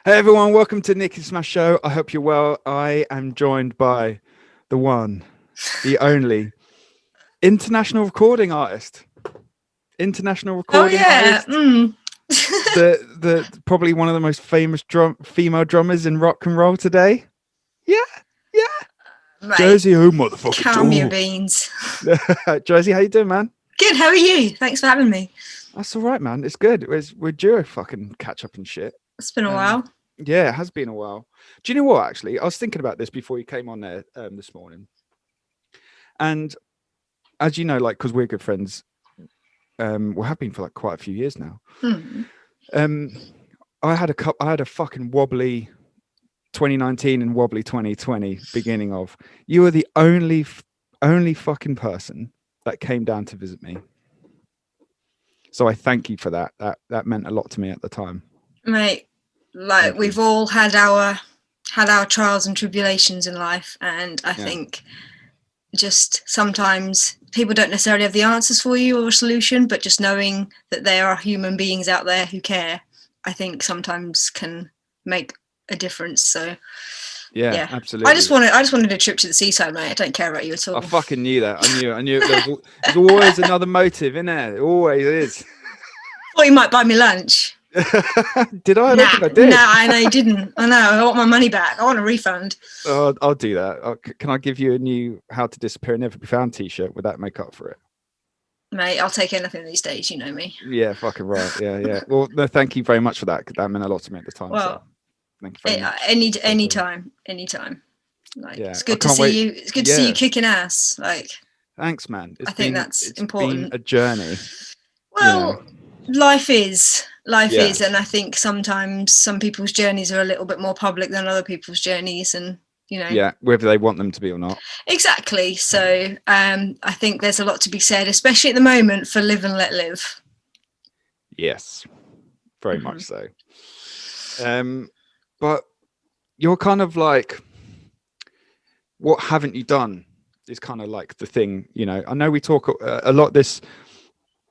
Hey everyone, welcome to Nikki Smash Show. I hope you're well. I am joined by the one, the only international recording artist. International Oh recording yeah. artist. The probably one of the most famous female drummers in rock and roll today. Yeah, yeah. Mate, Josie, oh motherfucker, calm your beans. Josie, how you doing, man? Good, how are you? Thanks for having me. That's all right, man. It's good. We're due a fucking catch up and shit. It's been a Um, while. yeah, it has been a while. Do you know what? Actually, I was thinking about this before you came on there this morning, and as you know, like because we're good friends, we have been for like quite a few years now. Hmm. Um, I had a fucking wobbly 2019 and wobbly 2020 beginning of. You were the only fucking person that came down to visit me. So I thank you for that. That meant a lot to me at the time. Mate, like Thank you. we've all had our trials and tribulations in life, and I Yeah. think just sometimes people don't necessarily have the answers for you or a solution, but just knowing that there are human beings out there who care, I think sometimes can make a difference. So Yeah, yeah. absolutely. I just wanted a trip to the seaside, mate. I don't care about you at all. I fucking knew that. I knew there's always another motive in there. It always is. Thought you might buy me lunch. Did I? I don't think I did. I know you didn't. I know. I want my money back. I want a refund. I'll do that. Can I give you a new "How to Disappear and Never Be Found" T-shirt? Would that make up for it? Mate, I'll take anything these days. You know me. Yeah, fucking right. Yeah. Well, no, thank you very much for that. That meant a lot to me at the time. Well, so thank you very much. anytime. Like, Yeah, it's good to see you. It's good to see you kicking ass. Like, thanks, man. I think that's important. Been a journey. Well, life is, Yeah. and I think sometimes some people's journeys are a little bit more public than other people's journeys, and Yeah, whether they want them to be or not. Exactly. So I think there's a lot to be said, especially at the moment, for live and let live. Yes, very much so. But you're kind of like, what haven't you done is kind of like the thing, I know we talk a lot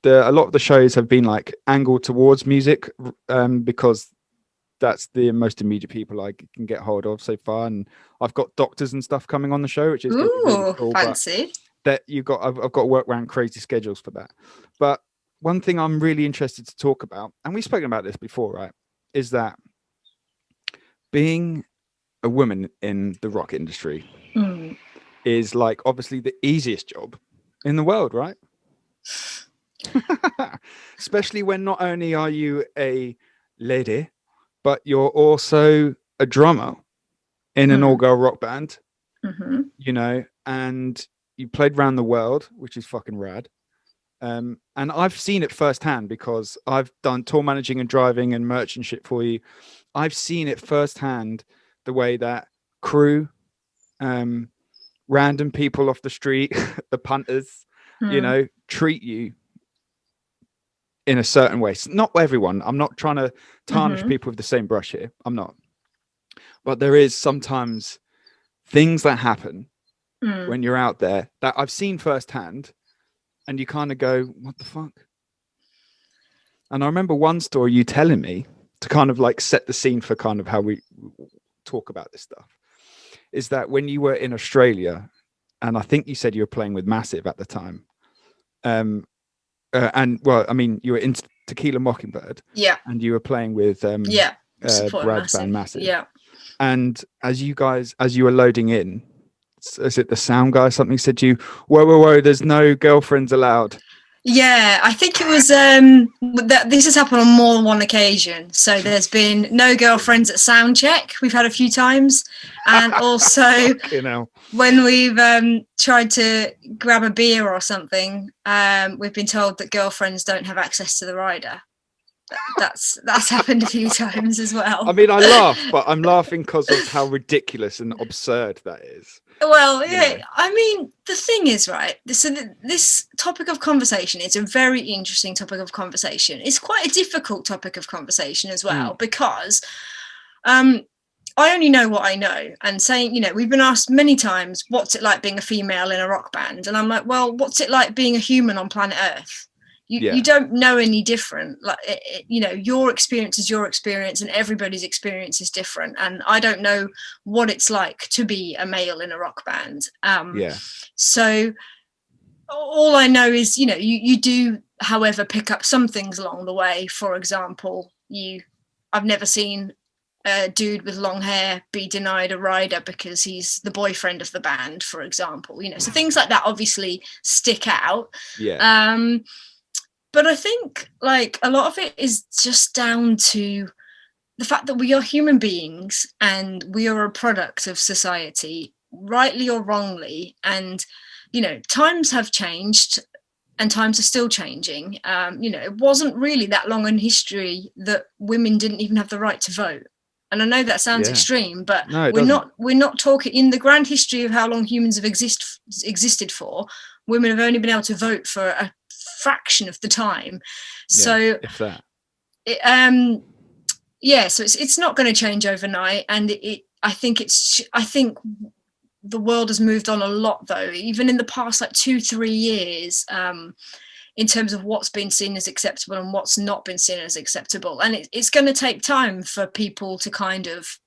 a lot of the shows have been like angled towards music because that's the most immediate people I can get hold of so far, and I've got doctors and stuff coming on the show, which is really cool. Fancy. That I've got to work around crazy schedules for that. But one thing I'm really interested to talk about, and we've spoken about this before, right, is that being a woman in the rock industry is like obviously the easiest job in the world, right? Especially when not only are you a lady, but you're also a drummer in an all-girl rock band, and you played around the world, which is fucking rad. And I've seen it firsthand because I've done tour managing and driving and merchant shit for you. I've seen it firsthand, the way that crew, random people off the street, the punters, treat you in a certain way. Not everyone. I'm not trying to tarnish people with the same brush here. I'm not. But there is sometimes things that happen when you're out there that I've seen firsthand, and you kind of go, what the fuck? And I remember one story you telling me to kind of like set the scene for kind of how we talk about this stuff, is that when you were in Australia, and I think you said you were playing with Massive at the time, and well, I mean, you were in Tequila Mockingbird, and you were playing with Brad's band Massive, and as you were loading in, is it the sound guy something said to you, whoa, there's no girlfriends allowed? Yeah, I think it was this has happened on more than one occasion. So there's been no girlfriends at sound check. We've had a few times, and also when we've tried to grab a beer or something, we've been told that girlfriends don't have access to the rider. That's happened a few times as well. I mean, I laugh, but I'm laughing because of how ridiculous and absurd that is. Well, yeah, I mean, the thing is, right, this topic of conversation is a very interesting topic of conversation. It's quite a difficult topic of conversation as well, because I only know what I know. And saying, we've been asked many times, what's it like being a female in a rock band? And I'm like, well, what's it like being a human on planet Earth? You don't know any different. Like your experience is your experience, and everybody's experience is different. And I don't know what it's like to be a male in a rock band. So all I know is you do, however, pick up some things along the way. For example, I've never seen a dude with long hair be denied a rider because he's the boyfriend of the band, for example. So things like that obviously stick out. But I think like a lot of it is just down to the fact that we are human beings and we are a product of society, rightly or wrongly. And, times have changed and times are still changing. It wasn't really that long in history that women didn't even have the right to vote. And I know that sounds extreme, but no, we're not talking in the grand history of how long humans have existed for. Women have only been able to vote for a fraction of the time. So if that. So it's not going to change overnight, and I think the world has moved on a lot, though, even in the past like 2-3 years, in terms of what's been seen as acceptable and what's not been seen as acceptable. And it's going to take time for people to kind of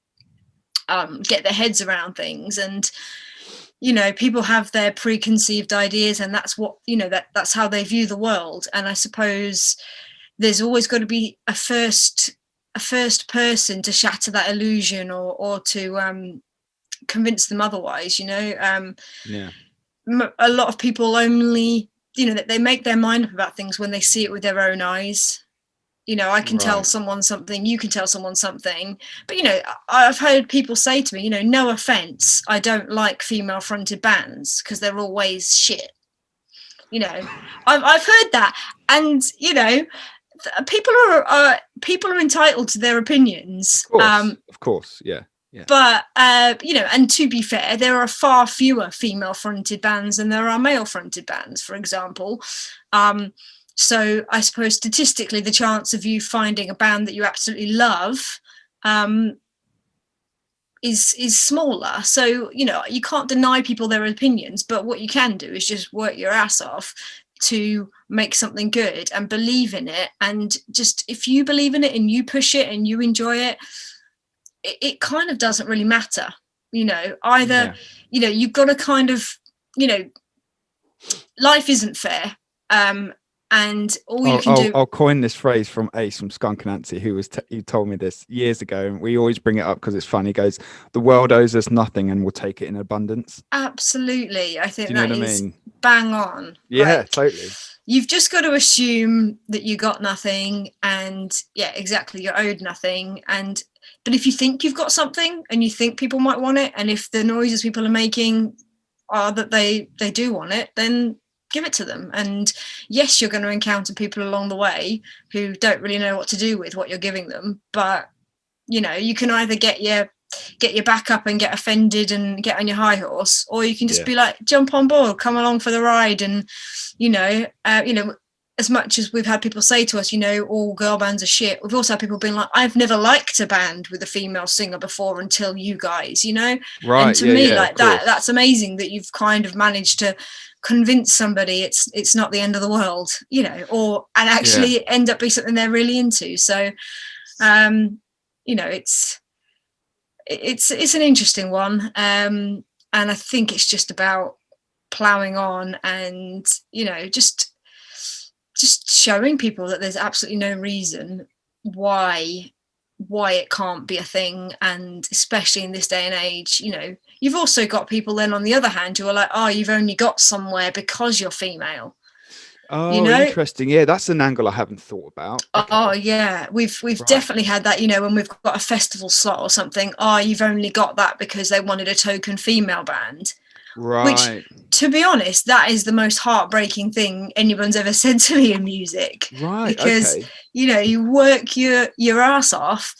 get their heads around things. And people have their preconceived ideas, and that's what that's how they view the world. And I suppose there's always got to be a first person to shatter that illusion or to convince them otherwise. A lot of people only that they make their mind up about things when they see it with their own eyes. I can tell someone something, you can tell someone something, but I've heard people say to me, no offense, I don't like female fronted bands because they're always shit. I've heard that, and people are entitled to their opinions. Of course, yeah. But and to be fair, there are far fewer female fronted bands than there are male fronted bands, for example. So I suppose statistically, the chance of you finding a band that you absolutely love is smaller. So, you can't deny people their opinions, but what you can do is just work your ass off to make something good and believe in it. And just if you believe in it and you push it and you enjoy it, it kind of doesn't really matter, either, you've got to kind of, life isn't fair. And all you can do. I'll coin this phrase from Ace from Skunk Nancy, who he told me this years ago, and we always bring it up because it's fun. He goes, "The world owes us nothing, and we'll take it in abundance." Absolutely, I think that is bang on. Yeah, right? Totally. You've just got to assume that you got nothing, and exactly, you're owed nothing. But if you think you've got something, and you think people might want it, and if the noises people are making are that they do want it, then give it to them. And yes, you're going to encounter people along the way who don't really know what to do with what you're giving them, but you can either get your back up and get offended and get on your high horse, or you can just be like, jump on board, come along for the ride. And as much as we've had people say to us, all girl bands are shit, we've also had people being like, I've never liked a band with a female singer before until you guys, Right. And to me, like that's amazing that you've kind of managed to convince somebody it's not the end of the world, and actually end up being something they're really into. So it's an interesting one, and I think it's just about plowing on and just showing people that there's absolutely no reason why it can't be a thing. And especially in this day and age, you've also got people then on the other hand who are like, oh, you've only got somewhere because you're female. Interesting. Yeah, that's an angle I haven't thought about. Okay. Oh yeah, we've definitely had that, when we've got a festival slot or something, you've only got that because they wanted a token female band. Right. Which, to be honest, that is the most heartbreaking thing anyone's ever said to me in music. Right. Because you work your ass off,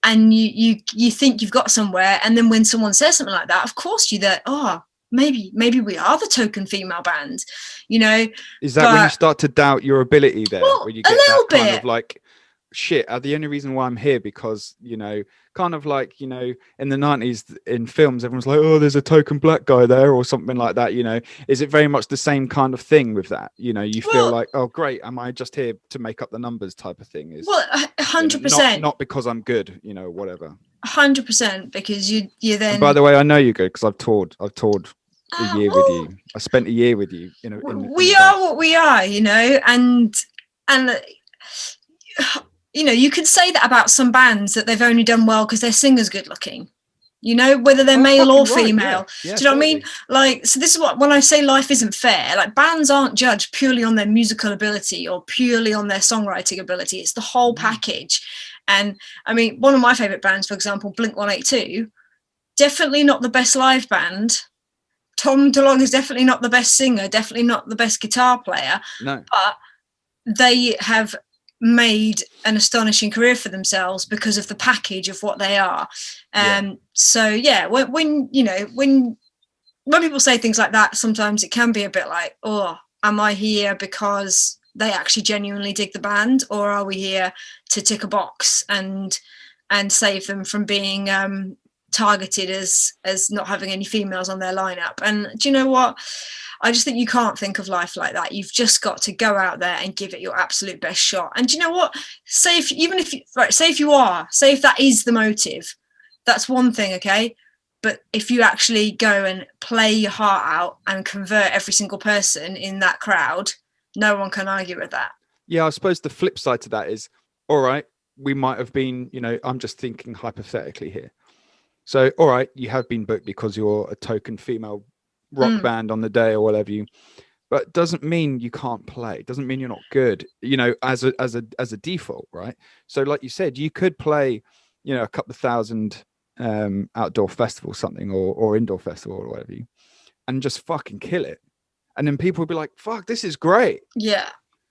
and you think you've got somewhere, and then when someone says something like that, of course you're there. Oh, maybe we are the token female band. Is that when you start to doubt your ability there? Well, when you get a little that kind bit. of like, shit, the only reason why I'm here because, kind of like, in the 90s in films, everyone's like, oh, there's a token black guy there or something like that. Is it very much the same kind of thing with that? You feel like, oh, great, am I just here to make up the numbers type of thing? 100%. Not because I'm good, whatever. 100%, because you then. And by the way, I know you're good because I've toured a year with you. I spent a year with you. We are what we are, and you could say that about some bands, that they've only done well because their singer's good looking, whether they're male or female. Yeah, do you know what I mean? Like, so this is when I say life isn't fair, like, bands aren't judged purely on their musical ability or purely on their songwriting ability. It's the whole package. And I mean, one of my favorite bands, for example, Blink-182, definitely not the best live band. Tom DeLonge is definitely not the best singer, definitely not the best guitar player. No. But they have made an astonishing career for themselves because of the package of what they are. So yeah, when people say things like that, sometimes it can be a bit like, oh, am I here because they actually genuinely dig the band, or are we here to tick a box and save them from being targeted as not having any females on their lineup? And do you know what? I just think you can't think of life like that. You've just got to go out there and give it your absolute best shot. And do you know what? Say if that is the motive, that's one thing, okay? But if you actually go and play your heart out and convert every single person in that crowd, no one can argue with that. Yeah, I suppose the flip side to that is, all right, we might have been, I'm just thinking hypothetically here. So, all right, you have been booked because you're a token female rock band on the day or whatever but doesn't mean you can't play. Doesn't mean you're not good, as a default, right? So like you said, you could play, a couple of thousand outdoor festival something or indoor festival or whatever and just fucking kill it. And then people would be like, fuck, this is great. Yeah.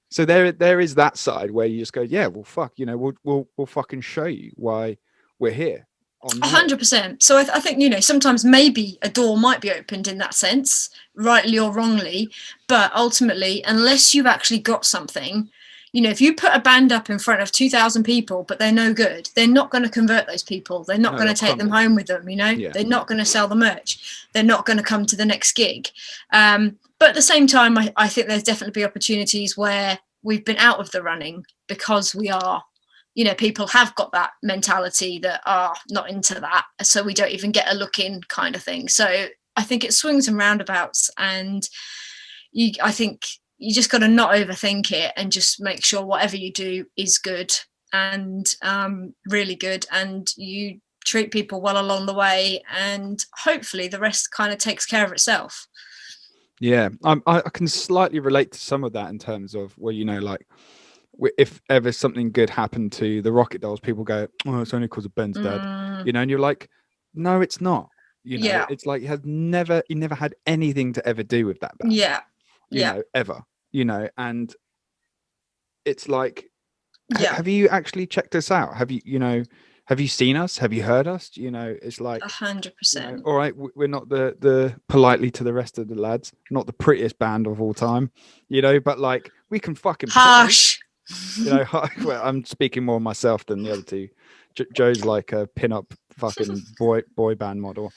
So there is that side where you just go, yeah, well, fuck, we'll fucking show you why we're here. 100%. So I think, sometimes maybe a door might be opened in that sense, rightly or wrongly, but ultimately, unless you've actually got something, if you put a band up in front of 2,000 people, but they're no good, they're not going to convert those people. They're not going to take them home with them, They're not going to sell the merch. They're not going to come to the next gig. But at the same time, I think there's definitely opportunities where we've been out of the running because we are, people have got that mentality that are not into that. So we don't even get a look in kind of thing. So I think it swings and roundabouts, and I think you just got to not overthink it and just make sure whatever you do is good and really good, and you treat people well along the way, and hopefully the rest kind of takes care of itself. Yeah, I can slightly relate to some of that in terms of where, like, if ever something good happened to the Rocket Dolls, people go, oh, it's only because of Ben's dad, and you're like, no, it's not. It's like he never had anything to ever do with that band. Ever, and it's like, have you actually checked us out? Have you seen us? Have you heard us? It's like 100%. All right, we're not the politely to the rest of the lads, not the prettiest band of all time, but like we can fucking harsh. Well, I'm speaking more myself than the other two. Joe's like a pin-up fucking boy band model,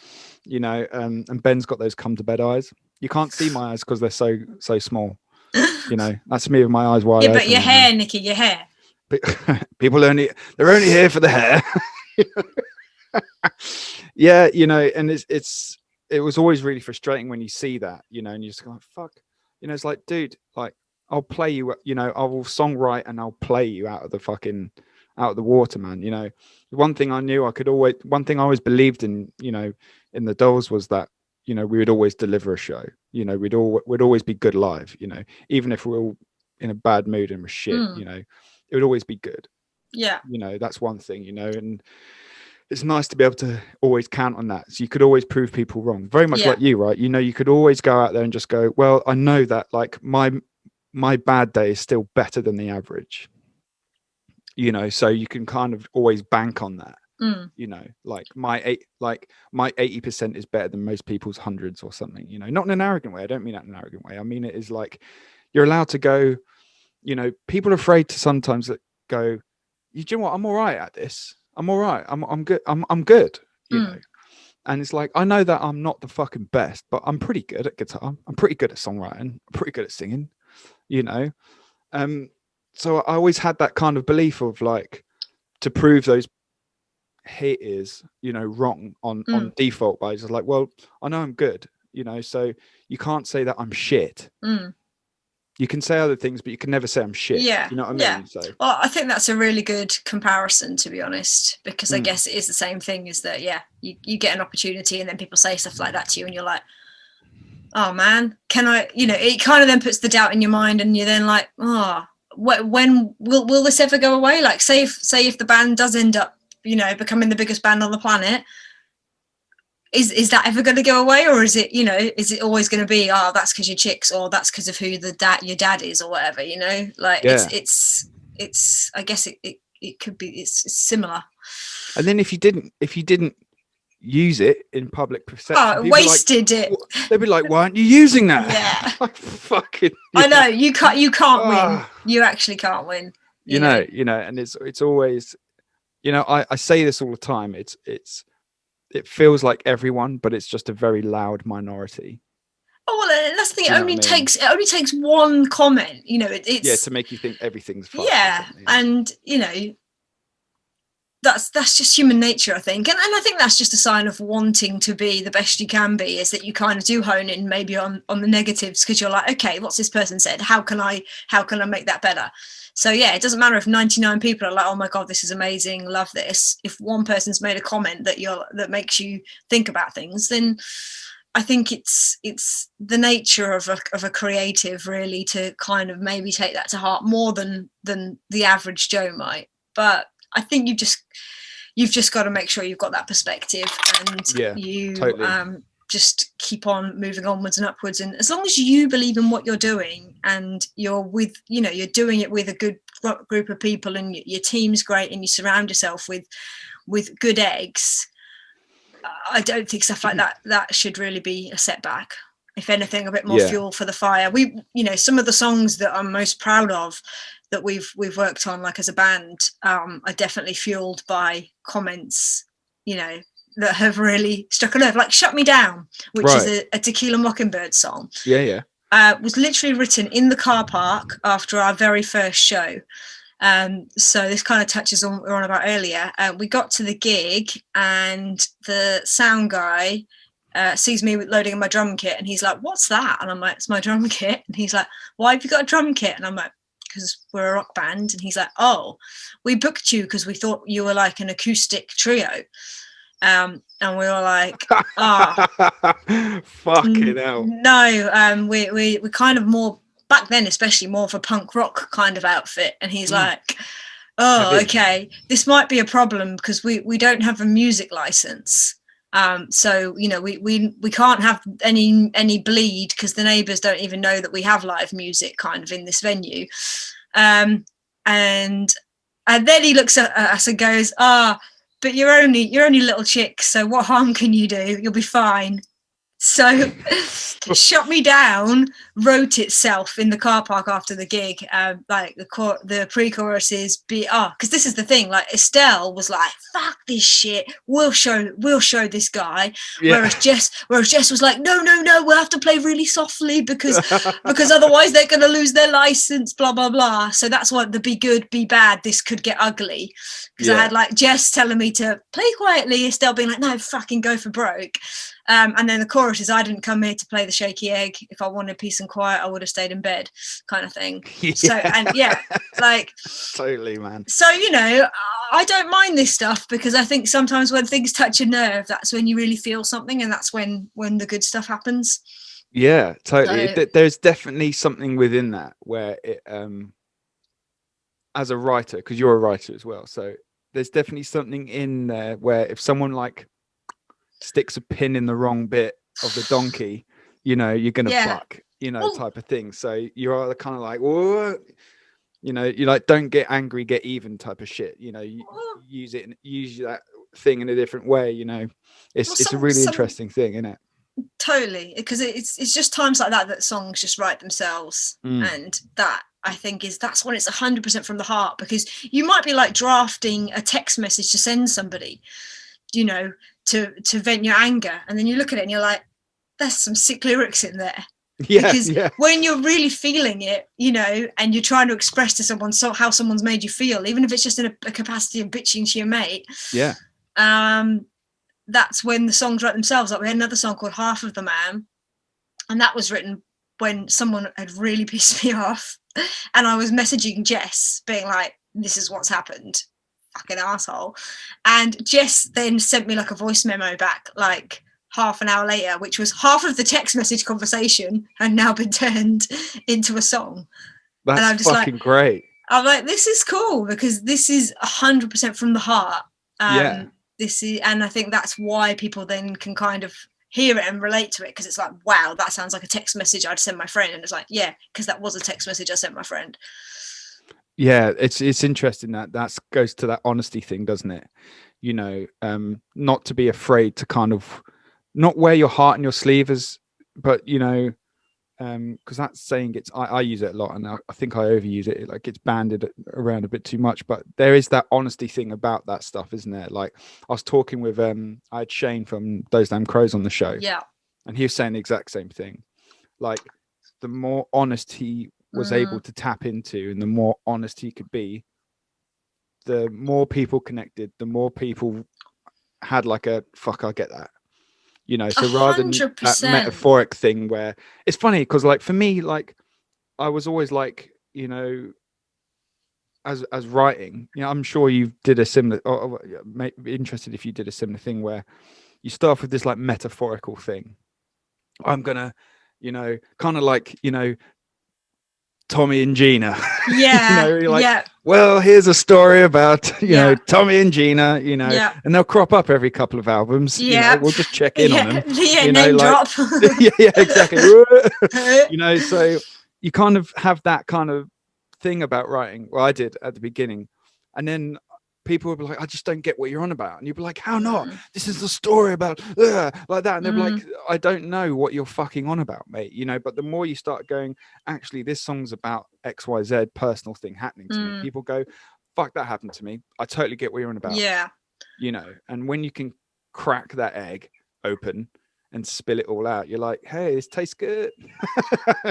and Ben's got those come to bed eyes. You can't see my eyes because they're so small. That's me with my eyes wide open. But your hair, Nikki, your hair. People they're only here for the hair. Yeah, and it was always really frustrating when you see that, and you just go, fuck, it's like, dude, like, I'll play you, I will songwrite and I'll play you out of the water, man. One thing I always believed in, in the Dolls was that, we would always deliver a show. We'd always be good live, even if we're all in a bad mood and we're shit, it would always be good. Yeah. That's one thing, and it's nice to be able to always count on that. So you could always prove people wrong. Very much like you, right? You could always go out there and just go, well, I know that like my bad day is still better than the average. So you can kind of always bank on that. Like my 80% is better than most people's hundreds or something, not in an arrogant way. I don't mean that in an arrogant way. I mean, it is like, you're allowed to go, people are afraid to sometimes go, you know what, I'm all right at this. I'm all right. I'm good. I'm good, you know. And it's like, I know that I'm not the fucking best, but I'm pretty good at guitar. I'm pretty good at songwriting. I'm pretty good at singing, you know. So I always had that kind of belief of like, to prove those haters, you know, wrong on default, by just like, well, I know I'm good, you know, so you can't say that I'm shit. You can say other things, but you can never say I'm shit. Yeah. You know what I mean? So, well, I think that's a really good comparison, to be honest, because I guess it is the same thing, is that, you get an opportunity and then people say stuff like that to you and you're like, oh man, can I, you know, it kind of then puts the doubt in your mind and you're then like, oh, when will this ever go away? Like, say if the band does end up, you know, becoming the biggest band on the planet, is that ever going to go away, or is it, you know, is it always going to be, oh, that's because you're chicks, or that's because of who your dad is, or whatever, you know? Like, it's I guess it could be, it's similar. And then if you didn't use it in public perception, wasted it. They'd be like, why aren't you using that? Yeah. Like, fucking, I know, you can't win. You actually can't win. You know, and it's always, you know, I say this all the time. It feels like everyone, but it's just a very loud minority. Oh, well, that's the thing. It only takes one comment, you know. It's to make you think everything's fucked. Yeah, and you know, that's just human nature, I think, and I think that's just a sign of wanting to be the best you can be, is that you kind of do hone in maybe on the negatives, because you're like, okay, what's this person said? How can I make that better? So yeah, it doesn't matter if 99 people are like, oh my god, this is amazing, love this. If one person's made a comment that makes you think about things, then I think it's the nature of a creative, really, to kind of maybe take that to heart more than the average Joe might. But I think you've just got to make sure you've got that perspective, and you totally. Just keep on moving onwards and upwards. And as long as you believe in what you're doing, and you're doing it with a good group of people, and your team's great, and you surround yourself with good eggs, I don't think stuff like that should really be a setback. If anything, a bit more fuel for the fire. We, you know, some of the songs that I'm most proud of that we've worked on, like as a band, are definitely fueled by comments, you know, that have really struck a nerve, like Shut Me Down, which is a Tequila Mockingbird song. Was literally written in the car park after our very first show. So this kind of touches on what we were on about earlier. We got to the gig and the sound guy sees me loading in my drum kit, and he's like, what's that? And I'm like, it's my drum kit. And he's like, why have you got a drum kit? And I'm like, because we're a rock band. And he's like, oh, we booked you because we thought you were like an acoustic trio. And we were like, fucking hell. No, we kind of more, back then especially, more of a punk rock kind of outfit. And he's like, oh, okay, this might be a problem because we don't have a music license. So, you know, we can't have any bleed because the neighbours don't even know that we have live music kind of in this venue. And then he looks at us and goes, but you're only little chicks, so what harm can you do? You'll be fine. So Shut Me Down wrote itself in the car park after the gig. Like the pre-choruses because this is the thing, like Estelle was like, fuck this shit, we'll show this guy. Whereas Jess was like, no, we'll have to play really softly because otherwise they're gonna lose their license, blah blah blah. So that's what the be good, be bad, this could get ugly. Because I had like Jess telling me to play quietly, Estelle being like, no, fucking go for broke. And then the chorus is, I didn't come here to play the shaky egg. If I wanted peace and quiet, I would have stayed in bed, kind of thing. So, and like totally, man. So, you know, I don't mind this stuff because I think sometimes when things touch a nerve, that's when you really feel something, and that's when the good stuff happens. Yeah, totally. So, there's definitely something within that where it, as a writer, because you're a writer as well, so there's definitely something in there where if someone like sticks a pin in the wrong bit of the donkey, you know, you're gonna fuck, you know, type of thing. So you're kind of like, whoa, you know, you like, don't get angry, get even type of shit, you know. You use that thing in a different way, you know. It's a really interesting thing, isn't it? Totally, because it's just times like that songs just write themselves, and that I think that's when it's 100% from the heart, because you might be like drafting a text message to send somebody, you know, to vent your anger, and then you look at it and you're like, there's some sick lyrics in there. Because when you're really feeling it, you know, and you're trying to express to someone how someone's made you feel, even if it's just in a capacity of bitching to your mate, that's when the songs write themselves. Like we had another song called Half of the Man, and that was written when someone had really pissed me off, and I was messaging Jess being like, this is what's happened, fucking asshole. And Jess then sent me like a voice memo back like half an hour later, which was half of the text message conversation had now been turned into a song. That's and I'm just fucking like, great. I'm like, this is cool, because this is 100% from the heart. This is, and I think that's why people then can kind of hear it and relate to it, because it's like, wow, that sounds like a text message I'd send my friend. And it's like, yeah, because that was a text message I sent my friend. Yeah, it's interesting that goes to that honesty thing, doesn't it? You know, not to be afraid to kind of not wear your heart on your sleeve, but you know, because that saying I use it a lot, and I think I overuse it. Like it's banded around a bit too much, but there is that honesty thing about that stuff, isn't there? Like I was talking with I had Shane from Those Damn Crows on the show, and he was saying the exact same thing. Like the more honest he was able to tap into, and the more honest he could be, the more people connected, the more people had like a fuck, I get that. You know, so 100%. Rather than that metaphoric thing where it's funny, because like for me, like I was always like, you know, as writing, you know, I'm sure you did a similar, or may be interested if you did a similar thing where you start off with this like metaphorical thing. I'm gonna, you know, kind of like, you know, Tommy and Gina. Yeah. You know, you're like, well, here's a story about, you know, Tommy and Gina, you know, and they'll crop up every couple of albums. You know, we'll just check in on them. You know, name drop. yeah, exactly. You know, so you kind of have that kind of thing about writing. Well, I did at the beginning. And then people would be like, I just don't get what you're on about. And you'd be like, how not? This is the story about like that. And they'd be like, I don't know what you're fucking on about, mate. You know, but the more you start going, actually, this song's about XYZ personal thing happening to me. People go, fuck, that happened to me. I totally get what you're on about. Yeah. You know, and when you can crack that egg open and spill it all out, you're like, hey, this tastes good.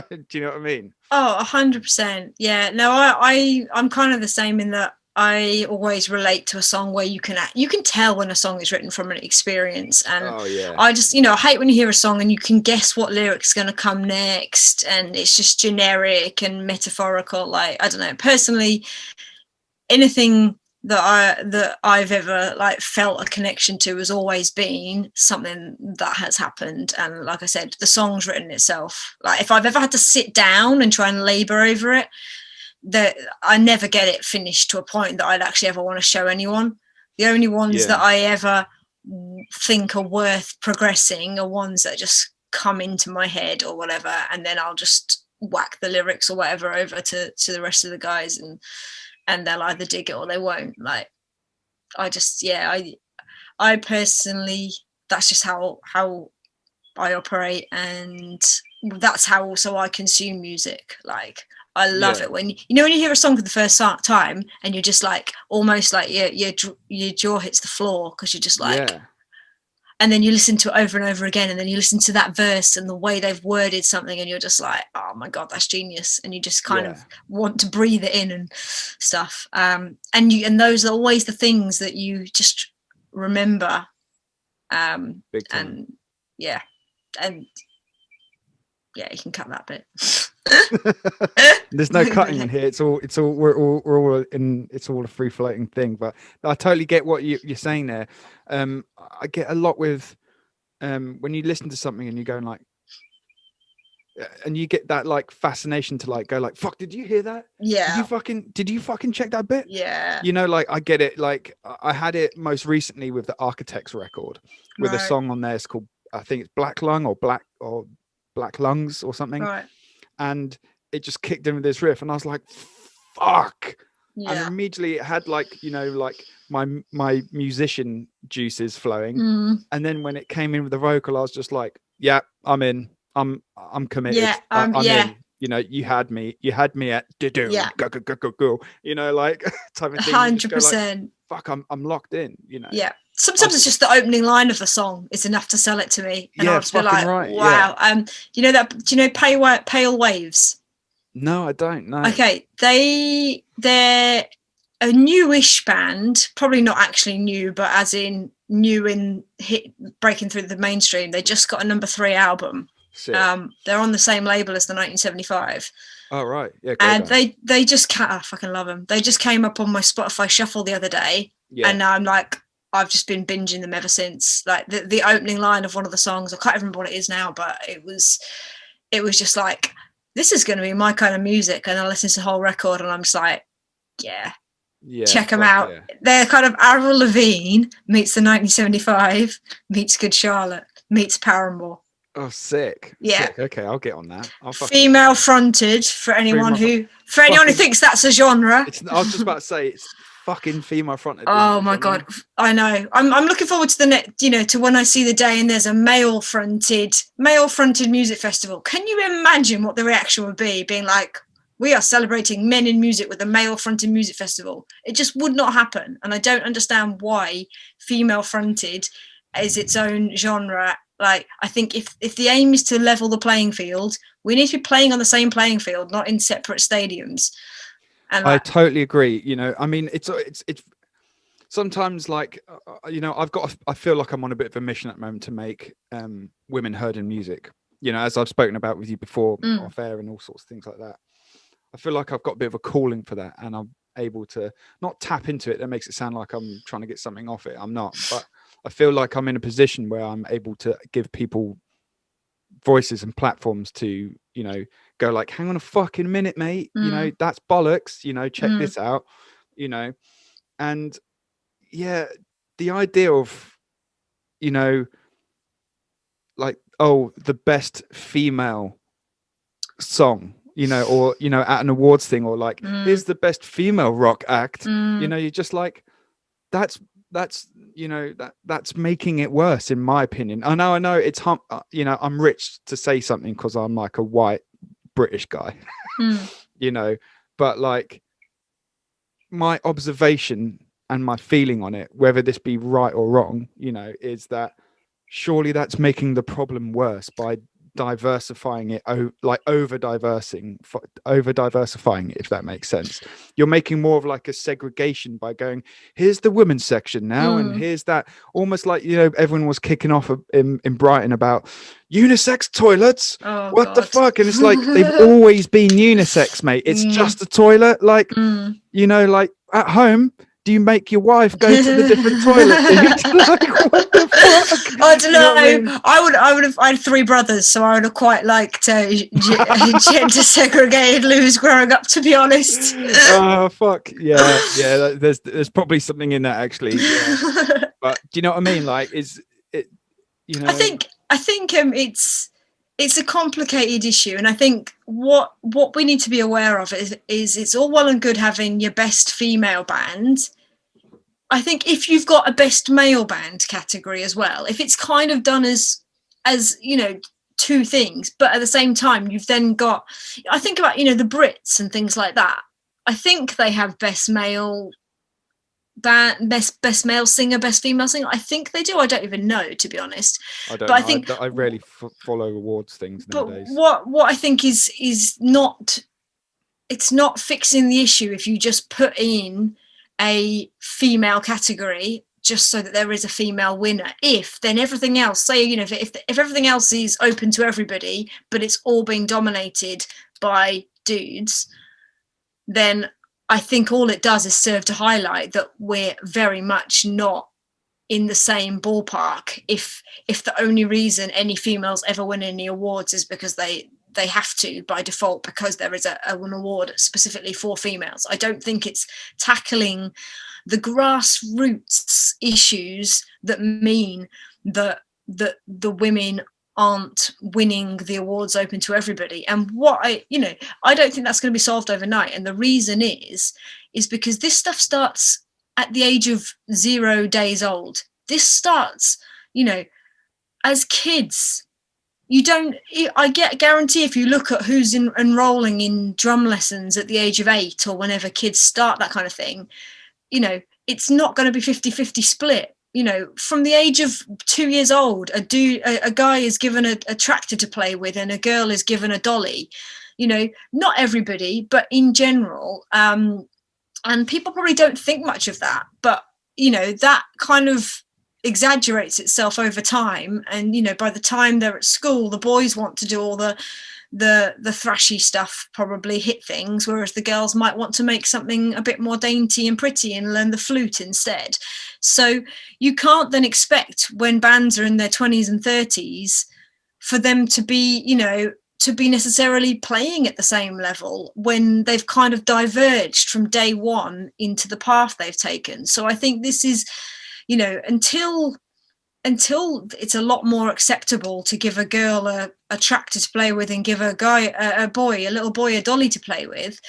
Do you know what I mean? Oh, 100%. Yeah. No, I'm kind of the same in that I always relate to a song where you can tell when a song is written from an experience. And I just, you know, I hate when you hear a song and you can guess what lyric's going to come next, and it's just generic and metaphorical. Like, I don't know, personally, anything that I've ever like felt a connection to has always been something that has happened. And like I said, the song's written itself. Like if I've ever had to sit down and try and labor over it, that I never get it finished to a point that I'd actually ever want to show anyone. The only ones that I ever think are worth progressing are ones that just come into my head or whatever, and then I'll just whack the lyrics or whatever over to the rest of the guys, and they'll either dig it or they won't. Like I just I personally, that's just how I operate, and that's how also I consume music. Like I love it when you hear a song for the first time and you're just like almost like your jaw hits the floor, because you're just like, and then you listen to it over and over again, and then you listen to that verse and the way they've worded something, and you're just like, oh my god, that's genius, and you just kind of want to breathe it in and stuff. And those are always the things that you just remember. Big time. And yeah, you can cut that bit. There's no cutting in here. We're all in. It's all a free floating thing. But I totally get what you're saying there. I get a lot with when you listen to something and you're going like, and you get that like fascination to like go like, fuck, did you hear that? Yeah. Did you fucking check that bit? Yeah. You know, like I get it. Like I had it most recently with the Architects record with a song on there. It's called, I think it's Black Lung or Black Lungs or something. Right. And it just kicked in with this riff, and I was like, fuck. Yeah. And immediately it had like, you know, like my musician juices flowing. And then when it came in with the vocal, I was just like, yeah, I'm in. I'm committed. Yeah, I'm in. you know, you had me at go, you know, like type of thing. 100%. Like, fuck, I'm locked in, you know. Yeah. Sometimes it's just the opening line of the song is enough to sell it to me, and I'll just be like, right, wow. Yeah. You know that? Do you know Pale Waves? No, I don't know. Okay, they're a newish band, probably not actually new, but as in new in breaking through the mainstream. They just got a number 3 album. They're on the same label as the 1975. Oh right, yeah. And they just I fucking love them. They just came up on my Spotify shuffle the other day, and now I'm like, I've just been binging them ever since. Like the opening line of one of the songs, I can't even remember what it is now, but it was just like, this is going to be my kind of music. And I listened to the whole record, and I'm just like, yeah, check them out. Yeah. They're kind of Avril Lavigne meets the 1975 meets Good Charlotte meets Paramore. Oh, sick. Yeah. Sick. Okay, I'll get on that. Female fronted for anyone who thinks that's a genre. I was just about to say, it's fucking female fronted. Oh my God. I know. I'm looking forward to to when I see the day and there's a male fronted music festival. Can you imagine what the reaction would be, being like, we are celebrating men in music with a male fronted music festival? It just would not happen. And I don't understand why female fronted is its own genre. Like, I think if the aim is to level the playing field, we need to be playing on the same playing field, not in separate stadiums. And I totally agree. You know, I mean, it's sometimes like, you know, I feel like I'm on a bit of a mission at the moment to make women heard in music. You know, as I've spoken about with you before off air and all sorts of things like that. I feel like I've got a bit of a calling for that, and I'm able to not tap into it. That makes it sound like I'm trying to get something off it. I'm not, but I feel like I'm in a position where I'm able to give people voices and platforms to, you know, go like, hang on a fucking minute, mate. You know, that's bollocks. You know, check this out, you know. And yeah, the idea of, you know, like, oh, the best female song, you know, or, you know, at an awards thing, or like, here's the best female rock act, you know, you're just like, that's you know, that's making it worse, in my opinion. I know it's you know, I'm rich to say something because I'm like a white British guy, you know, but like, my observation and my feeling on it, whether this be right or wrong, you know, is that surely that's making the problem worse by diversifying it, like over diversifying it, if that makes sense. You're making more of like a segregation by going, here's the women's section now, and here's that, almost like, you know, everyone was kicking off in Brighton about unisex toilets. What God. The fuck? And it's like, they've always been unisex, mate. It's just a toilet. Like, you know, like at home, do you make your wife go to the different toilet? Like, what the fuck? I don't know. You know I had 3 brothers, so I would have quite liked gender segregated loos growing up, to be honest. Oh fuck yeah. There's probably something in that, actually. Yeah. But do you know what I mean? Like, is it? You know, I think it's a complicated issue, and I think what we need to be aware of is it's all well and good having your best female band. I think if you've got a best male band category as well, if it's kind of done as you know, 2 things, but at the same time you've then got, I think about, you know, the Brits and things like that. I think they have best male band, best male singer, best female singer. I think they do. I don't even know, to be honest. I don't know. I think I rarely follow awards things nowadays. But what I think is not, it's not fixing the issue if you just put in a female category just so that there is a female winner. If then everything else, say, you know, if everything else is open to everybody, but it's all being dominated by dudes, then I think all it does is serve to highlight that we're very much not in the same ballpark. If the only reason any females ever win any awards is because they have to by default, because there is an award specifically for females. I don't think it's tackling the grassroots issues that mean that the women aren't winning the awards open to everybody. And I don't think that's going to be solved overnight. And the reason is because this stuff starts at the age of 0 days old. This starts, you know, as kids. guarantee if you look at who's enrolling in drum lessons at the age of 8 or whenever kids start that kind of thing, it's not going to be 50-50 split. From the age of 2 years old, a guy is given a tractor to play with and a girl is given a dolly. Not everybody, but in general. And people probably don't think much of that, but that kind of exaggerates itself over time, and by the time they're at school, the boys want to do all the thrashy stuff, probably hit things, whereas the girls might want to make something a bit more dainty and pretty and learn the flute instead. So you can't then expect, when bands are in their 20s and 30s, for them to be necessarily playing at the same level when they've kind of diverged from day one into the path they've taken. So I think this is, until it's a lot more acceptable to give a girl a tractor to play with and give a little boy a dolly to play with,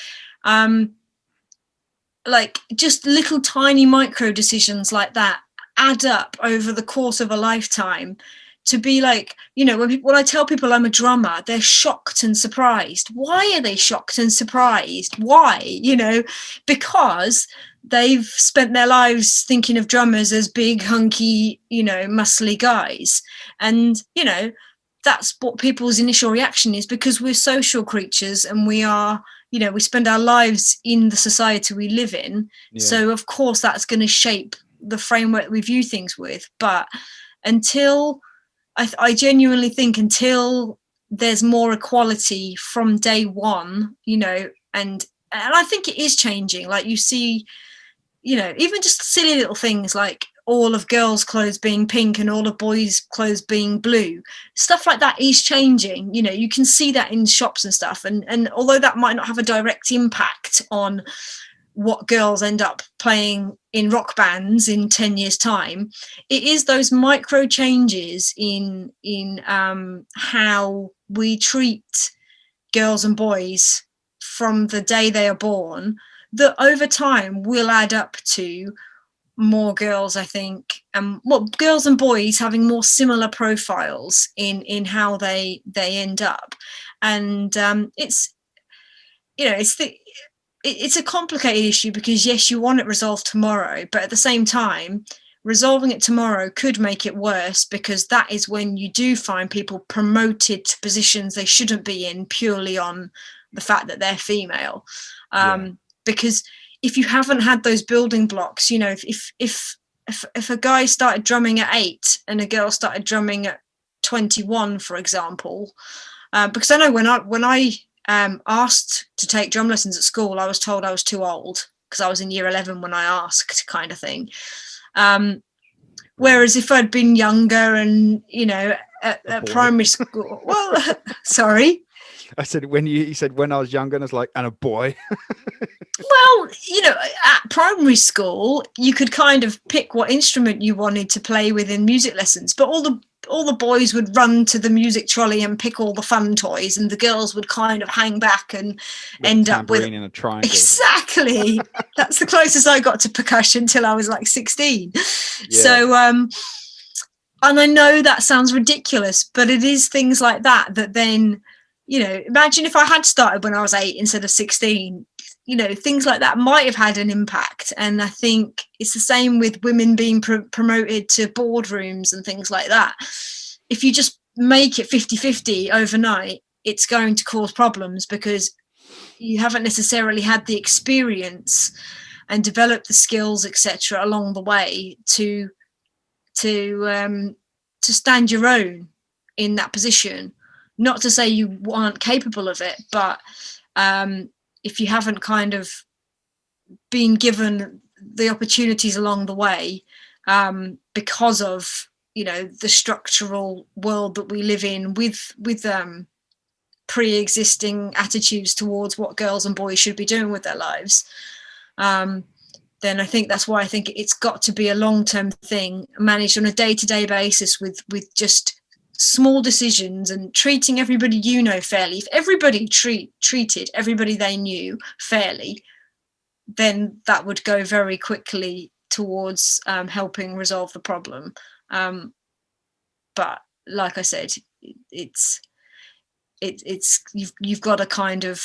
like just little tiny micro decisions like that add up over the course of a lifetime to be like, when I tell people I'm a drummer, they're shocked and surprised. Why are they shocked and surprised? Why? Because they've spent their lives thinking of drummers as big, hunky, muscly guys. And, that's what people's initial reaction is, because we're social creatures and we are, we spend our lives in the society we live in. Yeah. So, of course, that's going to shape the framework we view things with. But until... I genuinely think until there's more equality from day one, and I think it is changing. Like you see, even just silly little things like all of girls' clothes being pink and all of boys' clothes being blue, stuff like that is changing. You can see that in shops and stuff. And although that might not have a direct impact on what girls end up playing in rock bands in 10 years time, it is those micro changes in how we treat girls and boys from the day they are born that over time will add up to more girls, I think, girls and boys having more similar profiles in how they end up. And it's a complicated issue, because yes, you want it resolved tomorrow, but at the same time, resolving it tomorrow could make it worse, because that is when you do find people promoted to positions they shouldn't be in purely on the fact that they're female. Because if you haven't had those building blocks, if a guy started drumming at 8 and a girl started drumming at 21, for example, because I know when I asked to take drum lessons at school, I was told I was too old because I was in year 11 when I asked, kind of thing. Whereas if I'd been younger and, at primary school, well, sorry. I said, you said when I was younger, and I was like, and a boy. Well, at primary school, you could kind of pick what instrument you wanted to play with in music lessons, but all the boys would run to the music trolley and pick all the fun toys, and the girls would kind of hang back and end up with in a triangle. Exactly. That's the closest I got to percussion till I was like 16. Yeah. So, and I know that sounds ridiculous, but it is things like that then, imagine if I had started when I was 8 instead of 16. Things like that might have had an impact. And I think it's the same with women being promoted to boardrooms and things like that. If you just make it 50-50 overnight, it's going to cause problems, because you haven't necessarily had the experience and developed the skills, etc., along the way to stand your own in that position. Not to say you aren't capable of it, but if you haven't kind of been given the opportunities along the way, because of the structural world that we live in with pre-existing attitudes towards what girls and boys should be doing with their lives, then I think that's why I think it's got to be a long-term thing, managed on a day-to-day basis with just small decisions and treating everybody fairly. If everybody treated everybody they knew fairly, then that would go very quickly towards helping resolve the problem. But like I said, it's you've got to kind of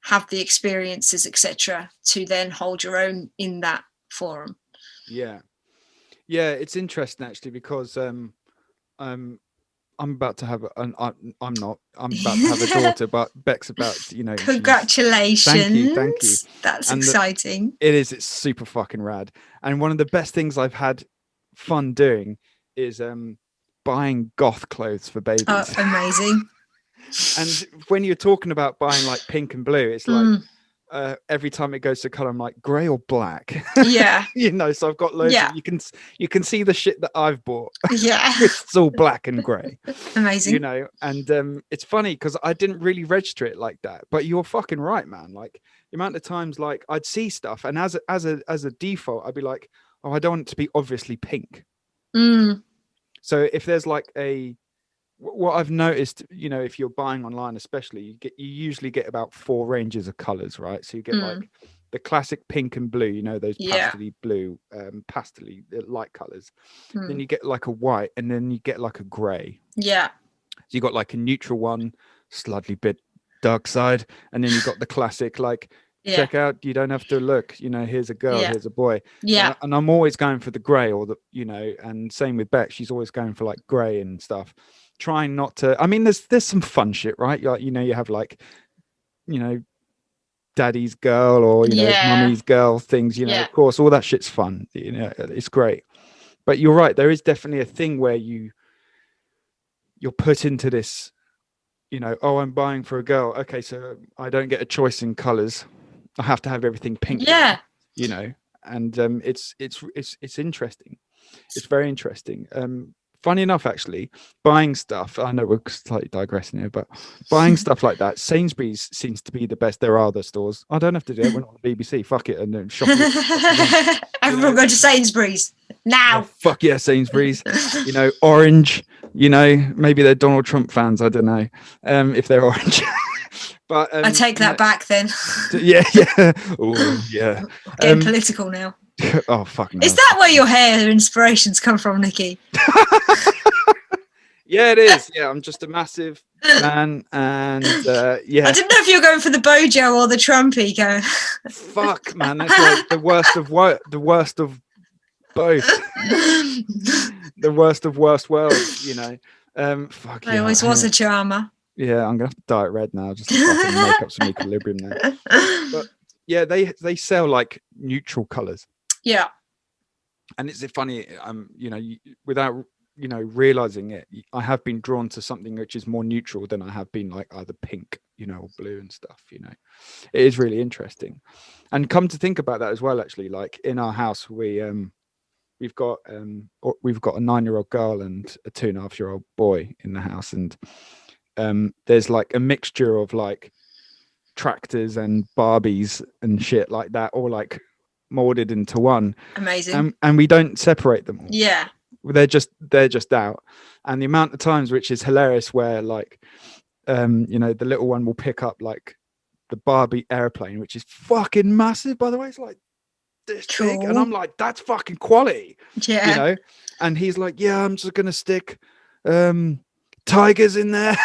have the experiences, etc., to then hold your own in that forum. Yeah, it's interesting actually, because I'm about to have I'm about to have a daughter, but Beck's about, Congratulations. Thank you. That's exciting. It's super fucking rad. And one of the best things I've had fun doing is buying goth clothes for babies. Oh, amazing. And when you're talking about buying like pink and blue, it's like every time it goes to color, I'm like, gray or black. Yeah. So I've got loads of, you can see the shit that I've bought. Yeah. It's all black and gray. Amazing. And it's funny because I didn't really register it like that, but you're fucking right, man. Like the amount of times like I'd see stuff, and as a default, I'd be like, oh, I don't want it to be obviously pink. So if there's like what I've noticed, if you're buying online, especially, you usually get about 4 ranges of colors, right? So you get like the classic pink and blue, those pastely blue, pastely light colors. Then you get like a white, and then you get like a gray. Yeah. So you got like a neutral one, slightly bit dark side, and then you got the classic like, check out, you don't have to look, here's a girl, here's a boy. And I'm always going for the gray, or the and same with Beck, she's always going for like gray and stuff, trying not to, I mean, there's some fun shit, right? Like, you have like, daddy's girl, or mummy's girl things, of course, all that shit's fun, it's great. But you're right, there is definitely a thing where you're put into this, oh, I'm buying for a girl, okay, so I don't get a choice in colors, I have to have everything pink. And it's interesting. It's very interesting. Funny enough, actually, buying stuff, I know we're slightly digressing here, but buying stuff like that, Sainsbury's seems to be the best. There are other stores. I don't have to do it. We're not on the BBC. Fuck it. And then shop. Everyone go to Sainsbury's now. Fuck yeah, Sainsbury's. Orange. Maybe they're Donald Trump fans. I don't know if they're orange. But I take that back then. Yeah. Oh, yeah. Getting political now. Oh, fuck no. Is that where your hair inspirations come from, Nikki? Yeah, it is. Yeah, I'm just a massive fan, and yeah. I didn't know if you were going for the Bojo or the Trumpy. Go. Fuck, man, that's like the worst of both. The worst of worst worlds. Fuck. I always was a charmer. Yeah, I'm gonna have to dye it red now just to fucking make up some equilibrium there. But yeah, they sell like neutral colors. Yeah. And it's funny, without realizing it, I have been drawn to something which is more neutral than I have been like either pink, or blue and stuff. It is really interesting. And come to think about that as well, actually, like in our house, we've got a 9-year-old girl and a 2.5-year-old boy in the house, and there's like a mixture of like tractors and Barbies and shit like that, all like molded into one. Amazing. And we don't separate them all. Yeah. They're just out. And the amount of times, which is hilarious, where like the little one will pick up like the Barbie airplane, which is fucking massive, by the way. It's like this big, and I'm like, that's fucking quality. Yeah. And he's like, yeah, I'm just gonna stick tigers in there.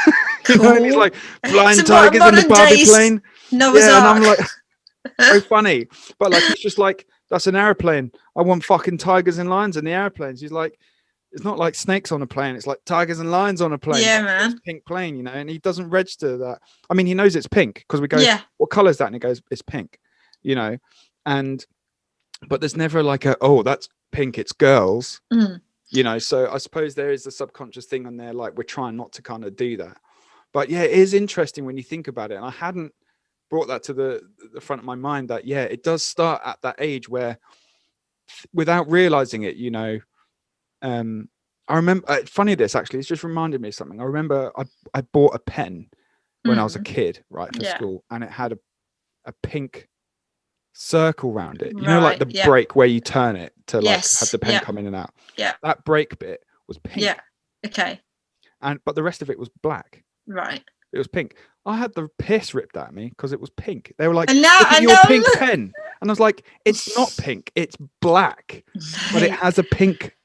Cool. And he's like flying tigers in the Barbie plane. Noah's Ark. And I'm like, so funny. But like, it's just like, that's an airplane. I want fucking tigers and lions in the airplanes. He's like, it's not like snakes on a plane. It's like tigers and lions on a plane. Yeah, like, man. Pink plane, and he doesn't register that. I mean, he knows it's pink because we go, what color is that? And he goes, it's pink, but there's never like that's pink, it's girls. So I suppose there is a subconscious thing on there, like we're trying not to kind of do that. But yeah, it is interesting when you think about it. And I hadn't brought that to the front of my mind, that it does start at that age where, without realizing it, I remember, funny this actually, it's just reminded me of something. I remember I bought a pen when I was a kid, right, for school, and it had a pink circle around it, like the break where you turn it to like have the pen come in and out. That break bit was pink. Okay. But the rest of it was black. Right. It was pink. I had the piss ripped at me because it was pink. They were like, look at your pink pen. And I was like, it's not pink, it's black. But it has a pink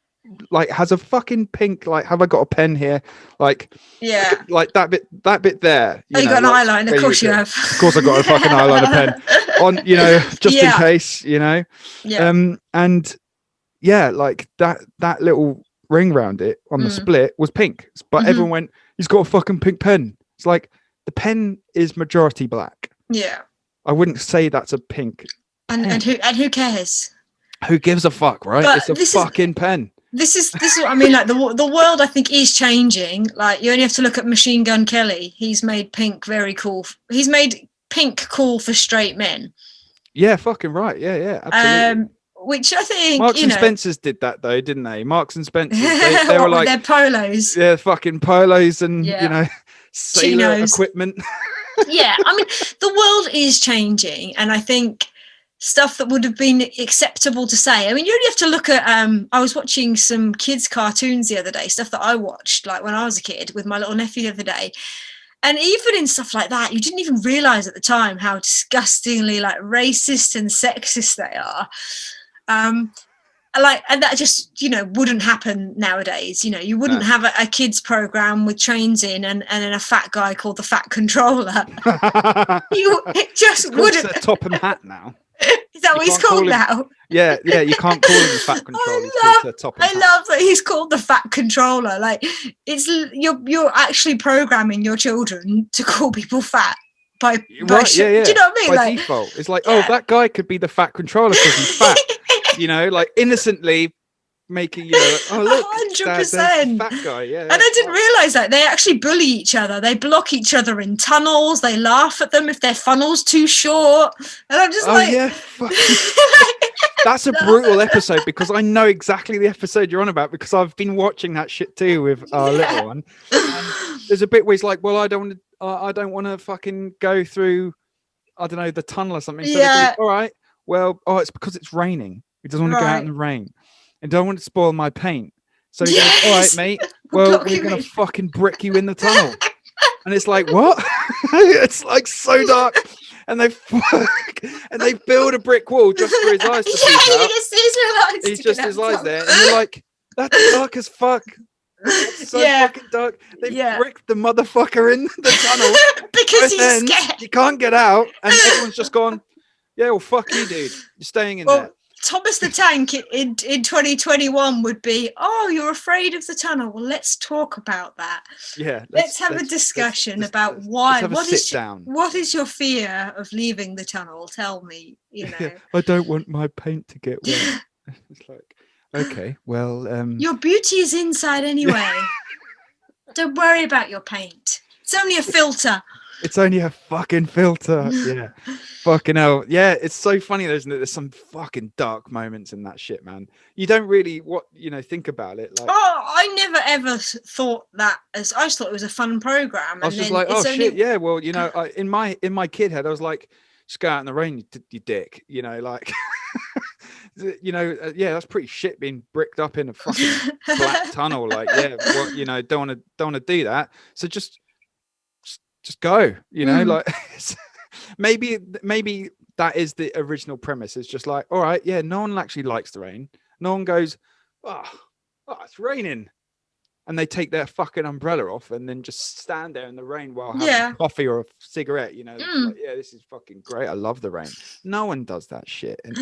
like has a fucking pink, like, have I got a pen here? Like, yeah, like that bit there. You got an like, eyeliner, of course you have. Of course I got a fucking eyeliner pen on, just in case, Yeah. And yeah, like that little ring around it on the split was pink, but everyone went, he's got a fucking pink pen. It's like, the pen is majority black. Yeah. I wouldn't say that's a pink pen. And who cares? Who gives a fuck, right? But it's a fucking pen. This is what I mean. Like the world, I think, is changing. Like, you only have to look at Machine Gun Kelly. He's made pink very cool. He's made pink cool for straight men. Yeah, fucking right. Yeah, absolutely. Which I think Marks and Spencers did that though, didn't they? Marks and Spencers. They were like their polos. Yeah, fucking polos and sailor Chinos. Equipment. Yeah, I mean, the world is changing, and I think stuff that would have been acceptable to say. I mean, you only have to look at I was watching some kids' cartoons the other day, stuff that I watched like when I was a kid with my little nephew the other day. And even in stuff like that, you didn't even realize at the time how disgustingly like racist and sexist they are. And that just, wouldn't happen nowadays. You wouldn't have a kids program with trains in and then a fat guy called the Fat Controller. It just wouldn't. It's a Topham Hat now. Is that what he's called now? Yeah, you can't call him the Fat Controller. I love that he's called the Fat Controller. Like, it's you're actually programming your children to call people fat. By do you know what I mean? By default, it's like, oh, that guy could be the Fat Controller because he's fat. Like innocently making oh look, 100%. Fat guy, yeah. And I didn't realize that they actually bully each other. They block each other in tunnels. They laugh at them if their funnel's too short. And I'm just that's a brutal episode, because I know exactly the episode you're on about, because I've been watching that shit too with our little one. And there's a bit where he's like, well, I don't want to fucking go through, I don't know, the tunnel or something. So goes, all right, well, it's because it's raining. He doesn't want to go out in the rain and don't want to spoil my paint. So he goes, all right, mate, well, we're going to fucking brick you in the tunnel. And it's like, what? It's like so dark. And they build a brick wall just for his eyes to peek out. He's just his eyes there. And you're like, that's dark as fuck. That's so fucking dark. They bricked the motherfucker in the tunnel. Because he's scared. You can't get out. And everyone's just gone, yeah, well, fuck you, dude. You're staying in there. Thomas the Tank in 2021 would be, oh, you're afraid of the tunnel. Well, let's talk about that. Yeah. Let's have a discussion about why. What is your fear of leaving the tunnel? Tell me, I don't want my paint to get wet. It's like, okay, well. Your beauty is inside anyway. Don't worry about your paint. It's only a filter. It's only a fucking filter. Yeah. Fucking hell. Yeah, it's so funny, isn't it? There's some fucking dark moments in that shit, man. You don't really think about it. Like, I never ever thought that I just thought it was a fun program. I was just like, shit, yeah. Well, in my kid head, I was like, just go out in the rain, you dick. Like, yeah, that's pretty shit being bricked up in a fucking black tunnel. Like, yeah, well, don't want to do that. So just go, like maybe that is the original premise. It's just like, all right, yeah, no one actually likes the rain. No one goes, oh, it's raining, and they take their fucking umbrella off and then just stand there in the rain while having coffee or a cigarette. Like, yeah, this is fucking great. I love the rain. No one does that shit. And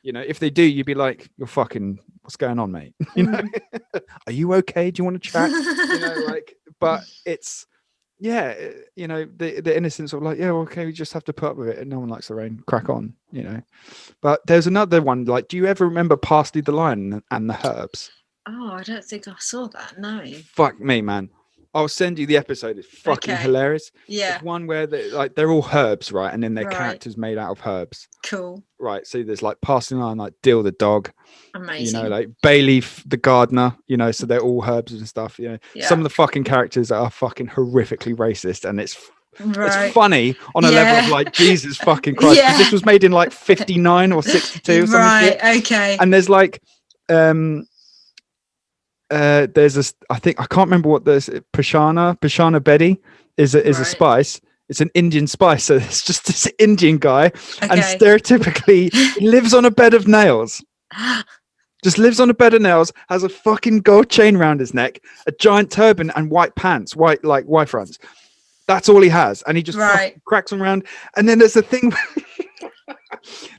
if they do, you'd be like, you're fucking, what's going on, mate? Are you okay? Do you want to chat? But it's, yeah, the innocence of like, yeah, okay, we just have to put up with it, and no one likes the rain, crack on, But there's another one, like, do you ever remember Parsley the Lion and the Herbs? Oh, I don't think I saw that, no. Fuck me, man. I'll send you the episode. It's fucking hilarious. Yeah. It's one where they're all herbs, right? And then their characters made out of herbs. Cool. Right. So there's like Parsley Lion, like Dill the dog. Amazing. Like Bayleaf the gardener, so they're all herbs and stuff. Some of the fucking characters are fucking horrifically racist, and it's funny on a level of like, Jesus fucking Christ. Yeah. This was made in like 59 or 62 or something. Right, okay. And there's like there's a, I can't remember what this Pashana Betty is a spice. It's an Indian spice, so it's just this Indian guy, and stereotypically he lives on a bed of nails. Just lives on a bed of nails, has a fucking gold chain around his neck, a giant turban, and white pants, white like wife runs. That's all he has, and he just cracks them around. And then there's a thing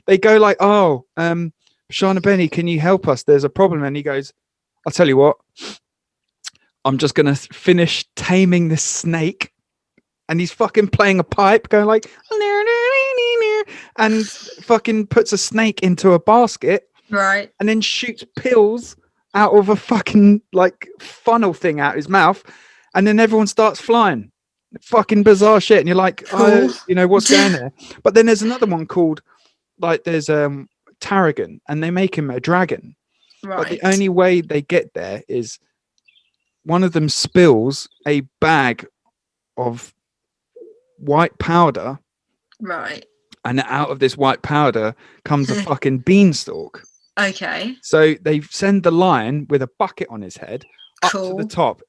they go like, "Oh, Shana Benny, can you help us? There's a problem." And he goes, "I'll tell you what. I'm just gonna finish taming this snake." And he's fucking playing a pipe, going like, and fucking puts a snake into a basket, right? And then shoots pills out of a fucking like funnel thing out his mouth, and then everyone starts flying. Fucking bizarre shit, and you're like, oh, you know what's going there. But then there's another one called like there's Tarragon, and they make him a dragon. Right. But the only way they get there is one of them spills a bag of white powder, right? And out of this white powder comes a fucking beanstalk. Okay. So they send the lion with a bucket on his head up to the top,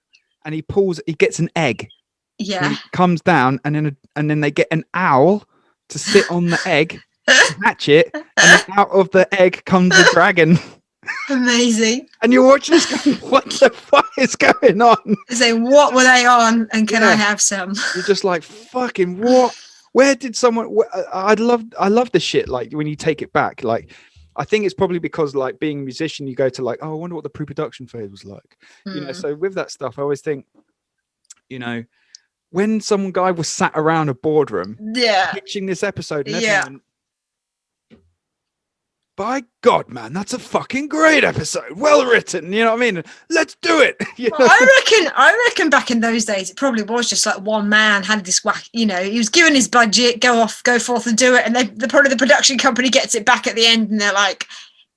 and he gets an egg. Yeah. He comes down, and then they get an owl to sit on the egg, hatch it, and then out of the egg comes a dragon. Amazing. And you're watching this going, what the fuck is going on? So what were they on, and can I have some? You're just like, fucking what? Where did someone? I love this shit. Like when you take it back, like I think it's probably because like being a musician, you go to like, oh, I wonder what the pre-production phase was like. You know, so with that stuff, I always think, you know, when some guy was sat around a boardroom, pitching this episode, and everyone, by God, man, that's a fucking great episode. Well written, you know what I mean? Let's do it. You know? I reckon back in those days, it probably was just like one man had this whack, you know, he was given his budget, go forth and do it. And probably the production company gets it back at the end, and they're like,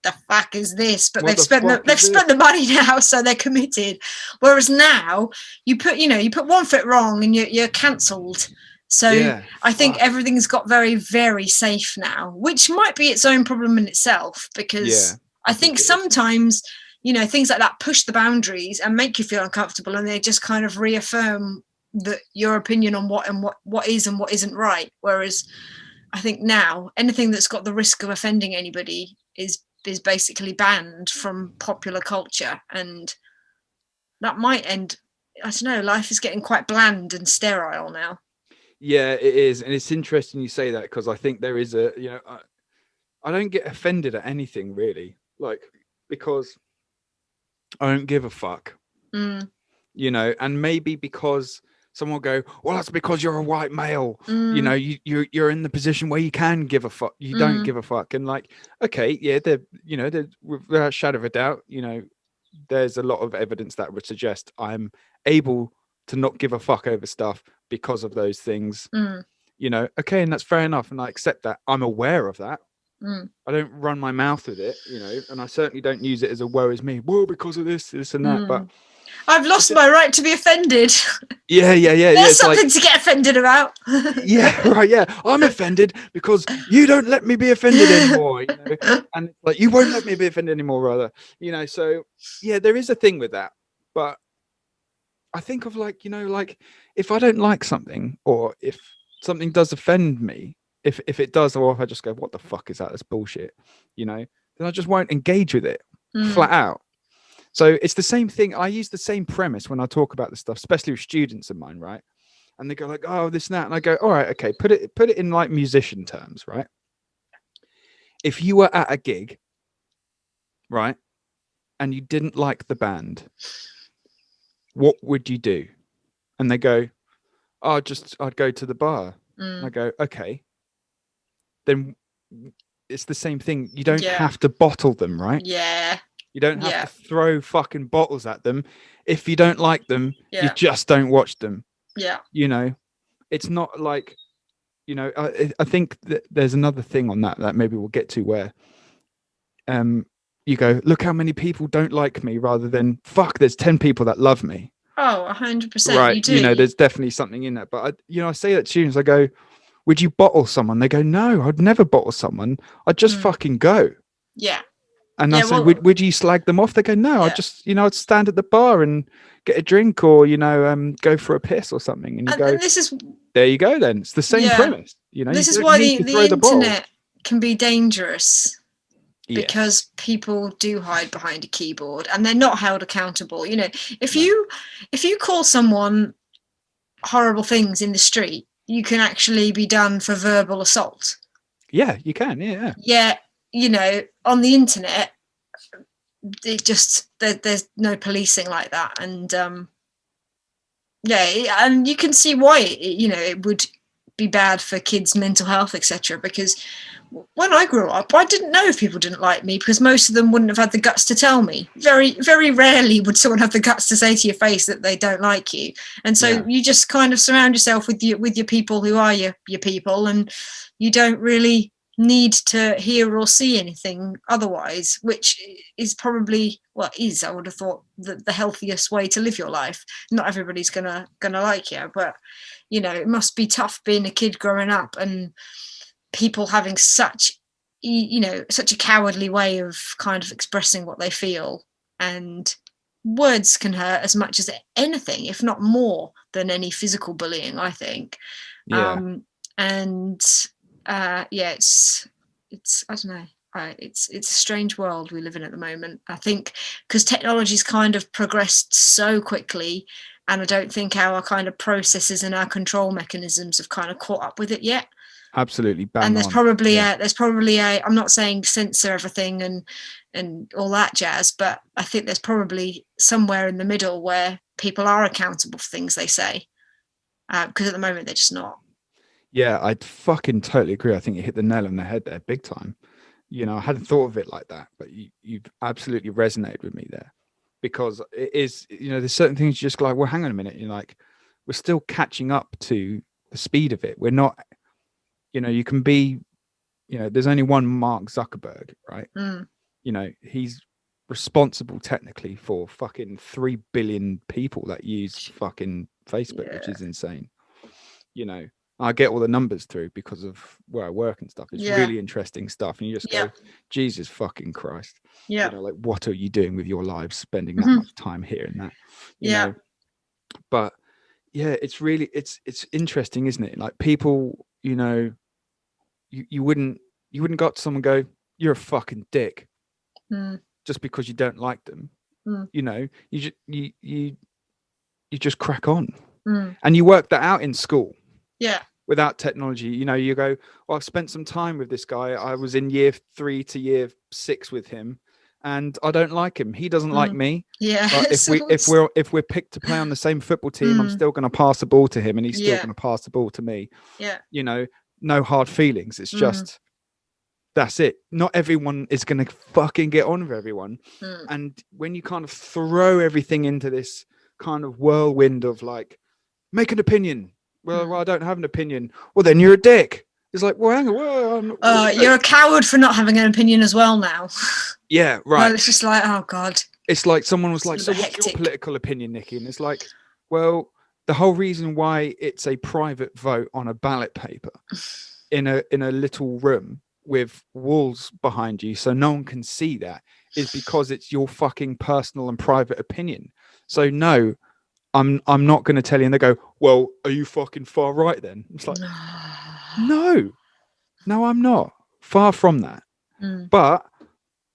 the fuck is this? But they've spent the money now, so they're committed. Whereas now you put one foot wrong and you're cancelled. So I think everything's got very, very safe now, which might be its own problem in itself, because I think sometimes, you know, things like that push the boundaries and make you feel uncomfortable, and they just kind of reaffirm that your opinion on what is and what isn't right. Whereas I think now anything that's got the risk of offending anybody is basically banned from popular culture, and that might end, I don't know, life is getting quite bland and sterile now. Yeah, it is. And it's interesting you say that, because I think there is a, you know, I don't get offended at anything really, like, because I don't give a fuck, you know, and maybe because someone will go, well, that's because you're a white male, you know, you're in the position where you can give a fuck. You don't give a fuck. And like, okay, yeah, you know, without a shadow of a doubt, you know, there's a lot of evidence that would suggest I'm able to not give a fuck over stuff because of those things, you know, okay, and that's fair enough, and I accept that. I'm aware of that. I don't run my mouth with it, you know, and I certainly don't use it as a woe is me, well, because of this and that. But I've lost my right to be offended. Yeah. There's something to get offended about. I'm offended because you don't let me be offended anymore, you know? And like, you won't let me be offended anymore, rather, you know. So yeah, there is a thing with that. But I think of like, you know, like if I don't like something, or if something does offend me, if it does, or if I just go, what the fuck is that? That's bullshit, you know, then I just won't engage with it flat out. So it's the same thing. I use the same premise when I talk about this stuff, especially with students of mine, right? And they go like, oh, this and that. And I go, all right, okay, put it in like musician terms, right? If you were at a gig, right, and you didn't like the band, what would you do? And they go, oh, I'd go to the bar. And I go, okay, then it's the same thing. You don't have to bottle them, right? Yeah. You don't have to throw fucking bottles at them. If you don't like them, you just don't watch them. Yeah. You know, it's not like, you know, I think that there's another thing on that maybe we'll get to, where you go, look how many people don't like me, rather than, fuck, there's 10 people that love me. Oh, 100%. Right. You do. You know, there's definitely something in that. But, I say that to students, I go, would you bottle someone? They go, no, I'd never bottle someone. I'd just fucking go. Yeah. And I said, would you slag them off? They go, no, I'd just, I'd stand at the bar and get a drink, or, go for a piss or something. And you go, and this is, there you go then. It's the same premise. This is why the internet can be dangerous. because people do hide behind a keyboard and they're not held accountable. You know, if you call someone horrible things in the street, you can actually be done for verbal assault. Yeah, you can. Yeah. Yeah, you know, on the internet, it just there's no policing like that, and and you can see why it would be bad for kids' mental health, etc. Because when I grew up, I didn't know if people didn't like me because most of them wouldn't have had the guts to tell me. Very, very rarely would someone have the guts to say to your face that they don't like you. And so you just kind of surround yourself with your people who are your people, and you don't really need to hear or see anything otherwise, which is probably I would have thought the healthiest way to live your life. Not everybody's gonna like you, but it must be tough being a kid growing up and people having such a cowardly way of kind of expressing what they feel. And words can hurt as much as anything, if not more than any physical bullying, I think. It's I don't know. It's a strange world we live in at the moment. I think because technology's kind of progressed so quickly, and I don't think our kind of processes and our control mechanisms have kind of caught up with it yet. Absolutely. And there's probably I'm not saying censor everything and all that jazz, but I think there's probably somewhere in the middle where people are accountable for things they say, because at the moment they're just not. Yeah, I fucking totally agree. I think you hit the nail on the head there, big time. I hadn't thought of it like that, but you've absolutely resonated with me there, because it is, there's certain things you just go like, well, hang on a minute. You're like, we're still catching up to the speed of it. We're not, you can be, there's only one Mark Zuckerberg, right? He's responsible technically for fucking 3 billion people that use fucking Facebook, which is insane. I get all the numbers through because of where I work and stuff. It's really interesting stuff. And you just go, Jesus fucking Christ. Like, what are you doing with your lives, spending that much time here and that? You know? But it's really, it's interesting, isn't it? Like, people, you wouldn't go up to someone and go, you're a fucking dick, just because you don't like them. You just crack on. And you work that out in school. Without technology, you go, well, I've spent some time with this guy. I was in year 3 to year 6 with him, and I don't like him. He doesn't like me. But if we're picked to play on the same football team, I'm still going to pass the ball to him, and he's still going to pass the ball to me. No hard feelings. It's just, that's it. Not everyone is going to fucking get on with everyone. And when you kind of throw everything into this kind of whirlwind of like, make an opinion. Well, I don't have an opinion. Well, then you're a dick. It's like, well, hang on. You're a coward for not having an opinion as well now. Yeah, right. Well, it's just like, oh God. It's like someone was like, so what's your political opinion, Nikki? And it's like, well, the whole reason why it's a private vote on a ballot paper in a little room with walls behind you so no one can see that is because it's your fucking personal and private opinion. So no, I'm not going to tell you. And they go, well, are you fucking far right then? It's like, no, I'm not. Far from that. But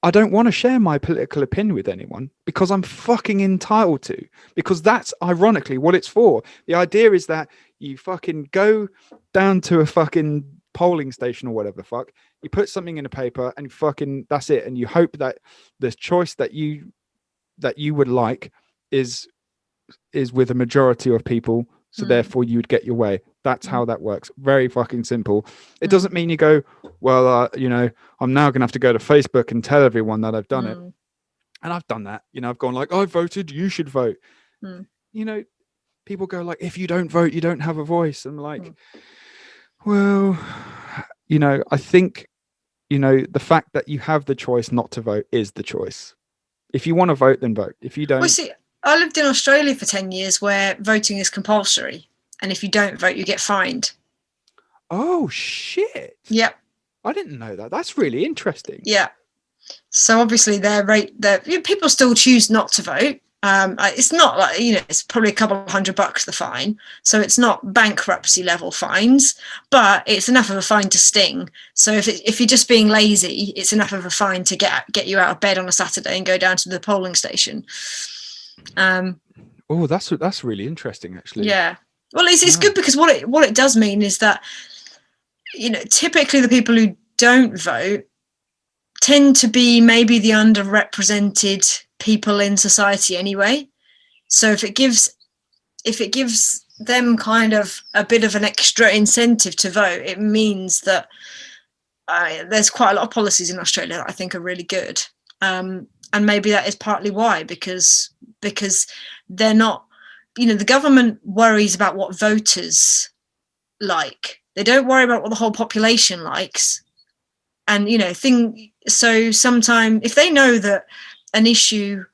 I don't want to share my political opinion with anyone because I'm fucking entitled to, because that's ironically what it's for. The idea is that you fucking go down to a fucking polling station or whatever the fuck, you put something in a paper and fucking, that's it. And you hope that the choice that you would like is with a majority of people, so therefore you would get your way. That's how that works. Very fucking simple. It doesn't mean you go, well, I'm now gonna have to go to Facebook and tell everyone that I've done it. And I've done that. I've gone like, I voted, you should vote. People go like, if you don't vote, you don't have a voice. I'm like, well, I think the fact that you have the choice not to vote is the choice. If you want to vote, then vote. If you don't, I lived in Australia for 10 years where voting is compulsory. And if you don't vote, you get fined. Oh, shit. Yep. I didn't know that. That's really interesting. Yeah. So obviously people still choose not to vote. It's not like, it's probably a couple of $100 the fine, so it's not bankruptcy level fines, but it's enough of a fine to sting. So if you're just being lazy, it's enough of a fine to get you out of bed on a Saturday and go down to the polling station. Oh, that's really interesting, actually. Yeah, well, it's good, because what it does mean is that, typically the people who don't vote tend to be maybe the underrepresented people in society anyway. So if it gives them kind of a bit of an extra incentive to vote, it means that there's quite a lot of policies in Australia that I think are really good, and maybe that is partly why, because they're not, the government worries about what voters like. They don't worry about what the whole population likes. And so sometimes if they know that an issue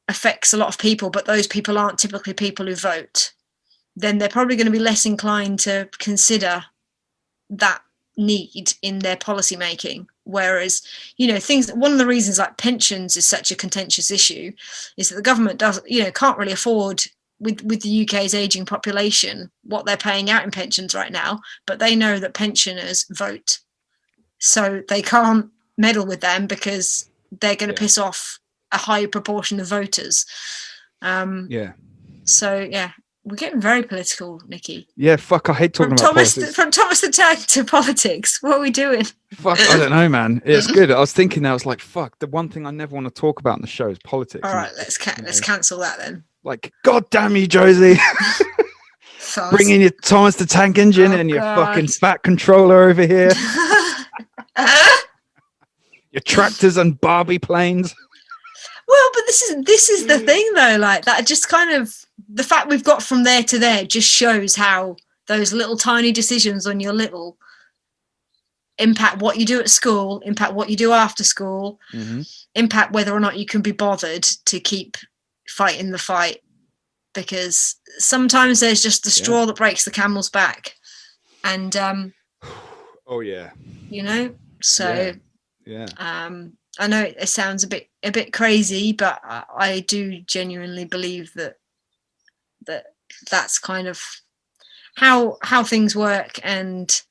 affects a lot of people, but those people aren't typically people who vote, then they're probably going to be less inclined to consider that need in their policy making. Whereas, one of the reasons like pensions is such a contentious issue is that the government can't really afford, with the UK's aging population, what they're paying out in pensions right now, but they know that pensioners vote. So they can't meddle with them because they're going to piss off a high proportion of voters. So, we're getting very political, Nikki. Yeah, fuck, I hate talking about politics. From Thomas the Tank to politics, what are we doing? Fuck, I don't know, man. It's good. I was thinking, I was like, fuck, the one thing I never want to talk about in the show is politics. All right, let's cancel that then. Like, God damn you, Josie. Bringing your Thomas the Tank Engine and your fucking fat controller over here. Your tractors and Barbie planes. Well, but this is the thing though, like that just kind of, the fact we've got from there to there just shows how those little tiny decisions on your little impact what you do at school, impact what you do after school, impact whether or not you can be bothered to keep fighting the fight, because sometimes there's just the straw that breaks the camel's back. And so I know it sounds a bit crazy, but I do genuinely believe that's kind of how things work, and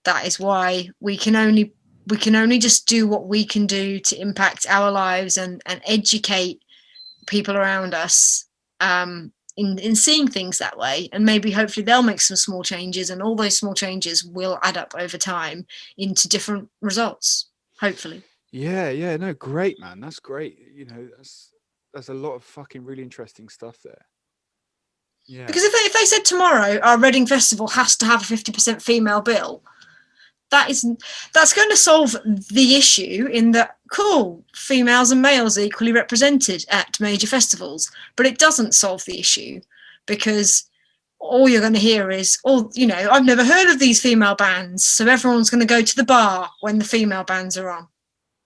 that is why we can only just do what we can do to impact our lives and educate people around us in seeing things that way, and maybe hopefully they'll make some small changes, and all those small changes will add up over time into different results, hopefully. No, great, man, that's great. There's a lot of fucking really interesting stuff there. Yeah, because if they said tomorrow our Reading Festival has to have a 50% female bill, that's going to solve the issue in that, cool, females and males are equally represented at major festivals, but it doesn't solve the issue, because all you're going to hear is, I've never heard of these female bands, so everyone's going to go to the bar when the female bands are on.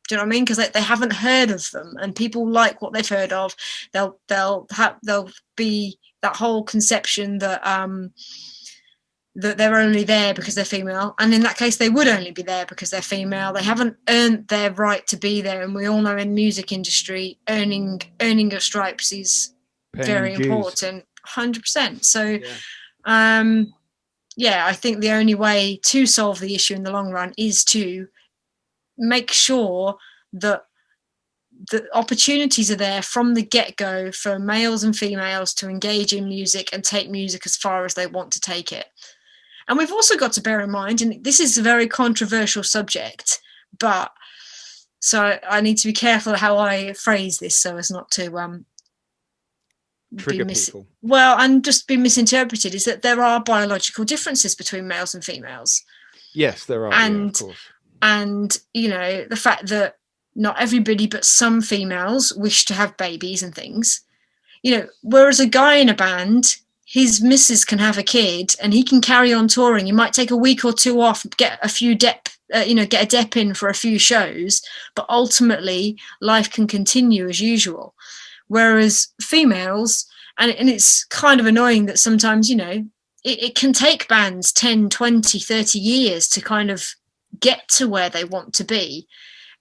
Do you know what I mean? Because they haven't heard of them, and people like what they've heard of. They'll be that whole conception that that they're only there because they're female, and in that case they would only be there because they're female. They haven't earned their right to be there, and we all know in the music industry earning your stripes is very important, 100%. So I think the only way to solve the issue in the long run is to make sure that the opportunities are there from the get-go for males and females to engage in music and take music as far as they want to take it. And we've also got to bear in mind, and this is a very controversial subject, but so I need to be careful how I phrase this so as not to trigger people. Well, and just be misinterpreted, is that there are biological differences between males and females. Yes, there are. And of course. And the fact that not everybody but some females wish to have babies and things, whereas a guy in a band, his missus can have a kid and he can carry on touring. He might take a week or two off, get a few get a dep in for a few shows, but ultimately life can continue as usual. Whereas females, and it's kind of annoying that sometimes, it can take bands 10, 20, 30 years to kind of get to where they want to be.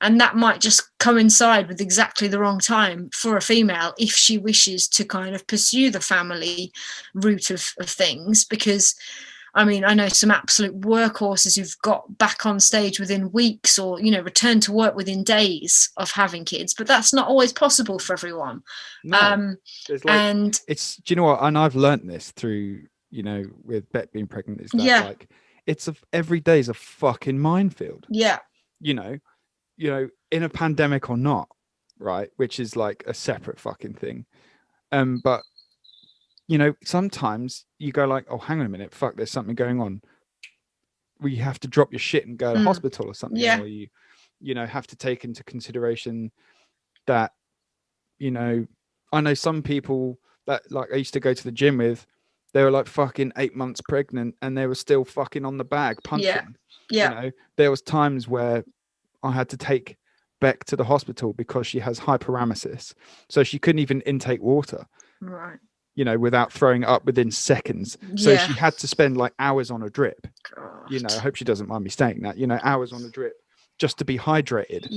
And that might just coincide with exactly the wrong time for a female if she wishes to kind of pursue the family route of things. Because, I mean, I know some absolute workhorses who've got back on stage within weeks, or, you know, returned to work within days of having kids, but that's not always possible for everyone. No, do you know what? And I've learnt this through, you know, with Bet being pregnant, is that like, every day is a fucking minefield. Yeah. You know, in a pandemic or not, right? Which is like a separate fucking thing. But you know, sometimes you go like, oh, hang on a minute, fuck, there's something going on. We have to drop your shit and go to hospital or something. Or you know, have to take into consideration that, you know, I know some people that, like, I used to go to the gym with, they were like fucking 8 months pregnant and they were still fucking on the bag punching. You know, there was times where I had to take Beck to the hospital because she has hyperemesis, so she couldn't even intake water, right, you know, without throwing up within seconds. So she had to spend like hours on a drip. God. You know, I hope she doesn't mind me saying that, you know, hours on a drip just to be hydrated.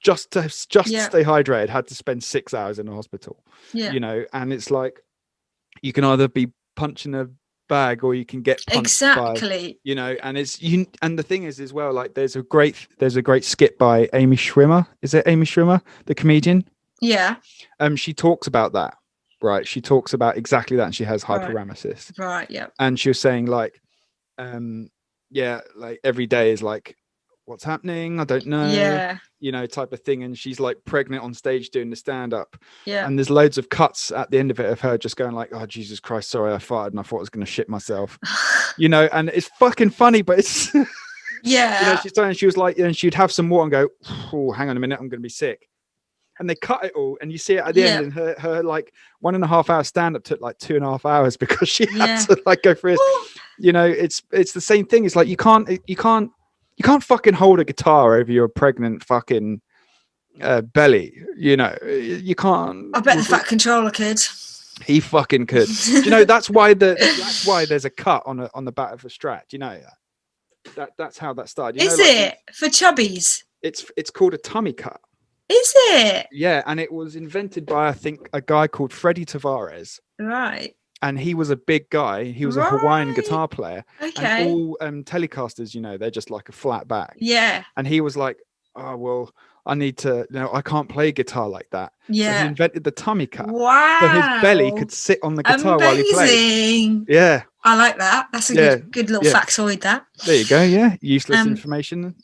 Just to stay hydrated, had to spend 6 hours in the hospital. You know, and it's like, you can either be punching a bag or you can get punched by, you know, and it's you. And the thing is as well, like, there's a great skit by Amy Schwimmer. Is it Amy Schwimmer, the comedian? She talks about that, right? She talks about exactly that, and she has hyperemesis, right? Yeah. And she was saying like, like every day is like, what's happening, I don't know, you know, type of thing. And she's like pregnant on stage doing the stand-up, and there's loads of cuts at the end of it of her just going like, oh Jesus Christ, sorry, I farted and I thought I was gonna shit myself. You know, and it's fucking funny, but it's you know, she's saying, she was like, and she'd have some water and go, oh, hang on a minute, I'm gonna be sick. And they cut it all, and you see it at the end, and her like 1.5 hour stand-up took like 2.5 hours because she had to like go through it. You know, it's the same thing. It's like, you can't fucking hold a guitar over your pregnant fucking belly. You know, you can't. I bet the Fat Controller could. He fucking could. You know, that's why there's a cut on the back of a Strat. You know that's how that started. You Is know, like, it for chubbies? It's called a tummy cut. Is it? Yeah, and it was invented by, I think, a guy called Freddie Tavares. Right. And he was a big guy. He was a Hawaiian guitar player. Okay. And all Telecasters, you know, they're just like a flat back. Yeah. And he was like, oh, well, I need to, you know, I can't play guitar like that. Yeah. So he invented the tummy cut. Wow. So his belly could sit on the guitar while he played. Yeah. I like that. That's a good little factoid, that. There you go. Yeah. Useless information.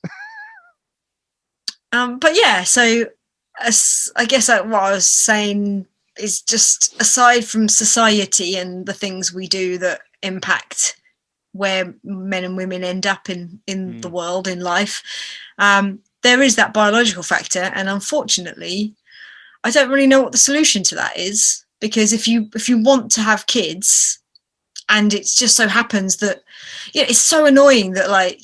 But yeah, so I guess what I was saying is, just aside from society and the things we do that impact where men and women end up in the world, in life, there is that biological factor. And unfortunately, I don't really know what the solution to that is, because if you want to have kids, and it just so happens that, it's so annoying that, like,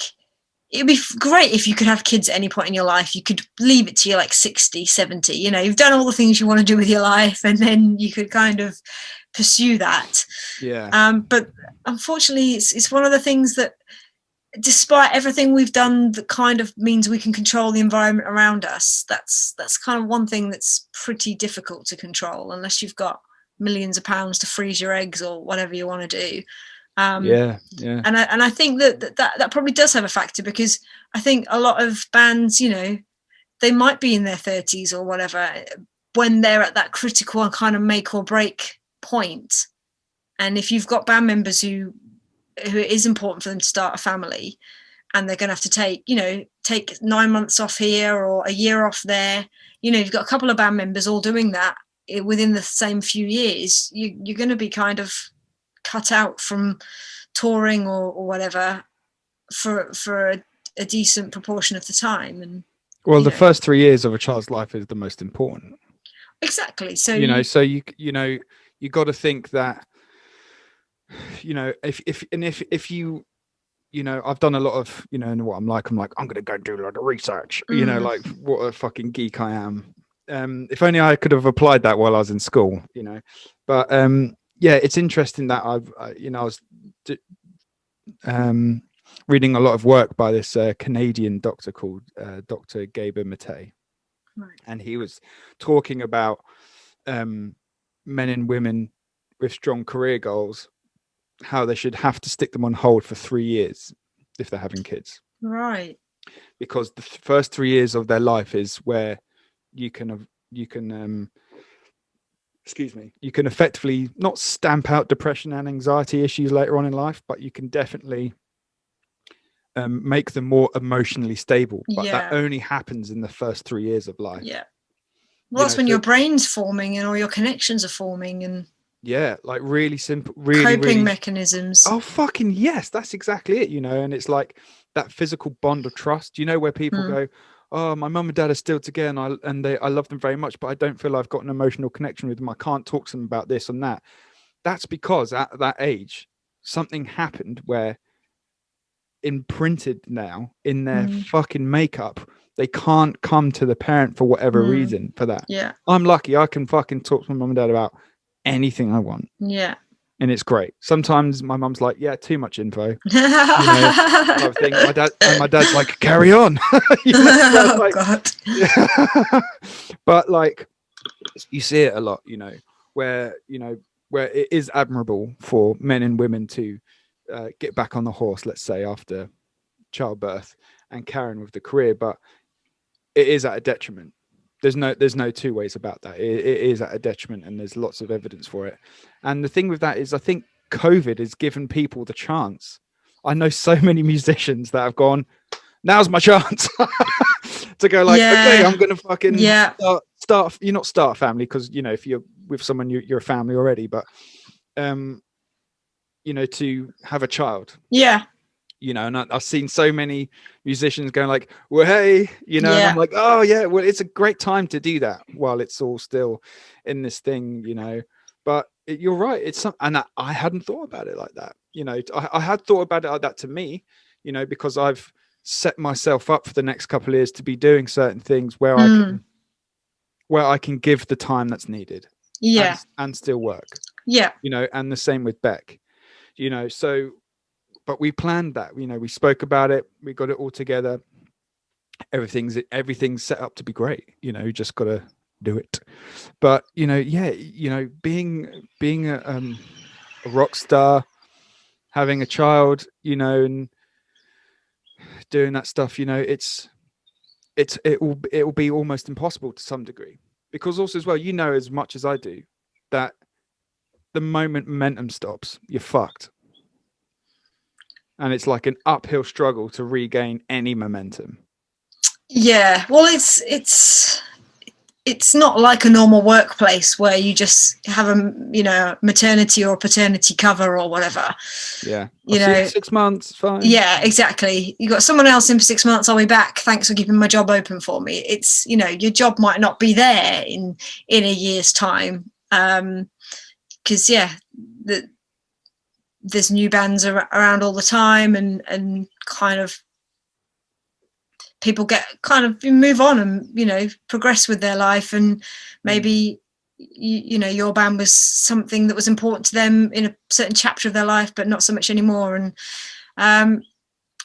it'd be great if you could have kids at any point in your life. You could leave it to you like 60, 70, you know, you've done all the things you want to do with your life, and then you could kind of pursue that. Yeah. But unfortunately, it's one of the things that, despite everything we've done that kind of means we can control the environment around us, that's kind of one thing that's pretty difficult to control, unless you've got millions of pounds to freeze your eggs or whatever you want to do. And I think that probably does have a factor, because I think a lot of bands, you know, they might be in their 30s or whatever when they're at that critical and kind of make or break point. And if you've got band members who it is important for them to start a family, and they're going to have to take 9 months off here or a year off there, you know, you've got a couple of band members all doing that within the same few years, you're going to be kind of cut out from touring or whatever for a decent proportion of the time. And the first 3 years of a child's life is the most important. Exactly. So you got to think that, you know, if you, you know, I've done a lot of, you know, and what I'm like, I'm gonna go do a lot of research, you know, like, what a fucking geek I am. If only I could have applied that while I was in school, you know. But yeah, it's interesting that I was reading a lot of work by this Canadian doctor called Dr. Gaber Mate. Right. And he was talking about men and women with strong career goals, how they should have to stick them on hold for 3 years if they're having kids. Right. Because the first 3 years of their life is where you can effectively not stamp out depression and anxiety issues later on in life, but you can definitely make them more emotionally stable. But that only happens in the first 3 years of life. Yeah. Well, that's when your brain's forming and all your connections are forming, and like really simple, coping mechanisms. Oh, fucking yes, that's exactly it. And it's like that physical bond of trust. Where people go, oh, my mum and dad are still together, and I love them very much, but I don't feel I've got an emotional connection with them. I can't talk to them about this and that. That's because at that age, something happened where imprinted now in their fucking makeup, they can't come to the parent for whatever reason for that. Yeah. I'm lucky. I can fucking talk to my mum and dad about anything I want. Yeah. And it's great. Sometimes my mum's like, yeah, too much info. Type of thing. My dad's like, carry on. Oh, God. But like, you see it a lot, where it is admirable for men and women to get back on the horse, let's say, after childbirth and carrying with the career, but it is at a detriment. There's no two ways about that. It is at a detriment, and there's lots of evidence for it. And the thing with that is, I think COVID has given people the chance. I know so many musicians that have gone, now's my chance to go like, okay, I'm going to fucking start. You not start a family, because, if you're with someone, you're a family already, but, to have a child. Yeah. And I've seen so many musicians going like, well, hey, and I'm like, oh yeah, well, it's a great time to do that while it's all still in this thing, but you're right. It's and I hadn't thought about it like that. I had thought about it like that to me, because I've set myself up for the next couple of years to be doing certain things where I can give the time that's needed. Yeah. And still work. Yeah. And the same with Beck, so, but we planned that, we spoke about it, we got it all together. Everything's set up to be great. You just got to do it. But, being a rock star, having a child, and doing that stuff, it will be almost impossible to some degree, because also as well, as much as I do, that the moment momentum stops, you're fucked. And it's like an uphill struggle to regain any momentum. Yeah, well, it's not like a normal workplace where you just have a maternity or paternity cover or whatever. Yeah, see you in 6 months, fine. Yeah, exactly. You got someone else in for 6 months. I'll be back. Thanks for keeping my job open for me. It's your job might not be there in a year's time, because there's new bands around all the time, and kind of people get kind of move on and progress with their life, and maybe your band was something that was important to them in a certain chapter of their life, but not so much anymore. And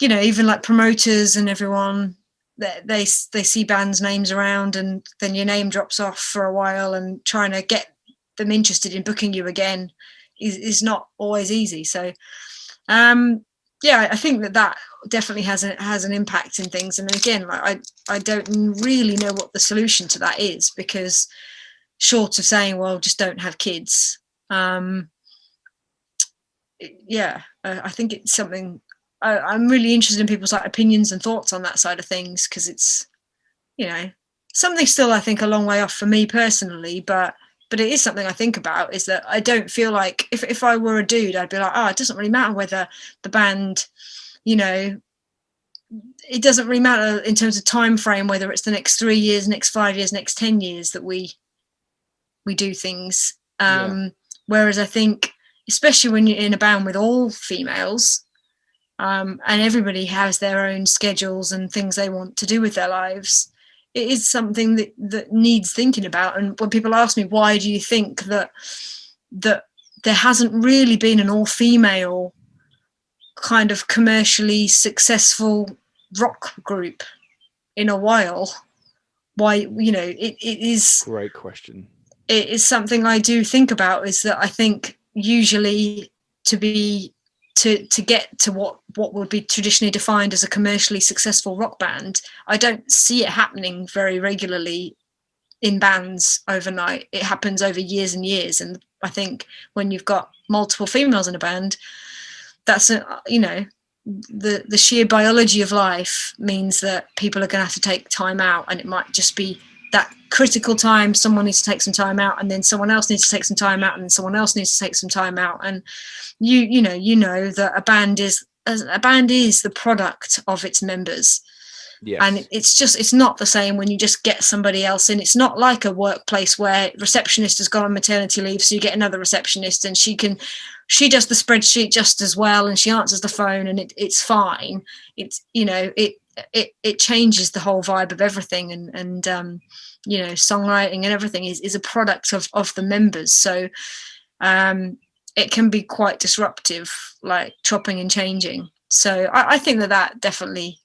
even like promoters and everyone, they see bands' names around, and then your name drops off for a while, and trying to get them interested in booking you again is not always easy. So I think that definitely has an impact in things. And again, like I don't really know what the solution to that is, because short of saying, well, just don't have kids, I think it's something I'm really interested in people's opinions and thoughts on that side of things, because it's something still I think a long way off for me personally, but it is something I think about, is that I don't feel like if I were a dude, I'd be like, it doesn't really matter whether the band, it doesn't really matter in terms of time frame, whether it's the next 3 years, next 5 years, next 10 years that we do things. Whereas I think, especially when you're in a band with all females, and everybody has their own schedules and things they want to do with their lives, it is something that needs thinking about. And when people ask me, why do you think that there hasn't really been an all-female kind of commercially successful rock group in a while. Why, it is great question. It is something I do think about, is that I think usually to get to what would be traditionally defined as a commercially successful rock band, I don't see it happening very regularly in bands overnight. It happens over years and years. And I think when you've got multiple females in a band, that's the sheer biology of life means that people are going to have to take time out, and it might just be that critical time. Someone needs to take some time out, and then someone else needs to take some time out, and then someone else needs to take some time out. And you know that a band is the product of its members. Yes. And it's not the same when you just get somebody else in. It's not like a workplace where receptionist has gone on maternity leave, so you get another receptionist, and she does the spreadsheet just as well, and she answers the phone, and it's fine. It's it changes the whole vibe of everything, and songwriting and everything is a product of the members. So it can be quite disruptive, like chopping and changing. So I think that definitely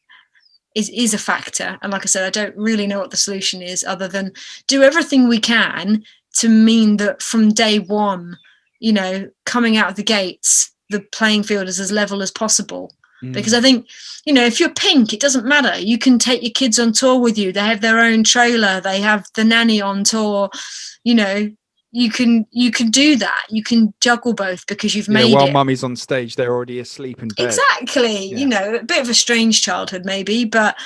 is a factor. And like I said, I don't really know what the solution is, other than do everything we can to mean that from day one, coming out of the gates, the playing field is as level as possible. Because I think, if you're Pink, it doesn't matter. You can take your kids on tour with you. They have their own trailer. They have the nanny on tour. You can do that. You can juggle both because you've made while it. mummy's on stage, they're already asleep in bed. Exactly. Yeah. A bit of a strange childhood maybe, but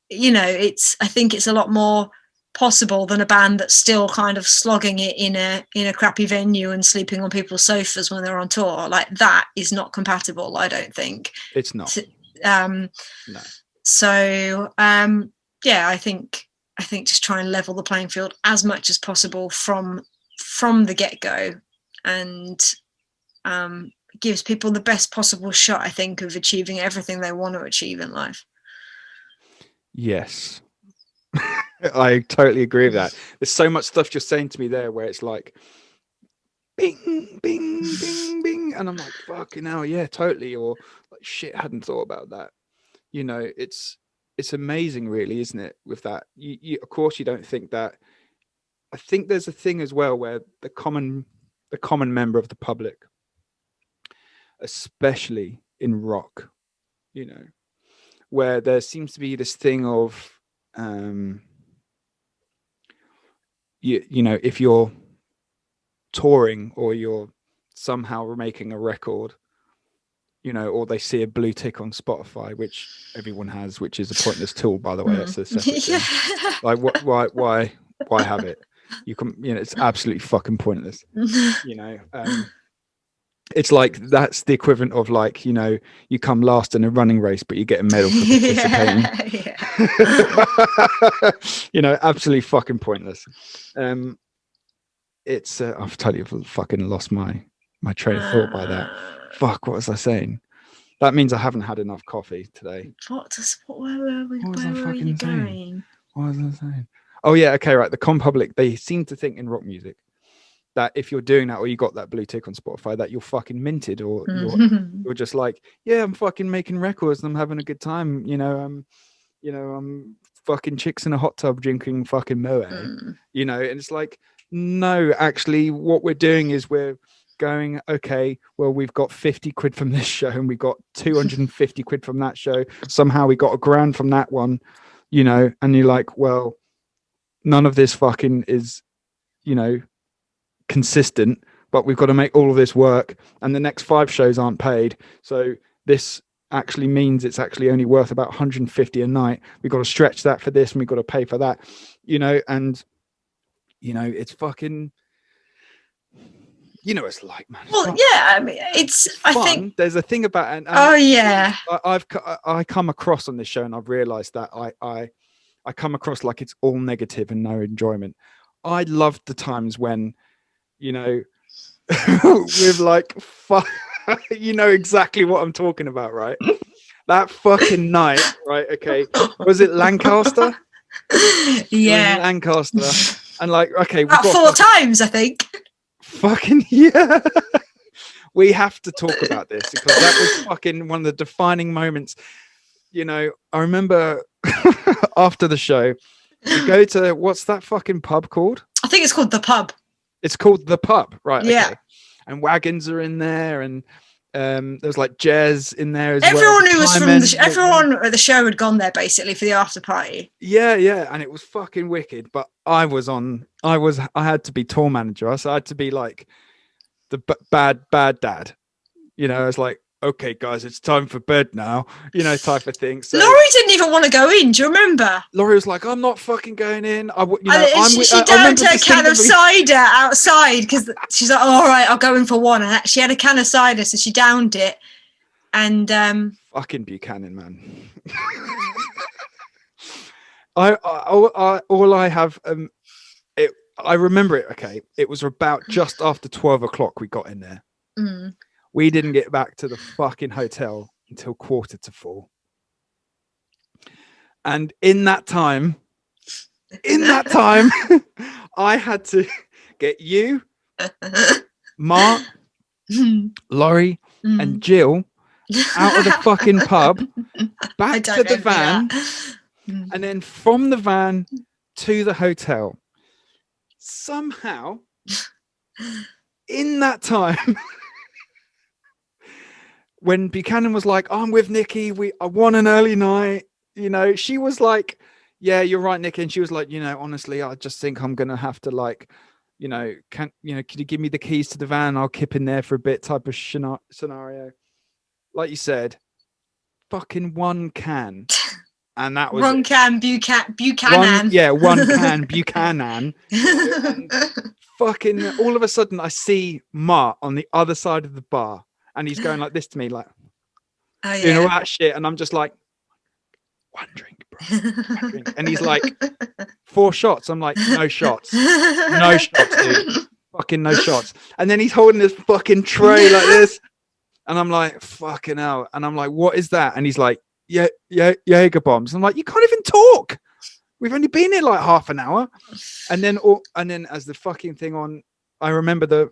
I think it's a lot more possible than a band that's still kind of slogging it in a crappy venue and sleeping on people's sofas when they're on tour. Like, that is not compatible, I don't think. It's not. No. So I think just try and level the playing field as much as possible from the get-go, and gives people the best possible shot, I think, of achieving everything they want to achieve in life. Yes. I totally agree with that. There's so much stuff you're saying to me there where it's like bing, bing, bing, bing, and I'm like, fucking hell, yeah, totally. Or like, shit, hadn't thought about that. It's amazing, really, isn't it? With that, you of course you don't think that. I think there's a thing as well where the common member of the public, especially in rock, where there seems to be this thing of if you're touring or you're somehow making a record, or they see a blue tick on Spotify, which everyone has, which is a pointless tool, by the way. That's a separate thing. Like, why have it? You can, it's absolutely fucking pointless. It's like that's the equivalent of like, you come last in a running race, but you get a medal for participating. Absolutely fucking pointless. It's I've totally fucking lost my train of thought by that. Fuck, what was I saying? That means I haven't had enough coffee today. Where were you going? What was I saying? Oh yeah, okay, right. The public, they seem to think in rock music that if you're doing that, or you got that blue tick on Spotify, that you're fucking minted, or you're just like, yeah, I'm fucking making records and I'm having a good time. I'm fucking chicks in a hot tub drinking fucking Moe. And it's like, no, actually, what we're doing is we're going, okay, well, we've got 50 quid from this show, and we got 250 quid from that show. Somehow we got $1,000 from that one, and you're like, well, none of this fucking is, consistent, but we've got to make all of this work, and the next 5 shows aren't paid, so this actually means it's actually only worth about 150 a night. We've got to stretch that for this, and we've got to pay for that, and it's fucking, it's like, man, well, yeah, I mean, it's fun. I think there's a thing about, and I come across on this show, and I've realized that I come across like it's all negative and no enjoyment. I loved the times when, with like, exactly what I'm talking about, right? That fucking night, right? Okay, was it Lancaster? Yeah, Lancaster, and like, okay, we about got 4 times, I think. Fucking yeah. we have to talk about this because that was fucking one of the defining moments. You know, I remember after the show, we go to, what's that fucking pub called? I think it's called The Pub. It's called The Pub, right? Yeah. Okay. And Wagons are in there, and there's like Jez in there as everyone well. Who was from everyone at the show had gone there basically for the after party. Yeah, and it was fucking wicked. But I had to be tour manager, so I had to be like the bad dad. You know, I was like, okay, guys, it's time for bed now, you know, type of thing. So Laurie didn't even want to go in. Do you remember? Laurie was like, I'm not fucking going in. She downed her can of cider outside because she's like, oh, all right, I'll go in for one. And she had a can of cider, so she downed it. And fucking Buchanan, man. I have I remember it. Okay, it was about just after 12 o'clock we got in there. Mm. We didn't get back to the fucking hotel until 3:45. And in that time, I had to get you, Mark, Laurie, and Jill out of the fucking pub, back to the van, and then from the van to the hotel. Somehow, in that time, when Buchanan was like, I'm with Nikki, I want an early night, you know, she was like, yeah, you're right, Nikki. And she was like, you know, honestly, I just think I'm going to have to like, you know, can you give me the keys to the van? I'll kip in there for a bit type of scenario. Like you said, fucking one can. And that was one can Buchanan. One can Buchanan. And fucking all of a sudden I see Mark on the other side of the bar. And he's going like this to me, like, doing all that shit. And I'm just like, one drink, bro. One drink. And he's like, 4 shots. I'm like, no shots. No shots, dude. Fucking no shots. And then he's holding this fucking tray like this. And I'm like, fucking hell. And I'm like, what is that? And he's like, Jaeger bombs. I'm like, you can't even talk. We've only been here like half an hour. And then as the fucking thing on, I remember the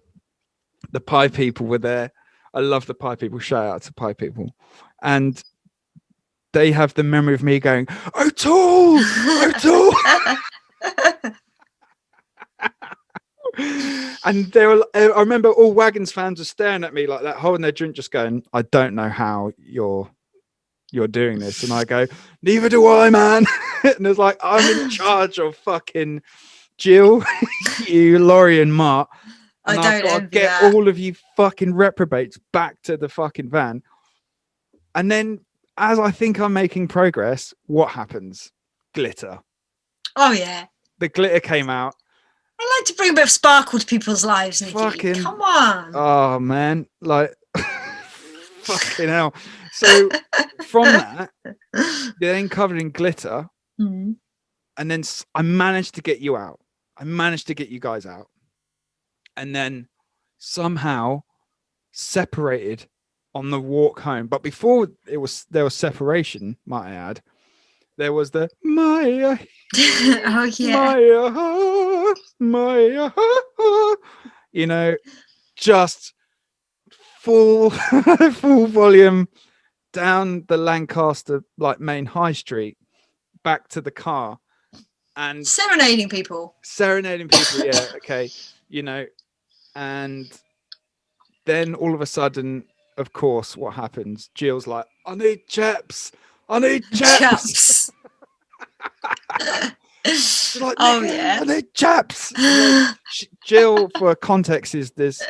pie people were there. I love the pie people. Shout out to pie people. And they have the memory of me going, O'Toole! And I remember all Wagons fans are staring at me like that, holding their drink, just going, I don't know how you're doing this. And I go, neither do I, man. And it's like, I'm in charge of fucking Jill, you, Laurie, and Mark. And I've got to get all of you fucking reprobates back to the fucking van. And then, as I think I'm making progress, what happens? Glitter. Oh, yeah. The glitter came out. I like to bring a bit of sparkle to people's lives, Nikki. Fucking, come on. Oh, man. Like, fucking hell. So, from that, they're then covered in glitter. Mm. And then I managed to get you out. I managed to get you guys out. And then somehow separated on the walk home. But before there was separation, might I add, there was the Maya. Oh yeah. Maya. You know, just full volume down the Lancaster like main high street back to the car and serenading people. Yeah, okay. You know, and then all of a sudden, of course, what happens? Jill's like, I need chaps. Chaps. She's like, oh yeah, I need chaps. Like, Jill, for context, is this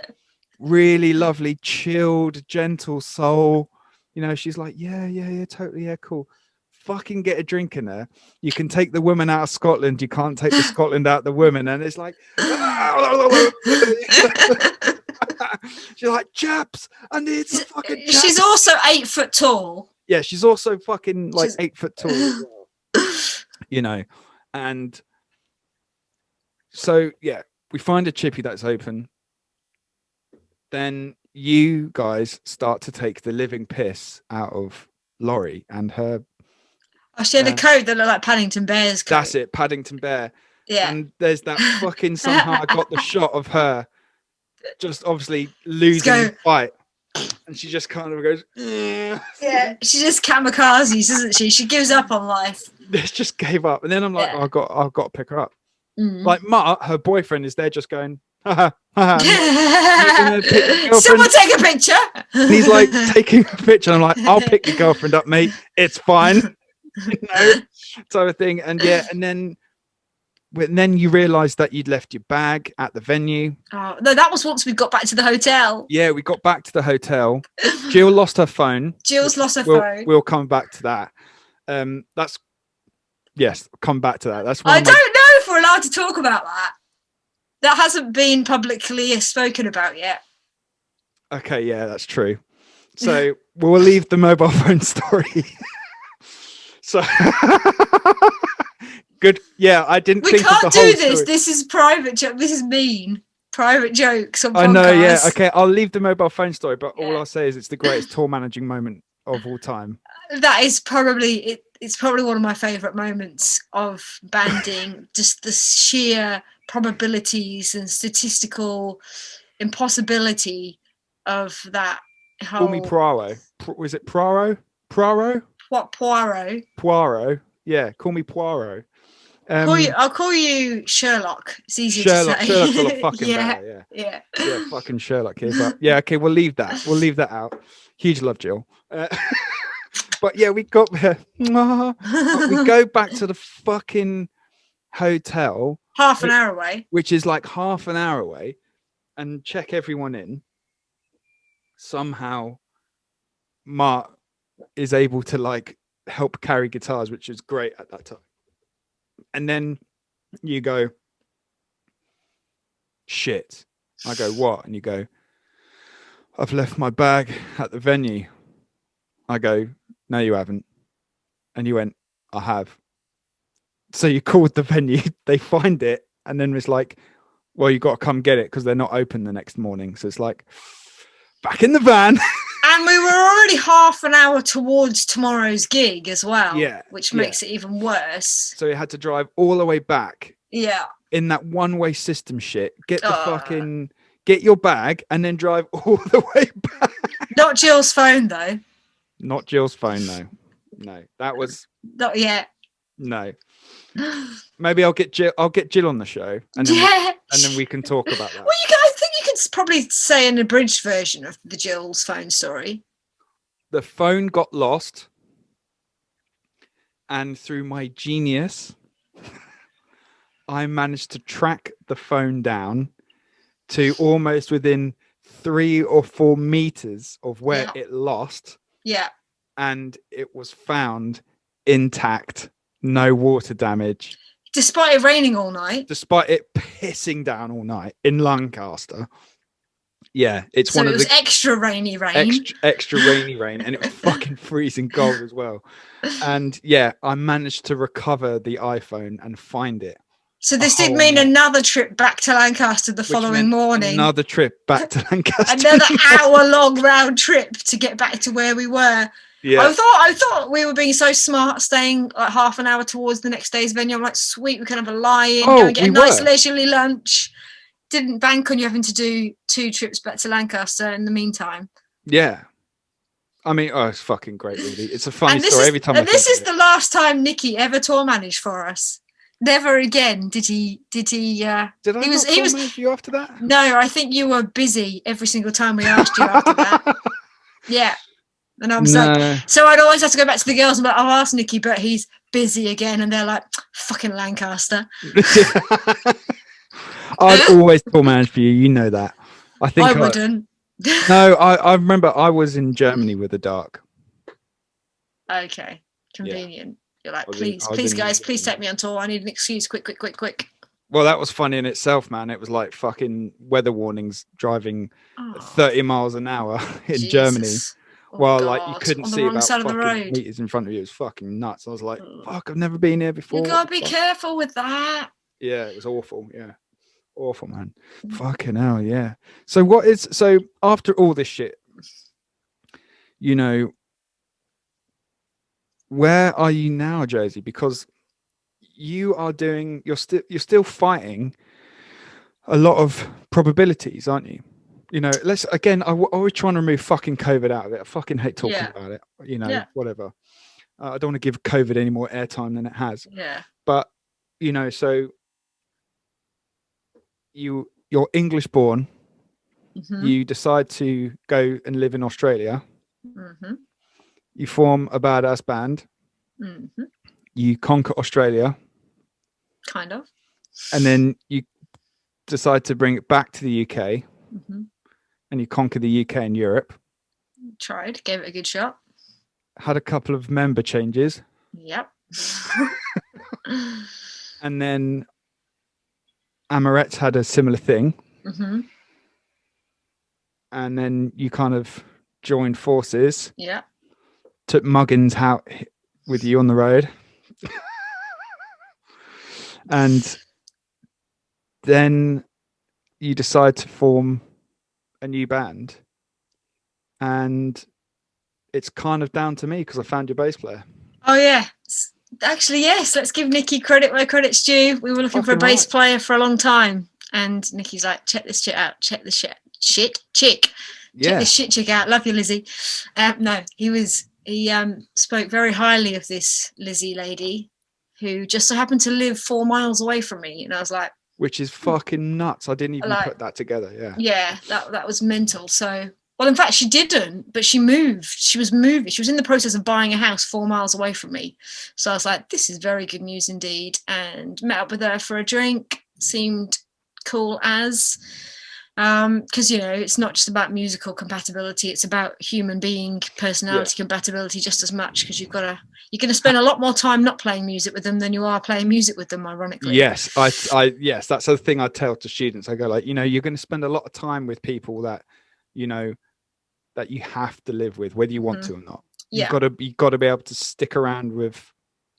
really lovely, chilled, gentle soul. You know, she's like, yeah, totally, yeah, cool. Fucking get a drink in there. You can take the woman out of Scotland. You can't take the Scotland out of the women. And it's like, she's like, chaps, I need some fucking chaps. She's also 8 foot tall. Yeah, she's also fucking like 8 foot tall as well. You know, and so yeah, we find a chippy that's open. Then you guys start to take the living piss out of Laurie and her. Oh, she had a coat that looked like Paddington Bear's coat. That's it, Paddington Bear. Yeah. And there's that fucking, somehow I got the shot of her just obviously losing the fight. And she just kind of goes, yeah, she just kamikazes, isn't she? She gives up on life. Just gave up. And then I'm like, I've got to pick her up. Like Mark, her boyfriend, is there just going, ha ha. Like, someone take a picture. And he's like taking a picture. And I'm like, I'll pick your girlfriend up, mate. It's fine. Type of thing. And yeah, and then you realised that you'd left your bag at the venue. Oh no, that was once we got back to the hotel. Yeah, we got back to the hotel. Jill lost her phone. Jill's lost her phone. We'll come back to that. Come back to that. That's I don't know if we're allowed to talk about that. That hasn't been publicly spoken about yet. Okay, yeah, that's true. So we'll leave the mobile phone story. So good. Yeah, I didn't think of the whole We can't do this. story. This is private joke. This is mean. Private jokes on podcasts. I know, yeah. Okay, I'll leave the mobile phone story, but all I'll say is it's the greatest tour managing moment of all time. That is probably it. It's probably one of my favourite moments of banding. Just the sheer probabilities and statistical impossibility of that whole. Call me Poirot. Was it Poirot? Poirot? What Poirot? Poirot. Yeah, call me Poirot. I'll call you Sherlock. It's easier to say. Sherlock's a lot fucking better. Yeah, fucking Sherlock here. But yeah, okay, we'll leave that. We'll leave that out. Huge love, Jill. But yeah, we got there. We go back to the fucking hotel. Half an hour away. Which is like half an hour away, and check everyone in. Somehow, Mark is able to like help carry guitars, which is great at that time. And then you go, shit. I go, what? And you go, I've left my bag at the venue. I go, no, you haven't. And you went, I have. So you called the venue, they find it, and then it's like, well, you got to come get it because they're not open the next morning. So it's like, back in the van. And we were already half an hour towards tomorrow's gig as well. Yeah. Which makes it even worse. So you had to drive all the way back. Yeah. In that one-way system shit. Get your bag and then drive all the way back. Not Jill's phone though. Not Jill's phone, no. No. That was not yet. No. Maybe I'll get Jill on the show and then we can talk about that. Well, I think you could probably say an abridged version of the Jill's phone story. The phone got lost, and through my genius, I managed to track the phone down to almost within 3 or 4 meters of where it lost. Yeah. And it was found intact, no water damage. Despite it raining all night. Despite it pissing down all night in Lancaster. Yeah, it's so one it of was the extra rainy rain. Extra rainy rain, and it was fucking freezing cold as well. And yeah, I managed to recover the iPhone and find it. So this did mean another trip back to Lancaster the following morning. Another trip back to Lancaster. Another hour-long round trip to get back to where we were. Yeah. I thought we were being so smart, staying like half an hour towards the next day's venue. I'm like, sweet, we can have a lie-in, go and get a nice leisurely lunch. Didn't bank on you having to do 2 trips back to Lancaster in the meantime. Yeah. I mean, it's fucking great, really. It's a funny story every time. And this is the last time Nikki ever tour managed for us. Never again did he. Did I tour manage you after that? No, I think you were busy every single time we asked you after that. Yeah. And I was like, so I'd always have to go back to the girls and be like, I've asked Nikki, but he's busy again. And they're like, fucking Lancaster. I'd always tour manage for you. You know that. I wouldn't. No, I remember I was in Germany with the Dark. Okay. Convenient. Yeah. You're like, please, guys, please take me on tour. I need an excuse. Quick. Well, that was funny in itself, man. It was like fucking weather warnings driving 30 miles an hour in Germany. Well, like you couldn't see about fucking meters in front of you. It was fucking nuts. I was like, fuck, I've never been here before. You gotta be careful with that. Yeah, it was awful. Yeah. Awful, man. Fucking hell, yeah. So after all this shit, you know, where are you now, Josie? Because you're still fighting a lot of probabilities, aren't you? You know, let's again. I always trying to remove fucking COVID out of it. I fucking hate talking about it. You know, whatever. I don't want to give COVID any more airtime than it has. Yeah. But you know, so you're English born. Mm-hmm. You decide to go and live in Australia. Mm-hmm. You form a badass band. Mm-hmm. You conquer Australia. Kind of. And then you decide to bring it back to the UK. Mm-hmm. And you conquer the UK and Europe. Tried, gave it a good shot. Had a couple of member changes. Yep. And then Amaret's had a similar thing. Mm-hmm. And then you kind of joined forces. Yeah. Took Muggins out with you on the road. And then you decide to form a new band. And it's kind of down to me because I found your bass player. Oh, yeah. Actually, yes. Let's give Nikki credit where credit's due. We were looking for a bass player for a long time. And Nikki's like, check this shit out. Check this shit. Check this shit chick out. Love you, Lizzie. No, he spoke very highly of this Lizzie lady who just so happened to live 4 miles away from me. And I was like, which is fucking nuts. I didn't even put that together. Yeah, that was mental. So, well, in fact, she didn't, but she moved. She was moving. She was in the process of buying a house 4 miles away from me. So I was like, this is very good news indeed. And met up with her for a drink. Seemed cool as. Because, you know, it's not just about musical compatibility. It's about human being personality compatibility just as much, because you're going to spend a lot more time not playing music with them than you are playing music with them, ironically. Yes, yes, that's the thing I tell to students. I go like, you know, you're going to spend a lot of time with people that, you know, that you have to live with, whether you want to or not. Yeah. You've got to be able to stick around with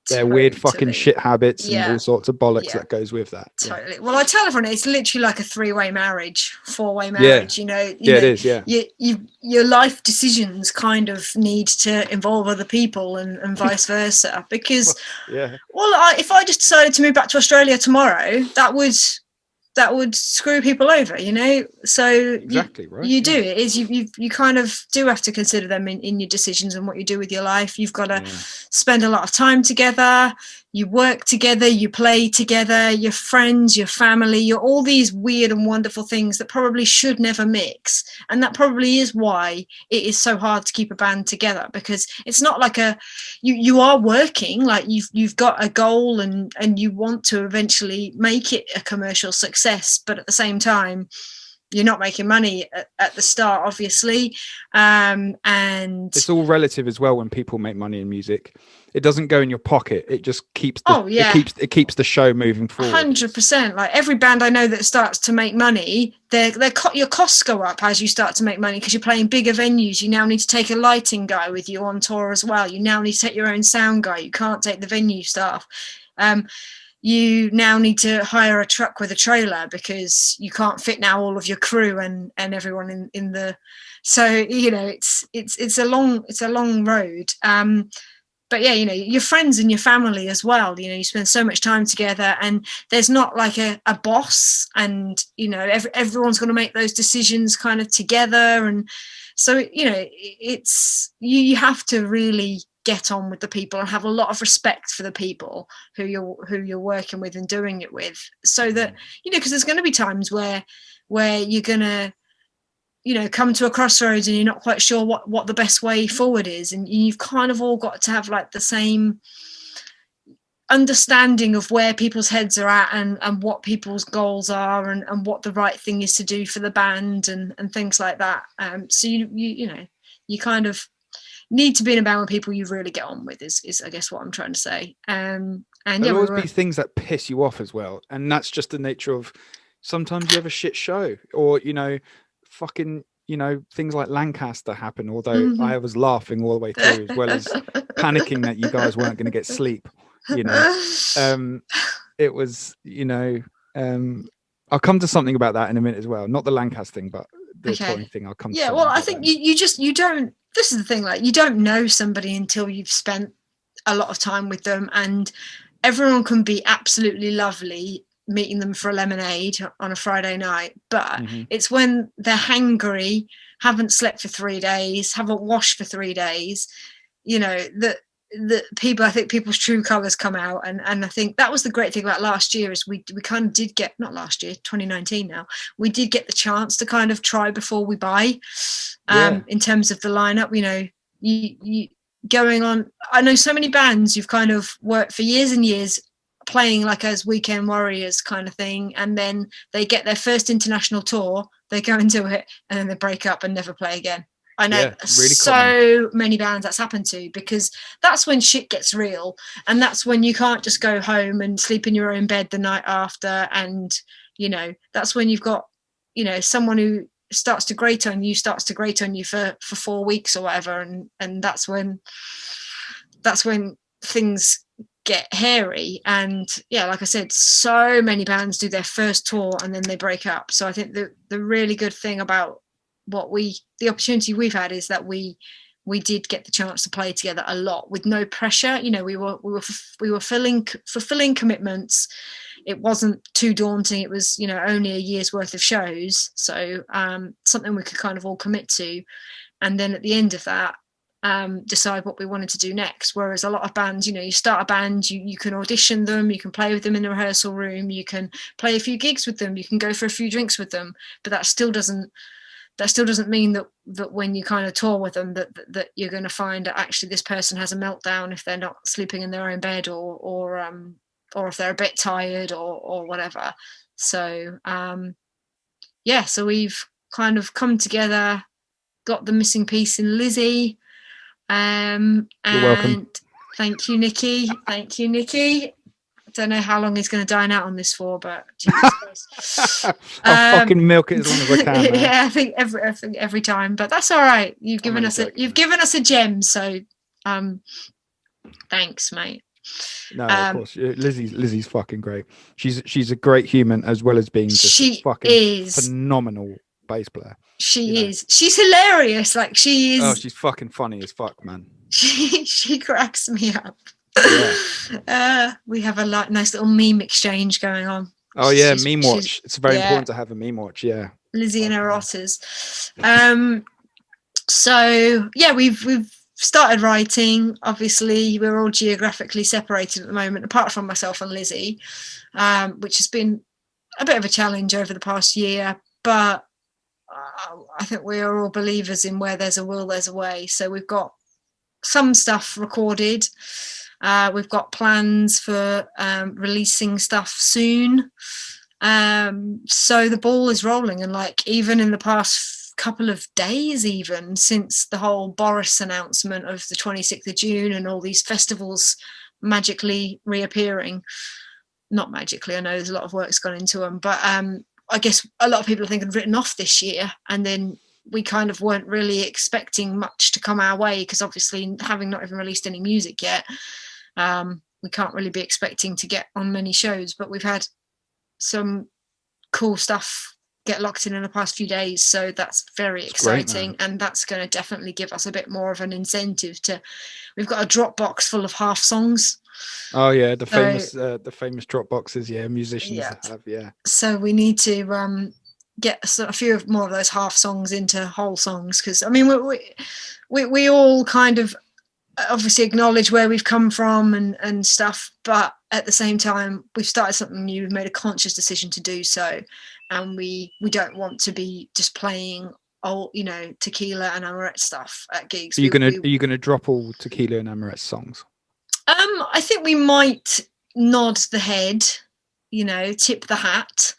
their weird fucking shit habits and all sorts of bollocks that goes with that. Totally. Well, I tell everyone it's literally like a 3-way marriage, 4-way marriage. You know, it is. Yeah. Your life decisions kind of need to involve other people and vice versa. Because, if I just decided to move back to Australia tomorrow, that would screw people over, you know. So exactly right. You do it is you kind of do have to consider them in your decisions and what you do with your life. You've got to spend a lot of time together. You work together, you play together, your friends, your family, you're all these weird and wonderful things that probably should never mix. And that probably is why it is so hard to keep a band together, because it's not like you are working, like you've got a goal and you want to eventually make it a commercial success, but at the same time, you're not making money at the start, obviously. And it's all relative as well. When people make money in music, it doesn't go in your pocket. It just keeps it keeps the show moving forward. 100%. Like every band I know that starts to make money, your costs go up as you start to make money, because you're playing bigger venues. You now need to take a lighting guy with you on tour as well. You now need to take your own sound guy. You can't take the venue staff. You now need to hire a truck with a trailer because you can't fit now all of your crew and everyone in the. So, you know, it's a long road. But yeah, you know, your friends and your family as well, you know, you spend so much time together, and there's not like a boss, and, you know, everyone's going to make those decisions kind of together. And so, you know, it's, you have to really get on with the people and have a lot of respect for the people who you're working with and doing it with, so that, you know, because there's going to be times where you're going to, you know, come to a crossroads and you're not quite sure what the best way forward is, and you've kind of all got to have like the same understanding of where people's heads are at and what people's goals are and what the right thing is to do for the band and things like that. So you know, you kind of need to be in a band with people you really get on with is I guess what I'm trying to say. And there'll always be things that piss you off as well, and that's just the nature of, sometimes you have a shit show, or, you know, fucking, you know, things like Lancaster happen, although I was laughing all the way through, as well as panicking that you guys weren't going to get sleep, you know. It was, you know, I'll come to something about that in a minute as well, not the Lancaster thing, but the touring thing. I'll come to. Well, I think you don't, this is the thing, like, you don't know somebody until you've spent a lot of time with them, and everyone can be absolutely lovely meeting them for a lemonade on a Friday night, but it's when they're hangry, haven't slept for 3 days, haven't washed for 3 days, that people, I think people's true colours come out. And I think that was the great thing about last year, is we kind of did get, not last year, 2019 now, we did get the chance to kind of try before we buy, in terms of the lineup. You going on, I know so many bands you've kind of worked for years and years playing like as weekend warriors kind of thing, and then they get their first international tour, they go and do it, and then they break up and never play again. I know really so many bands that's happened to, because that's when shit gets real, and that's when you can't just go home and sleep in your own bed the night after, and that's when you've got someone who starts to grate on you for 4 weeks or whatever, and that's when things get hairy. And like I said, so many bands do their first tour and then they break up. So I think the really good thing about the opportunity we've had is that we did get the chance to play together a lot with no pressure. We were fulfilling commitments. It wasn't too daunting. It was only a year's worth of shows, so something we could kind of all commit to, and then at the end of that decide what we wanted to do next. Whereas a lot of bands, you start a band, you can audition them, you can play with them in the rehearsal room, you can play a few gigs with them, you can go for a few drinks with them, but that still doesn't mean that when you kind of tour with them that you're going to find that actually this person has a meltdown if they're not sleeping in their own bed, or if they're a bit tired or whatever. So so we've kind of come together, got the missing piece in Lizzie. You're welcome. Thank you, Nikki. I don't know how long he's going to dine out on this for, but Jesus Christ. I'll fucking milk it as long as I can. Man. Yeah, I think every time, but that's all right. You've given us a gem, so thanks, mate. No, of course. Lizzie's fucking great. She's a great human, as well as being just phenomenal bass player. She is. She's hilarious. Like, she is. Oh, she's fucking funny as fuck, man. She cracks me up. Yeah. We have a nice little meme exchange going on. Oh yeah, meme watch. It's very important to have a meme watch. Yeah. Lizzie and her otters. So yeah, we've started writing. Obviously, we're all geographically separated at the moment, apart from myself and Lizzie, which has been a bit of a challenge over the past year. But I think we are all believers in where there's a will, there's a way. So we've got some stuff recorded. We've got plans for releasing stuff soon. So the ball is rolling, and like even in the past couple of days, even since the whole Boris announcement of the 26th of June and all these festivals magically reappearing, not magically, I know there's a lot of work's gone into them, but I guess a lot of people I think had written off this year, and then we kind of weren't really expecting much to come our way, because obviously having not even released any music yet, we can't really be expecting to get on many shows. But we've had some cool stuff get locked in the past few days, so that's very exciting. Great, and that's going to definitely give us a bit more of an incentive to. We've got a Dropbox full of half songs. Oh yeah, the famous Dropboxes. Yeah, musicians have. Yeah. So we need to get a few more of those half songs into whole songs, because I mean we all kind of obviously acknowledge where we've come from and stuff, but at the same time we've started something new. We've made a conscious decision to do so, and we don't want to be just playing old Tequila and Amaret stuff at gigs. Are you gonna drop all Tequila and Amaret songs? I think we might nod the head, tip the hat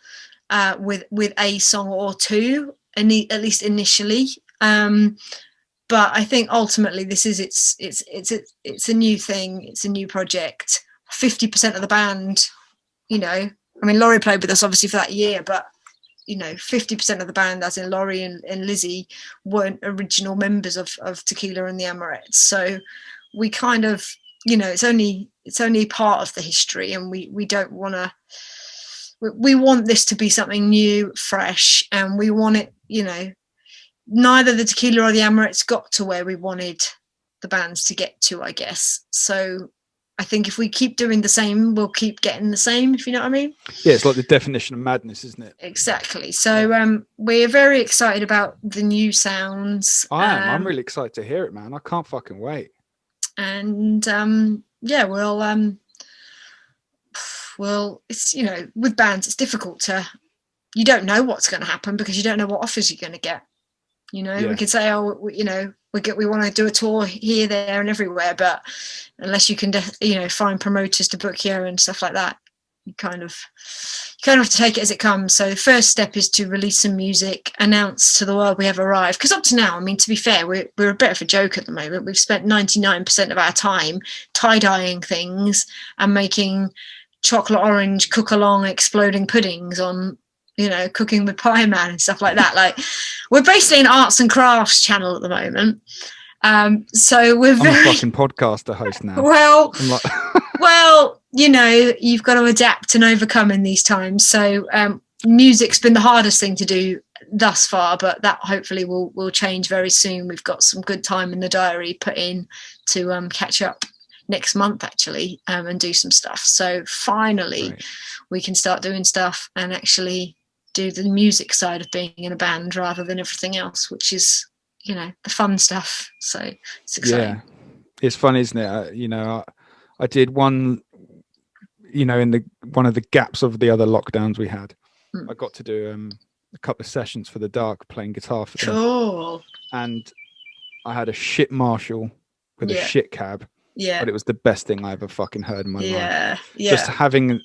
with a song or two, at least initially. But I think ultimately this is it's a new thing. It's a new project. 50% of the band, I mean, Laurie played with us obviously for that year, but 50% of the band, as in Laurie and Lizzie, weren't original members of Tequila and the Amorettes. So we kind of, it's only part of the history, and we don't want to. We want this to be something new, fresh, and we want it. Neither the Tequila or the Amorettes got to where we wanted the bands to get to, I guess. So I think if we keep doing the same, we'll keep getting the same, if you know what I mean. Yeah, it's like the definition of madness, isn't it? Exactly. So we're very excited about the new sounds. I'm really excited to hear it, man. I can't fucking wait. And yeah, well, it's, you know, with bands, it's difficult you don't know what's going to happen because you don't know what offers you're going to get. You know, we could say, oh, you know, we want to do a tour here, there, and everywhere, but unless you can, you know, find promoters to book you and stuff like that, you kind of have to take it as it comes. So the first step is to release some music, announce to the world we have arrived. Because up to now, I mean, to be fair, we're a bit of a joke at the moment. We've spent 99% of our time tie-dyeing things and making chocolate orange cook-along exploding puddings on, you know, Cooking with Pie Man and stuff like that. Like, we're basically an arts and crafts channel at the moment. So we're I'm a fucking podcaster host now. Well, well, you know, you've got to adapt and overcome in these times. So music's been the hardest thing to do thus far, but that hopefully will change very soon. We've got some good time in the diary put in to catch up next month, actually, and do some stuff. So finally, we can start doing stuff and actually do the music side of being in a band rather than everything else, which is, you know, the fun stuff. So it's exciting. Yeah, it's fun, isn't it? You know, I did one, you know, in one of the gaps of the other lockdowns we had. I got to do a couple of sessions for the Dark, playing guitar for them. Cool. And I had a shit Marshall with a shit cab. Yeah. But it was the best thing I ever fucking heard in my life. Yeah. Just having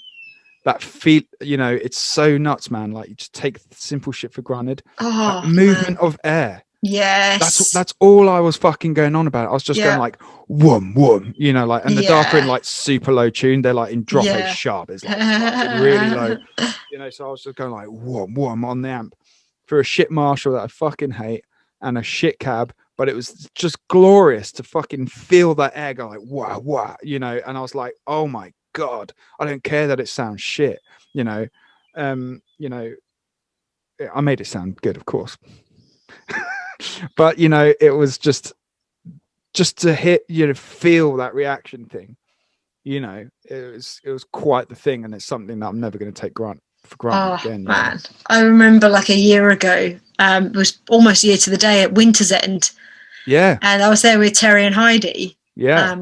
that feel, you know, it's so nuts, man. Like, you just take simple shit for granted. Oh, that movement of air. Yes. That's all I was fucking going on about. I was just going like, whoom, whoom, you know, like, and the Dark are in like super low tune. They're like in drop A sharp. It's like really low, you know. So I was just going like, whoom, whoom on the amp for a shit Marshall that I fucking hate and a shit cab. But it was just glorious to fucking feel that air go like, wow, wow, you know. And I was like, oh my God, I don't care that it sounds shit, you know. You know, I made it sound good, of course. But, you know, it was just to hit, you know, feel that reaction thing, you know, it was quite the thing. And it's something that I'm never going to take for granted again. Man, I remember like a year ago, it was almost a year to the day at Winter's End. Yeah. And I was there with Terry and Heidi. Yeah.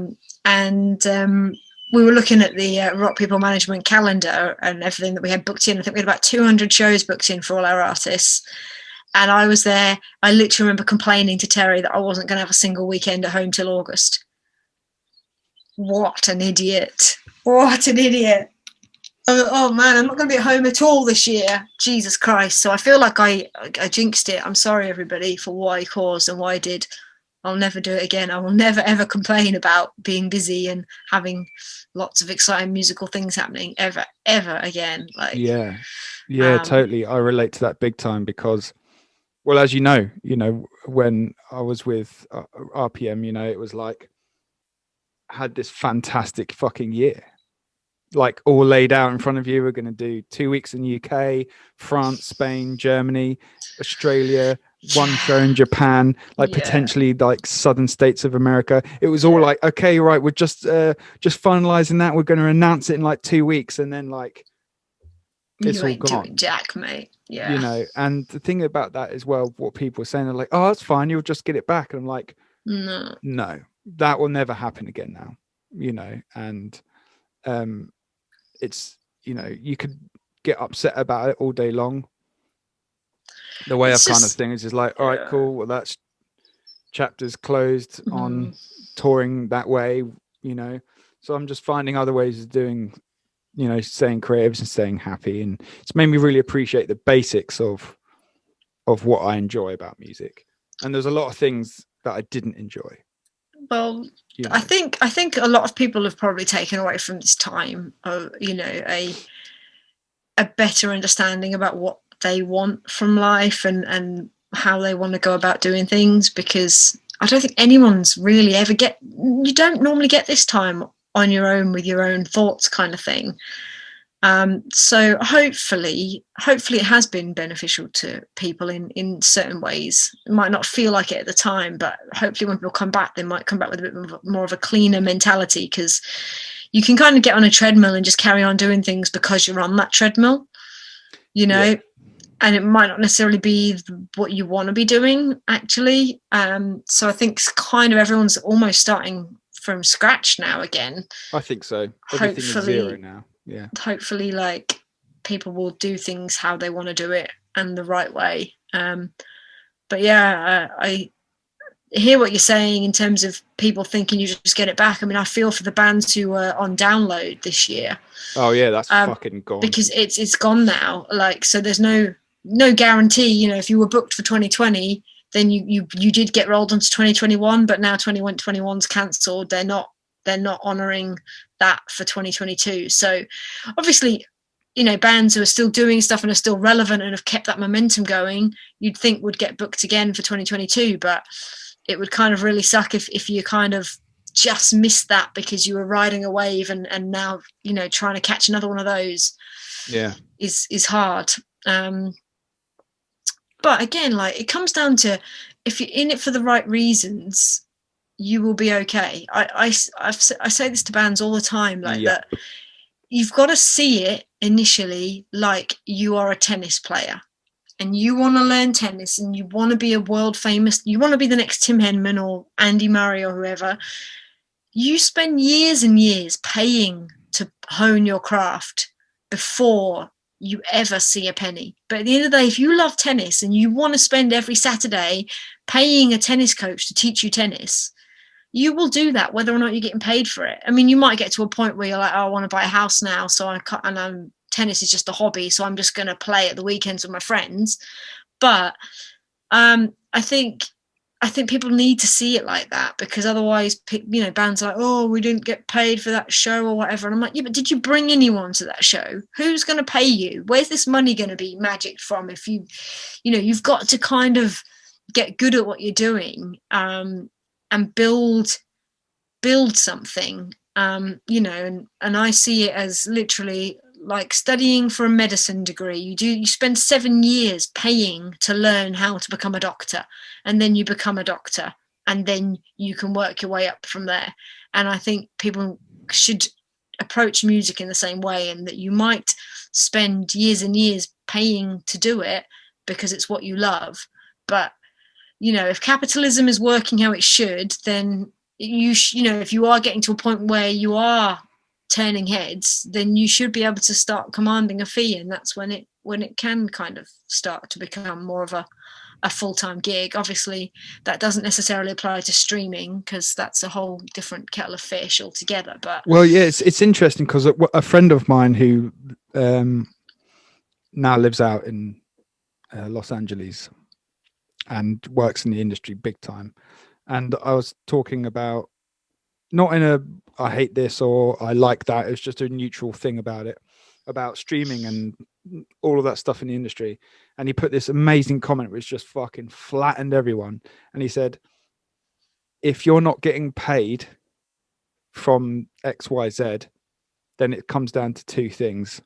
We were looking at the Rock People Management calendar and everything that we had booked in. I think we had about 200 shows booked in for all our artists. And I was there. I literally remember complaining to Terry that I wasn't going to have a single weekend at home till August. What an idiot. What an idiot. Oh man, I'm not going to be at home at all this year. Jesus Christ. So I feel like I jinxed it. I'm sorry, everybody, for what I caused and what I did. I'll never do it again. I will never, ever complain about being busy and having lots of exciting musical things happening ever again. Like, yeah, totally. I relate to that big time because, well, as you know, when I was with RPM, you know, it was like, I had this fantastic fucking year, like all laid out in front of you. We're going to do 2 weeks in the UK, France, Spain, Germany, Australia, one show in Japan, like potentially like southern states of America. It was all like, okay, right, we're just finalizing that. We're going to announce it in like 2 weeks, and then like it's all gone. Doing jack, mate. Yeah, you know. And the thing about that as well, what people are saying, they're like, oh, that's fine, you'll just get it back. And I'm like, no, that will never happen again now, you know. And it's, you know, you could get upset about it all day long. The way I've kind of thing is just like, all right, cool, well, that's chapters closed on touring that way, you know. So I'm just finding other ways of doing, you know, staying creative and staying happy. And it's made me really appreciate the basics of what I enjoy about music. And there's a lot of things that I didn't enjoy. Well, you know. I think a lot of people have probably taken away from this time, you know, a better understanding about what they want from life and how they want to go about doing things, because I don't think anyone's really you don't normally get this time on your own with your own thoughts kind of thing. So hopefully it has been beneficial to people in certain ways. It might not feel like it at the time, but hopefully when people come back, they might come back with a bit more of a cleaner mentality, because you can kind of get on a treadmill and just carry on doing things because you're on that treadmill, you know. Yeah. And it might not necessarily be what you want to be doing, actually. So I think kind of everyone's almost starting from scratch now again. I think so. Everything is zero now. Yeah. Hopefully, like, people will do things how they want to do it and the right way. But yeah, I hear what you're saying in terms of people thinking you just get it back. I mean, I feel for the bands who were on download this year. Oh yeah, that's fucking gone. Because it's gone now. Like, so there's no guarantee. You know, if you were booked for 2020, then you did get rolled onto 2021, but now 2021's cancelled. They're not honouring that for 2022. So obviously, you know, bands who are still doing stuff and are still relevant and have kept that momentum going, you'd think would get booked again for 2022, but it would kind of really suck if you kind of just missed that because you were riding a wave and now, you know, trying to catch another one of those is hard. But again, like, it comes down to, if you're in it for the right reasons, you will be okay. I say this to bands all the time, like that you've got to see it initially like you are a tennis player and you want to learn tennis and you want to be a world famous, you want to be the next Tim Henman or Andy Murray or whoever. You spend years and years paying to hone your craft before you ever see a penny. But at the end of the day, if you love tennis and you want to spend every Saturday paying a tennis coach to teach you tennis, you will do that whether or not you're getting paid for it. I mean, you might get to a point where you're like, oh, I want to buy a house now, so tennis is just a hobby, so I'm just going to play at the weekends with my friends. But I think people need to see it like that, because otherwise, you know, bands are like, oh, we didn't get paid for that show or whatever. And I'm like, yeah, but did you bring anyone to that show? Who's going to pay you? Where's this money going to be magicked from? If you know, you've got to kind of get good at what you're doing. And build something, you know, and I see it as literally like studying for a medicine degree. You spend 7 years paying to learn how to become a doctor, and then you become a doctor, and then you can work your way up from there. And I think people should approach music in the same way, and that you might spend years and years paying to do it because it's what you love, but you know, if capitalism is working how it should, then you know, if you are getting to a point where you are turning heads, then you should be able to start commanding a fee, and that's when it can kind of start to become more of a full-time gig. Obviously, that doesn't necessarily apply to streaming, because that's a whole different kettle of fish altogether. But well, yeah, it's interesting because a friend of mine who now lives out in Los Angeles and works in the industry big time, and I was talking about, not in a I hate this or I like that, it's just a neutral thing about it, about streaming and all of that stuff in the industry. And he put this amazing comment which just fucking flattened everyone, and he said, if you're not getting paid from XYZ, then it comes down to two things: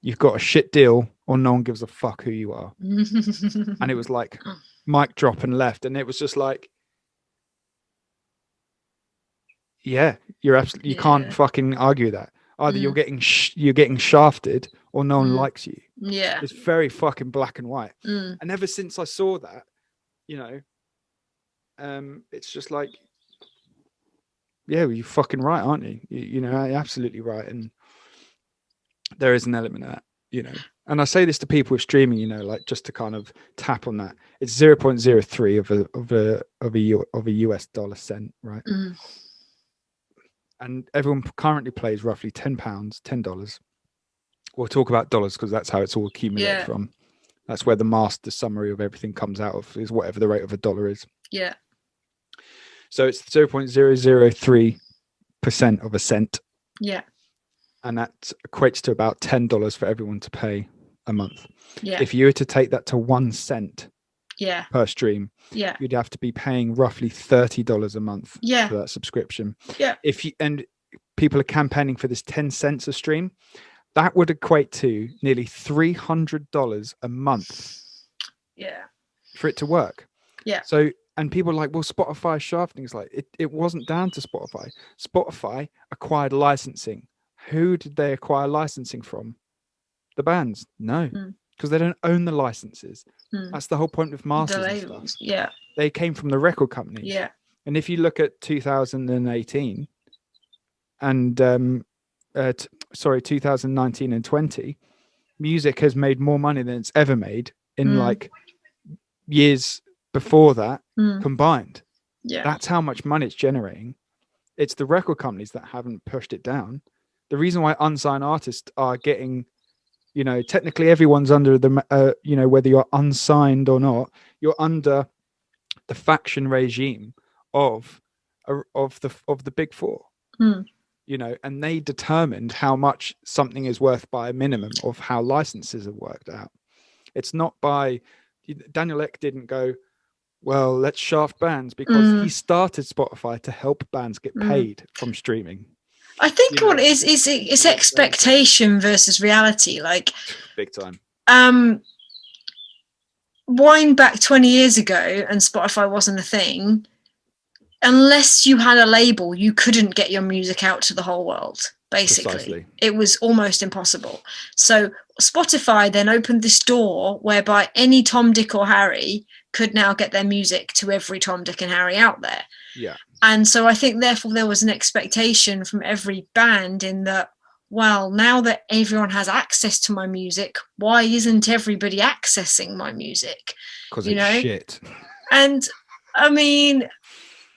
you've got a shit deal, or no one gives a fuck who you are. And it was like mic drop and left, and it was just like, yeah, you're absolutely, you can't fucking argue that. Either you're getting shafted, or no one likes you. Yeah, it's very fucking black and white. And ever since I saw that, you know, it's just like, yeah, well, you're fucking right, aren't you? You know, you're absolutely right. And there is an element of that, you know. And I say this to people with streaming, you know, like, just to kind of tap on that, it's 0.03 of a US dollar cent, right? And everyone currently plays roughly £10, $10. We'll talk about dollars because that's how it's all accumulated from. That's where the master summary of everything comes out of, is whatever the rate of a dollar is. Yeah. So it's 0.003% of a cent. Yeah. And that equates to about $10 for everyone to pay a month. Yeah. If you were to take that to 1 cent per stream, you'd have to be paying roughly $30 a month for that subscription. Yeah. And people are campaigning for this 10 cents a stream. that would equate to nearly $300 a month. Yeah. For it to work. Yeah. So, and people are like, well, Spotify shafting. It's like, it wasn't down to Spotify. Spotify acquired licensing. Who did they acquire licensing from? The bands? No, because they don't own the licenses. That's the whole point with masters and stuff. Yeah. They came from the record companies. Yeah. And if you look at 2018 and 2019 and 20, music has made more money than it's ever made in like years before that combined. Yeah, that's how much money it's generating. It's the record companies that haven't pushed it down. The reason why unsigned artists are getting, technically everyone's under the whether you're unsigned or not, you're under the faction regime of the big four. And they determined how much something is worth by a minimum of how licenses are worked out. It's not by Daniel Ek didn't go, well, let's shaft bands, because he started Spotify to help bands get paid from streaming. I think what is expectation versus reality, like big time. Wind back 20 years ago and Spotify wasn't a thing. Unless you had a label, you couldn't get your music out to the whole world. Basically, precisely. It was almost impossible. So Spotify then opened this door whereby any Tom, Dick or Harry could now get their music to every Tom, Dick and Harry out there. Yeah. And so I think therefore there was an expectation from every band in that, well, now that everyone has access to my music, why isn't everybody accessing my music? Because it's shit. And I mean,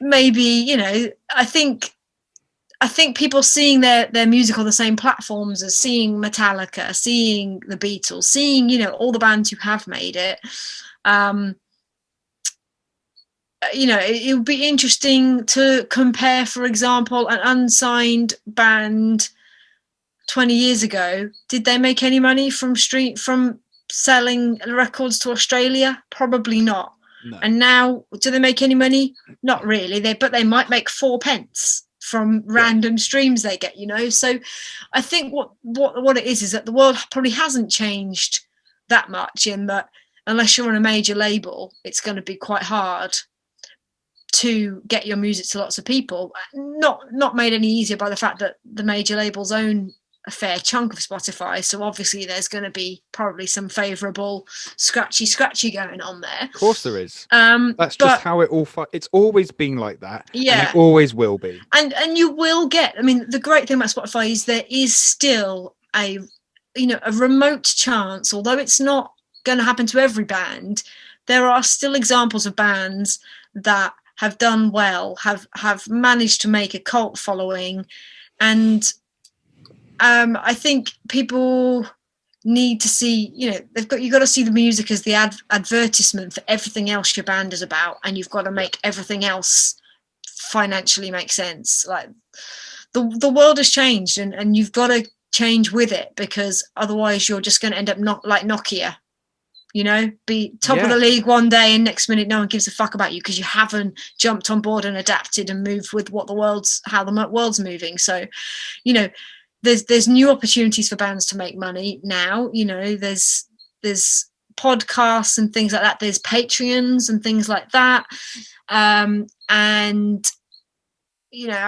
maybe, I think people seeing their music on the same platforms as seeing Metallica, seeing the Beatles, seeing, all the bands who have made it, it would be interesting to compare, for example, an unsigned band 20 years ago. Did they make any money from selling records to Australia? Probably not. No. And now, do they make any money? Not really. But they might make 4 pence from random streams they get, So I think what it is that the world probably hasn't changed that much, in that unless you're on a major label, it's going to be quite hard to get your music to lots of people. Not made any easier by the fact that the major labels own a fair chunk of Spotify, so obviously there's going to be probably some favourable scratchy going on there. Of course there is. That's just how it all it's always been like that. Yeah, and it always will be. And you will get, the great thing about Spotify is there is still a remote chance, although it's not going to happen to every band, there are still examples of bands that have done well, have managed to make a cult following, and I think people need to see, you've got to see the music as the advertisement for everything else your band is about, and you've got to make everything else financially make sense. Like the world has changed, and you've got to change with it, because otherwise you're just going to end up not like Nokia. Be top of the league one day and next minute no one gives a fuck about you because you haven't jumped on board and adapted and moved with how the world's moving. So, there's new opportunities for bands to make money now. There's podcasts and things like that. There's Patreons and things like that. And I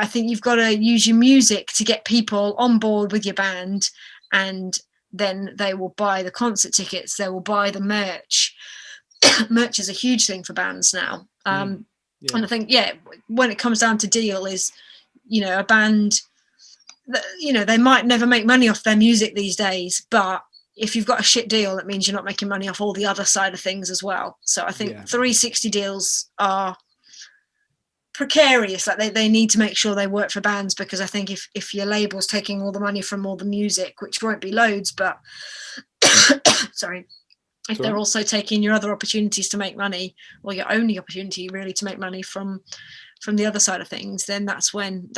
think you've got to use your music to get people on board with your band, and then they will buy the concert tickets, they will buy the merch. Merch is a huge thing for bands now. And I think, when it comes down to deal is, a band, they might never make money off their music these days, but if you've got a shit deal, that means you're not making money off all the other side of things as well. So I think 360 deals are precarious. Like they need to make sure they work for bands, because I think if your label's taking all the money from all the music, which won't be loads, but if they're also taking your other opportunities to make money, or your only opportunity really to make money from the other side of things, then that's when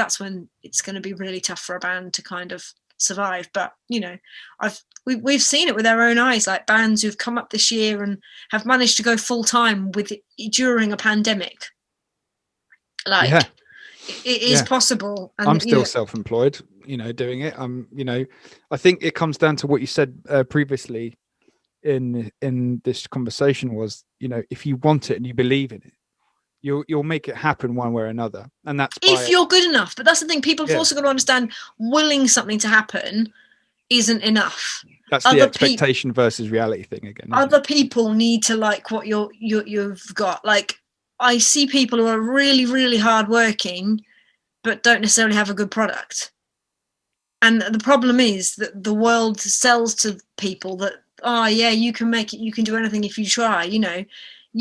it's going to be really tough for a band to kind of survive. But we've seen it with our own eyes, like bands who've come up this year and have managed to go full time during a pandemic. It is possible. And, I'm still self-employed. doing it. I think it comes down to what you said previously in this conversation was, if you want it and you believe in it, you'll make it happen one way or another. And that's if you're good enough. But that's the thing, people have also got to understand, willing something to happen isn't enough. That's the expectation versus reality thing again. Other people need to like what you've got. Like, I see people who are really, really hardworking, but don't necessarily have a good product. And the problem is that the world sells to people that, you can make it, you can do anything if you try. You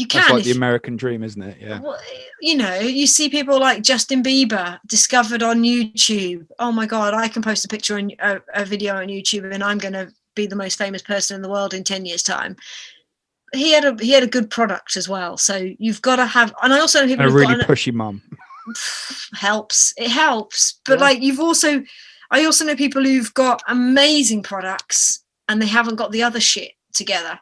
can. That's like the American dream, isn't it? Yeah. Well, you see people like Justin Bieber discovered on YouTube. Oh my God, I can post a picture and a video on YouTube, and I'm going to be the most famous person in the world in 10 years' time. He had a good product as well. So you've got to have, and I also know people and a really pushy mum. It helps, but I also know people who've got amazing products and they haven't got the other shit together.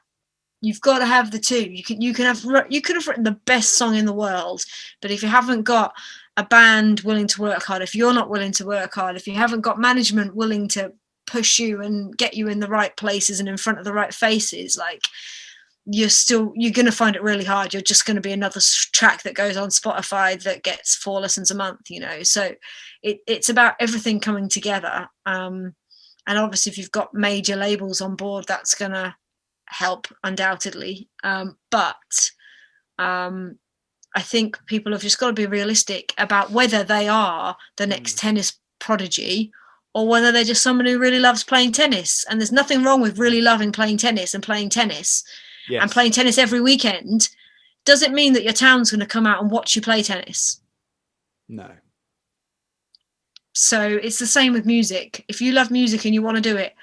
You've got to have the two. You could have written the best song in the world, but if you haven't got a band willing to work hard, if you're not willing to work hard, if you haven't got management willing to push you and get you in the right places and in front of the right faces, like, you're going to find it really hard. You're just going to be another track that goes on Spotify that gets 4 listens a month, So it's about everything coming together. And obviously if you've got major labels on board, that's going to help undoubtedly. But I think people have just got to be realistic about whether they are the next tennis prodigy or whether they're just someone who really loves playing tennis. And there's nothing wrong with really loving playing tennis and playing tennis. Yes. And playing tennis every weekend. Does it mean that your town's going to come out and watch you play tennis? No. So it's the same with music. If you love music and you want to do it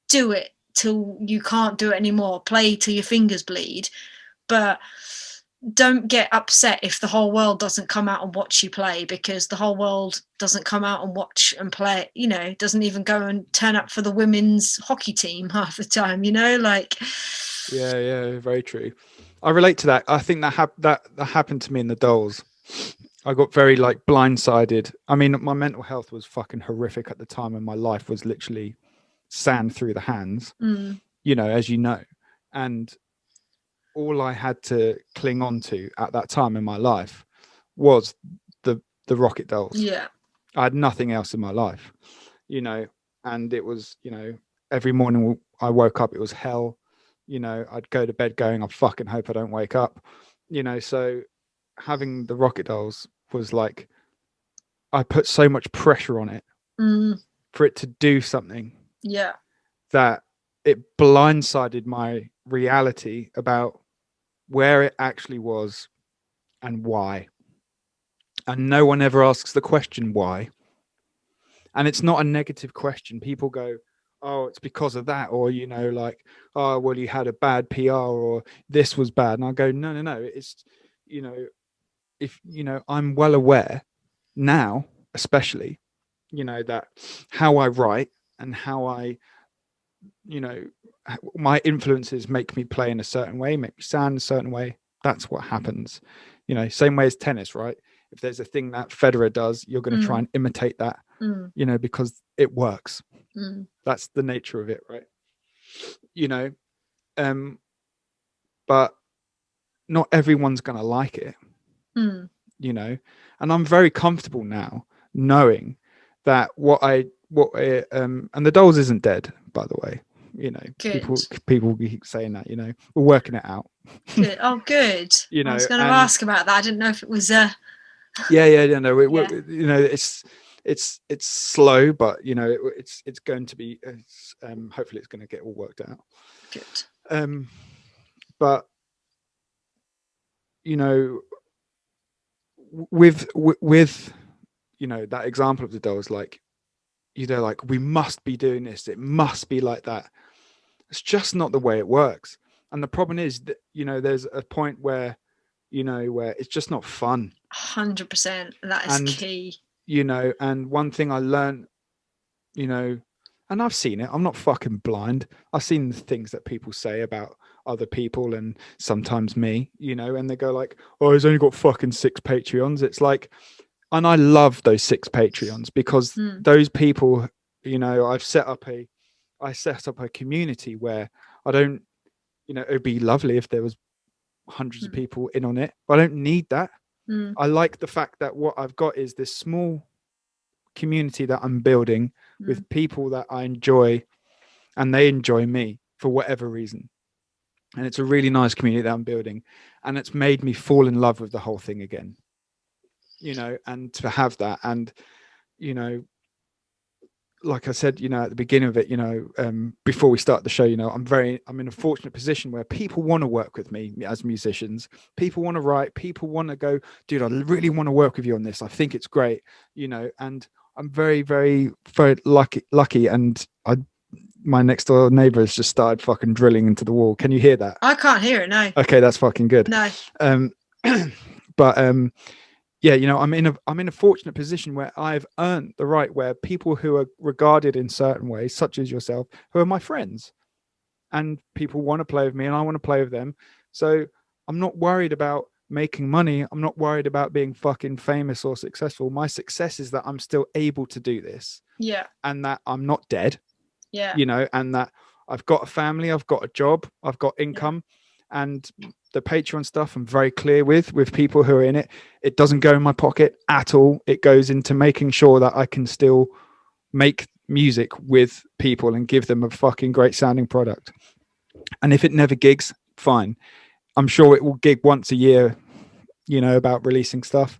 till you can't do it anymore. Play till your fingers bleed. But don't get upset if the whole world doesn't come out and watch you play, because the whole world doesn't come out and watch and play, doesn't even go and turn up for the women's hockey team half the time, like. Yeah, very true. I relate to that. I think that happened to me in the Dolls. I got very blindsided. I mean, my mental health was fucking horrific at the time, and my life was literally sand through the hands, as you know. And all I had to cling on to at that time in my life was the Rocket Dolls. Yeah. I had nothing else in my life, and it was, every morning I woke up, it was hell. I'd go to bed going, I fucking hope I don't wake up, so having the Rocket Dolls was like, I put so much pressure on it for it to do something. Yeah. That it blindsided my reality about where it actually was and why. And no one ever asks the question why. And it's not a negative question. People go, oh, it's because of that, or oh, well, you had a bad PR, or this was bad. And I go, no, it's if I'm well aware now, especially that how I write and how I my influences make me play in a certain way, make me sound a certain way. That's what happens, same way as tennis, right? If there's a thing that Federer does, you're going to try and imitate that, because it works. That's the nature of it, right? But not everyone's gonna like it, and I'm very comfortable now knowing that what and the Dolls isn't dead, by the way. People keep saying that, we're working it out. Good. Oh, good. I was going to ask about that. I didn't know if it was it's slow, but it's going to be hopefully it's going to get all worked out. Good. But with that example of the Dolls, we must be doing this, it must be like that. It's just not the way it works. And the problem is that there's a point where where it's just not fun. 100%. That is key. And one thing I learned, and I've seen it, I'm not fucking blind. I've seen the things that people say about other people and sometimes me, and they go like, oh, he's only got fucking 6 Patreons. It's like, and I love those 6 Patreons because those people You know, I set up a community where I don't, you know, it'd be lovely if there was hundreds of people in on it, but I don't need that. I like the fact that what I've got is this small community that I'm building with people that I enjoy, and they enjoy me for whatever reason. And it's a really nice community that I'm building, and it's made me fall in love with the whole thing again, you know. And to have that, and you know, like I said, you know, at the beginning of it, you know, before we start the show, you know, I'm in a fortunate position where people want to work with me as musicians. People want to write, people want to go, dude, I really want to work with you on this. I think it's great, you know, and I'm very, very, very lucky. And my next door neighbor has just started fucking drilling into the wall. Can you hear that? I can't hear it. No. Okay. That's fucking good. No. But, yeah, you know, I'm in a fortunate position where I've earned the right, where people who are regarded in certain ways, such as yourself, who are my friends, and people want to play with me and I want to play with them. So I'm not worried about making money. I'm not worried about being fucking famous or successful. My success is that I'm still able to do this. Yeah. And that I'm not dead. Yeah. You know, and that I've got a family, I've got a job, I've got income. And the Patreon stuff I'm very clear with people who are in it. It doesn't go in my pocket at all. It goes into making sure that I can still make music with people and give them a fucking great sounding product. And if it never gigs, fine. I'm sure it will gig once a year, you know, about releasing stuff.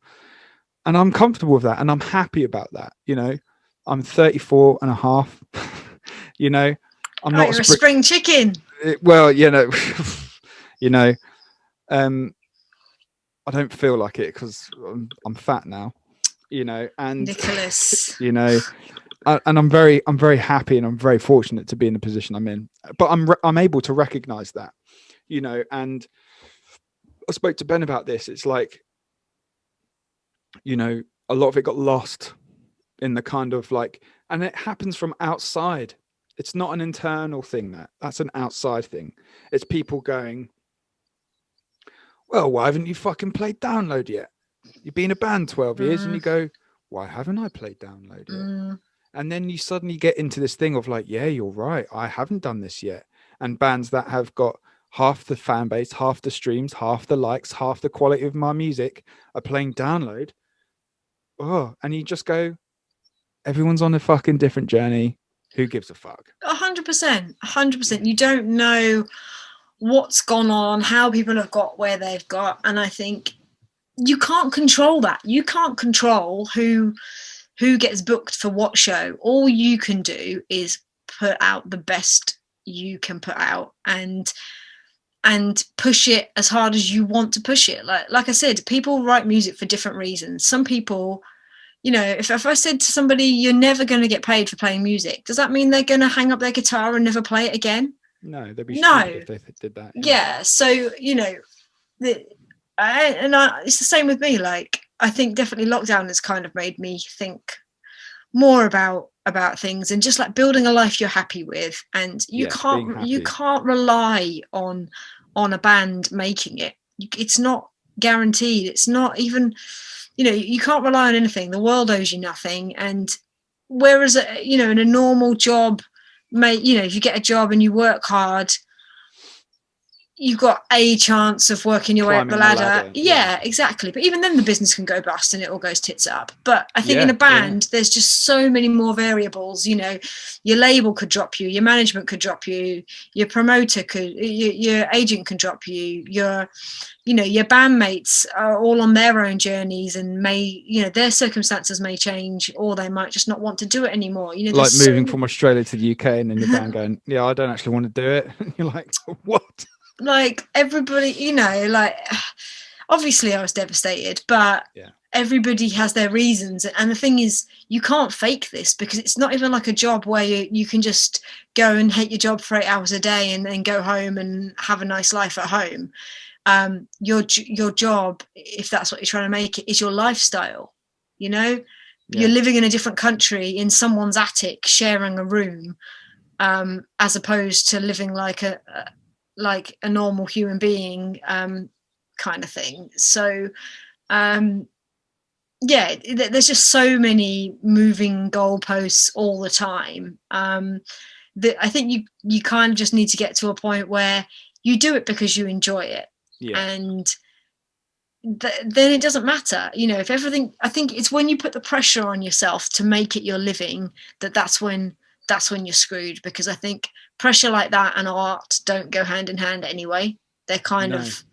And I'm comfortable with that. And I'm happy about that. You know, I'm 34 and a half, you know, I'm not you're a spring chicken. Well, you know, you know, I don't feel like it because I'm fat now, you know, and Nicholas, you know, and I'm very happy and I'm very fortunate to be in the position I'm in, but I'm able to recognize that, you know. And I spoke to Ben about this. It's like, you know, a lot of it got lost in the kind of like, and it happens from outside. It's not an internal thing. That's an outside thing. It's people going, well, why haven't you fucking played Download yet? You've been a band 12 years and you go, why haven't I played Download yet? And then you suddenly get into this thing of like, yeah, you're right. I haven't done this yet. And bands that have got half the fan base, half the streams, half the likes, half the quality of my music are playing Download. Oh, and you just go, everyone's on a fucking different journey. Who gives a fuck? 100%. You don't know what's gone on, how people have got where they've got, and I think you can't control that. You can't control who gets booked for what show. All you can do is put out the best you can put out and push it as hard as you want to push it. Like I said, people write music for different reasons. Some people, you know, if I said to somebody, you're never going to get paid for playing music, does that mean they're going to hang up their guitar and never play it again? No, they'd be stupid if they did that. Yeah. So, you know, it's the same with me. Like, I think definitely lockdown has kind of made me think more about things and just like building a life you're happy with. And you can't rely on a band making it. It's not guaranteed. It's not even, you know, you can't rely on anything. The world owes you nothing. And whereas, you know, in a normal job, you know, if you get a job and you work hard, you've got a chance of working your way up the ladder. Yeah, exactly. But even then the business can go bust and it all goes tits up. But I think in a band, there's just so many more variables. You know, your label could drop you, your management could drop you, your promoter could, your agent can drop you, your bandmates are all on their own journeys and their circumstances may change, or they might just not want to do it anymore. You know, like moving from Australia to the UK and then your band going, yeah, I don't actually want to do it. You're like, what? Like everybody, you know, like obviously I was devastated, but everybody has their reasons. And the thing is, you can't fake this because it's not even like a job where you can just go and hate your job for 8 hours a day and then go home and have a nice life at home. Your job, if that's what you're trying to make it, is your lifestyle. You know, you're living in a different country in someone's attic, sharing a room, as opposed to living like a normal human being, kind of thing. So yeah, there's just so many moving goalposts all the time. That I think you kind of just need to get to a point where you do it because you enjoy it, and then it doesn't matter. If everything, I think it's when you put the pressure on yourself to make it your living that's when you're screwed, because I think pressure like that and art don't go hand in hand anyway. They're kind of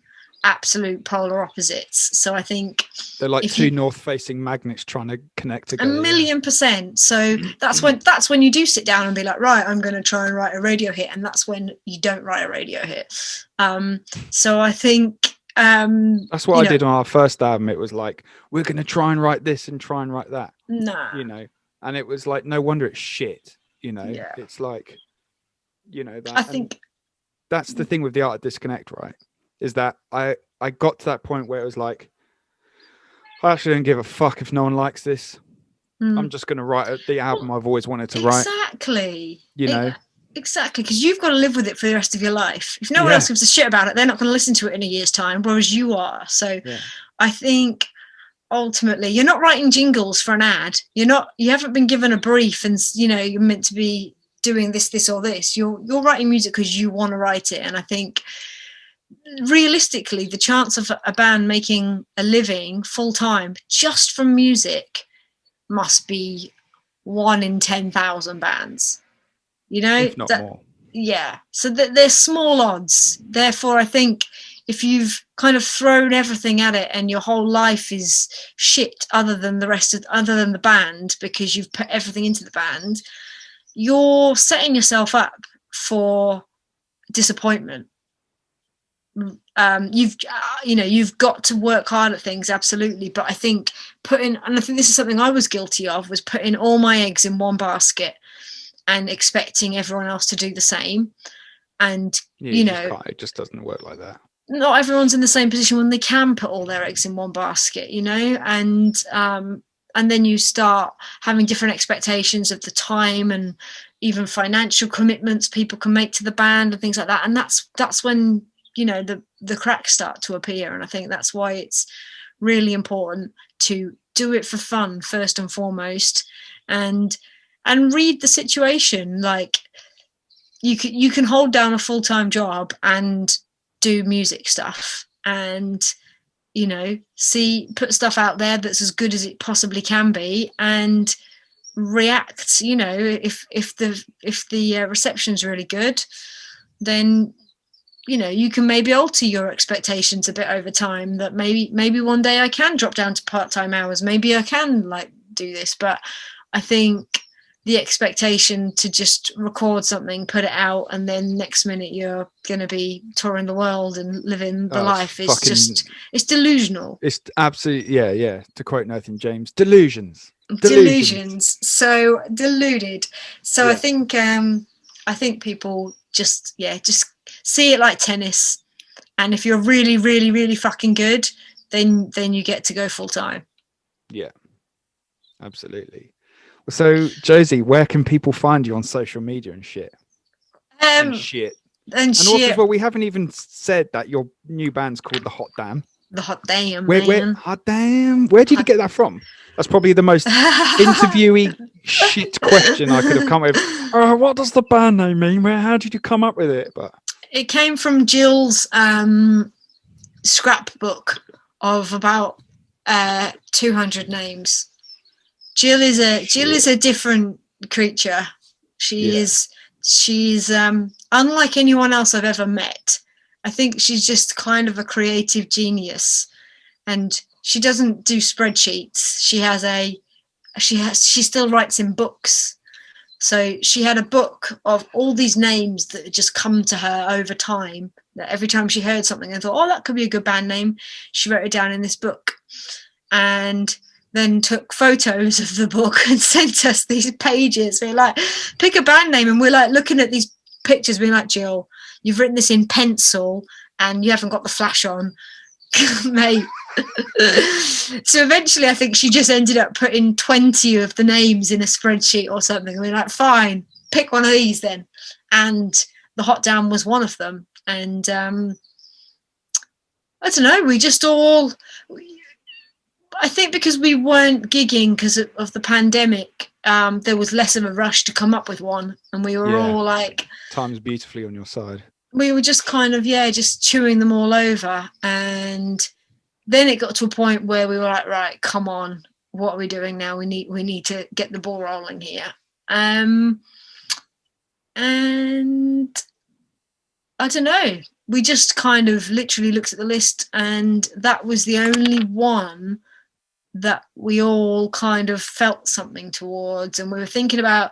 absolute polar opposites. So I think they're like two north-facing magnets trying to connect together. 1,000,000%. So that's when you do sit down and be like, right, I'm going to try and write a radio hit, and that's when you don't write a radio hit. So I think that's what I did on our first album. It was like, we're going to try and write this and try and write that. Nah. And it was like, no wonder it's shit. It's like, that. I think that's the thing with the art of disconnect, right? Is that I got to that point where it was like, I actually don't give a fuck if no one likes this. I'm just going to write the album I've always wanted to write. Exactly. Exactly, because you've got to live with it for the rest of your life. If no one else gives a shit about it, they're not going to listen to it in a year's time, whereas you are. So I think ultimately you're not writing jingles for an ad. You haven't been given a brief and you're meant to be doing this or this. You're writing music because you want to write it. And I think realistically, the chance of a band making a living full time just from music must be 1 in 10,000 bands. If not more. Yeah. So there's small odds. Therefore, I think if you've kind of thrown everything at it and your whole life is shit other than the band, because you've put everything into the band, you're setting yourself up for disappointment. You've got to work hard at things, absolutely, but I think and I think this is something I was guilty of, was putting all my eggs in one basket and expecting everyone else to do the same. And it just doesn't work like that. Not everyone's in the same position when they can put all their eggs in one basket, and then you start having different expectations of the time and even financial commitments people can make to the band and things like that. And that's when the cracks start to appear. And I think that's why it's really important to do it for fun first and foremost, and read the situation. Like you can hold down a full-time job and do music stuff, and put stuff out there that's as good as it possibly can be, and react. If the reception's really good, then you can maybe alter your expectations a bit over time, that maybe one day I can drop down to part-time hours, maybe I can do this. But I think the expectation to just record something, put it out, and then next minute you're going to be touring the world and living the life it's delusional. It's absolutely, yeah. To quote Nathan James, delusions. So deluded. So I think people just see it like tennis, and if you're really, really, really fucking good, then you get to go full time. Yeah, absolutely. So Josie, where can people find you on social media and shit? And also, well, we haven't even said that your new band's called The Hot Damn. The Hot Damn. Hot Damn. Where did you get that from? That's probably the most interviewee shit question I could have come up with. What does the band name mean? How did you come up with it? But it came from Jill's scrapbook of about 200 names. Jill is a different creature. She's unlike anyone else I've ever met. I think she's just kind of a creative genius, and she doesn't do spreadsheets. She still writes in books. So she had a book of all these names that had just come to her over time, that every time she heard something and thought, that could be a good band name, she wrote it down in this book, and then took photos of the book and sent us these pages. We're like, pick a band name, and we're like looking at these pictures being like, Jill, you've written this in pencil and you haven't got the flash on. Mate. So eventually I think she just ended up putting 20 of the names in a spreadsheet or something. And we're like, fine, pick one of these then. And The Hot Damn was one of them. And I don't know, we just all, I think because we weren't gigging because of the pandemic, there was less of a rush to come up with one, and we were all like, time's beautifully on your side. We were just kind of just chewing them all over, and then it got to a point where we were like, right, come on, what are we doing now? We need to get the ball rolling here. And I don't know, we just kind of literally looked at the list, and that was the only one that we all kind of felt something towards. And we were thinking about,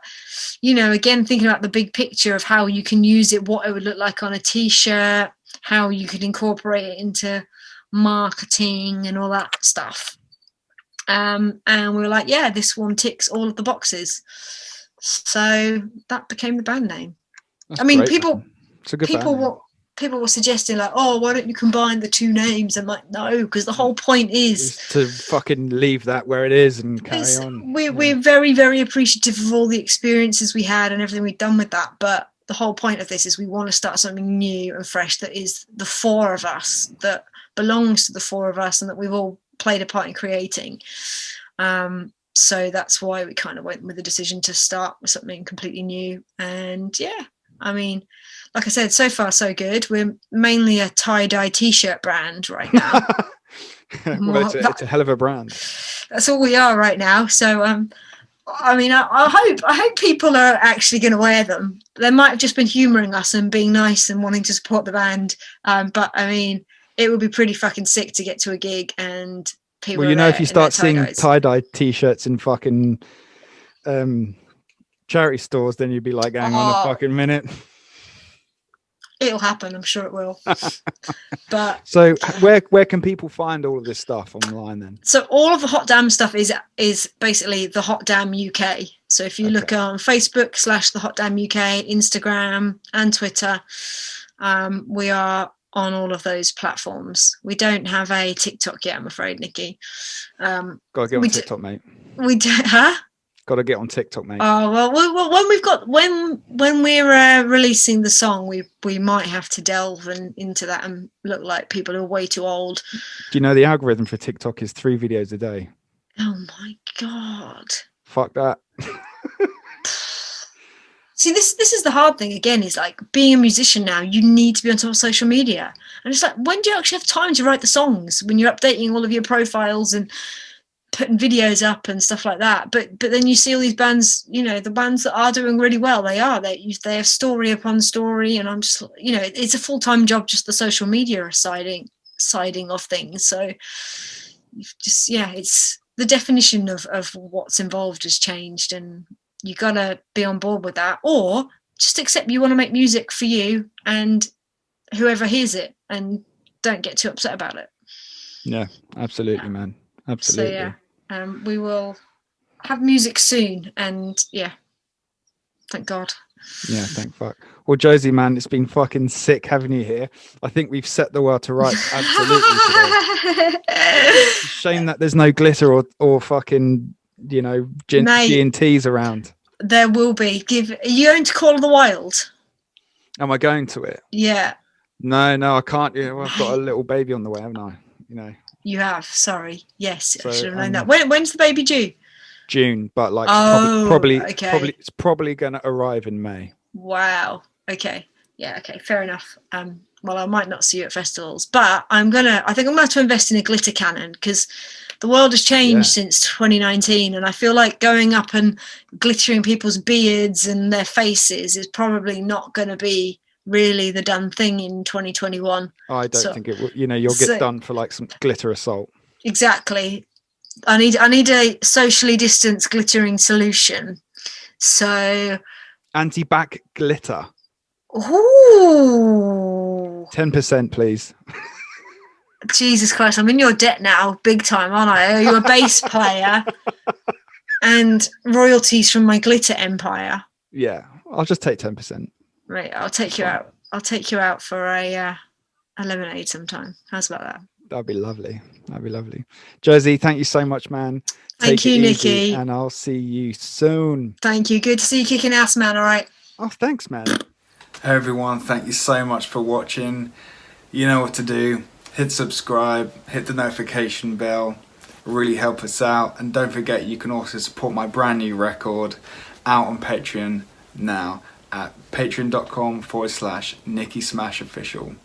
thinking about the big picture of how you can use it, what it would look like on a t-shirt, how you could incorporate it into marketing and all that stuff. And we were like, yeah, this one ticks all of the boxes. So that became the band name. That's great, people were suggesting like, oh, why don't you combine the two names? I'm like, no, because the whole point is to fucking leave that where it is and carry on. We're very, very appreciative of all the experiences we had and everything we've done with that. But the whole point of this is we want to start something new and fresh that is the four of us, that belongs to the four of us, and that we've all played a part in creating. So that's why we kind of went with the decision to start with something completely new. And I mean, like I said, so far so good. We're mainly a tie-dye t-shirt brand right now. Well, it's a hell of a brand. That's all we are right now. So I mean, I hope people are actually going to wear them. They might have just been humouring us and being nice and wanting to support the band. But I mean, it would be pretty fucking sick to get to a gig and people. Well, if you start seeing tie-dye t-shirts in fucking charity stores, then you'd be like, hang on a fucking minute. It'll happen, I'm sure it will. But so where can people find all of this stuff online then? So all of the Hot Damn stuff is basically the Hot Damn UK. So if you look on Facebook / the Hot Damn UK, Instagram and Twitter, we are on all of those platforms. We don't have a TikTok yet, I'm afraid, Nikki. Gotta get on TikTok, mate. We do, huh? Got to get on TikTok, mate. Oh well, when we're releasing the song, we might have to delve into that and look like people who are way too old. Do you know the algorithm for TikTok is 3 videos a day? Oh my god! Fuck that. See, this is the hard thing again. Is like being a musician now. You need to be on top of social media, and it's like, when do you actually have time to write the songs? When you're updating all of your profiles and putting videos up and stuff like that, but then you see all these bands, the bands that are doing really well, they have story upon story, and I'm just, it's a full-time job, just the social media siding of things. So just it's the definition of what's involved has changed, and you gotta be on board with that, or just accept you want to make music for you and whoever hears it, and don't get too upset about it. Yeah, absolutely, man. Absolutely. So we will have music soon, and thank God. Yeah, thank fuck. Well, Josie, man, it's been fucking sick having you here. I think we've set the world to rights absolutely today. Shame that there's no glitter or fucking G&Ts around. There will be. Are you going to Call of the Wild? Am I going to it? Yeah. No, I can't. I've got a little baby on the way, haven't I? You have. Sorry. Yes, so, I should have known that. When's the baby due? June, but like probably it's probably going to arrive in May. Wow. Okay. Yeah. Okay. Fair enough. Well, I might not see you at festivals, but I think I'm gonna have to invest in a glitter cannon, because the world has changed since 2019, and I feel like going up and glittering people's beards and their faces is probably not going to be really the done thing in 2021. I don't think it will. You'll get done for like some glitter assault. Exactly. I need a socially distanced glittering solution. So anti-back glitter. Ooh. 10%, please. Jesus Christ, I'm in your debt now, big time, aren't I? I owe you a bass player and royalties from my glitter empire. Yeah, I'll just take 10%. Right, I'll take you out. I'll take you out for a lemonade sometime. How's about that? That'd be lovely. Josie, thank you so much, man. Thank you, Nikki. And I'll see you soon. Thank you. Good to see you kicking ass, man. All right. Oh, thanks, man. Hey, everyone. Thank you so much for watching. You know what to do. Hit subscribe. Hit the notification bell. really help us out. And don't forget, you can also support my brand new record out on Patreon now at patreon.com/Nikki Smash Official.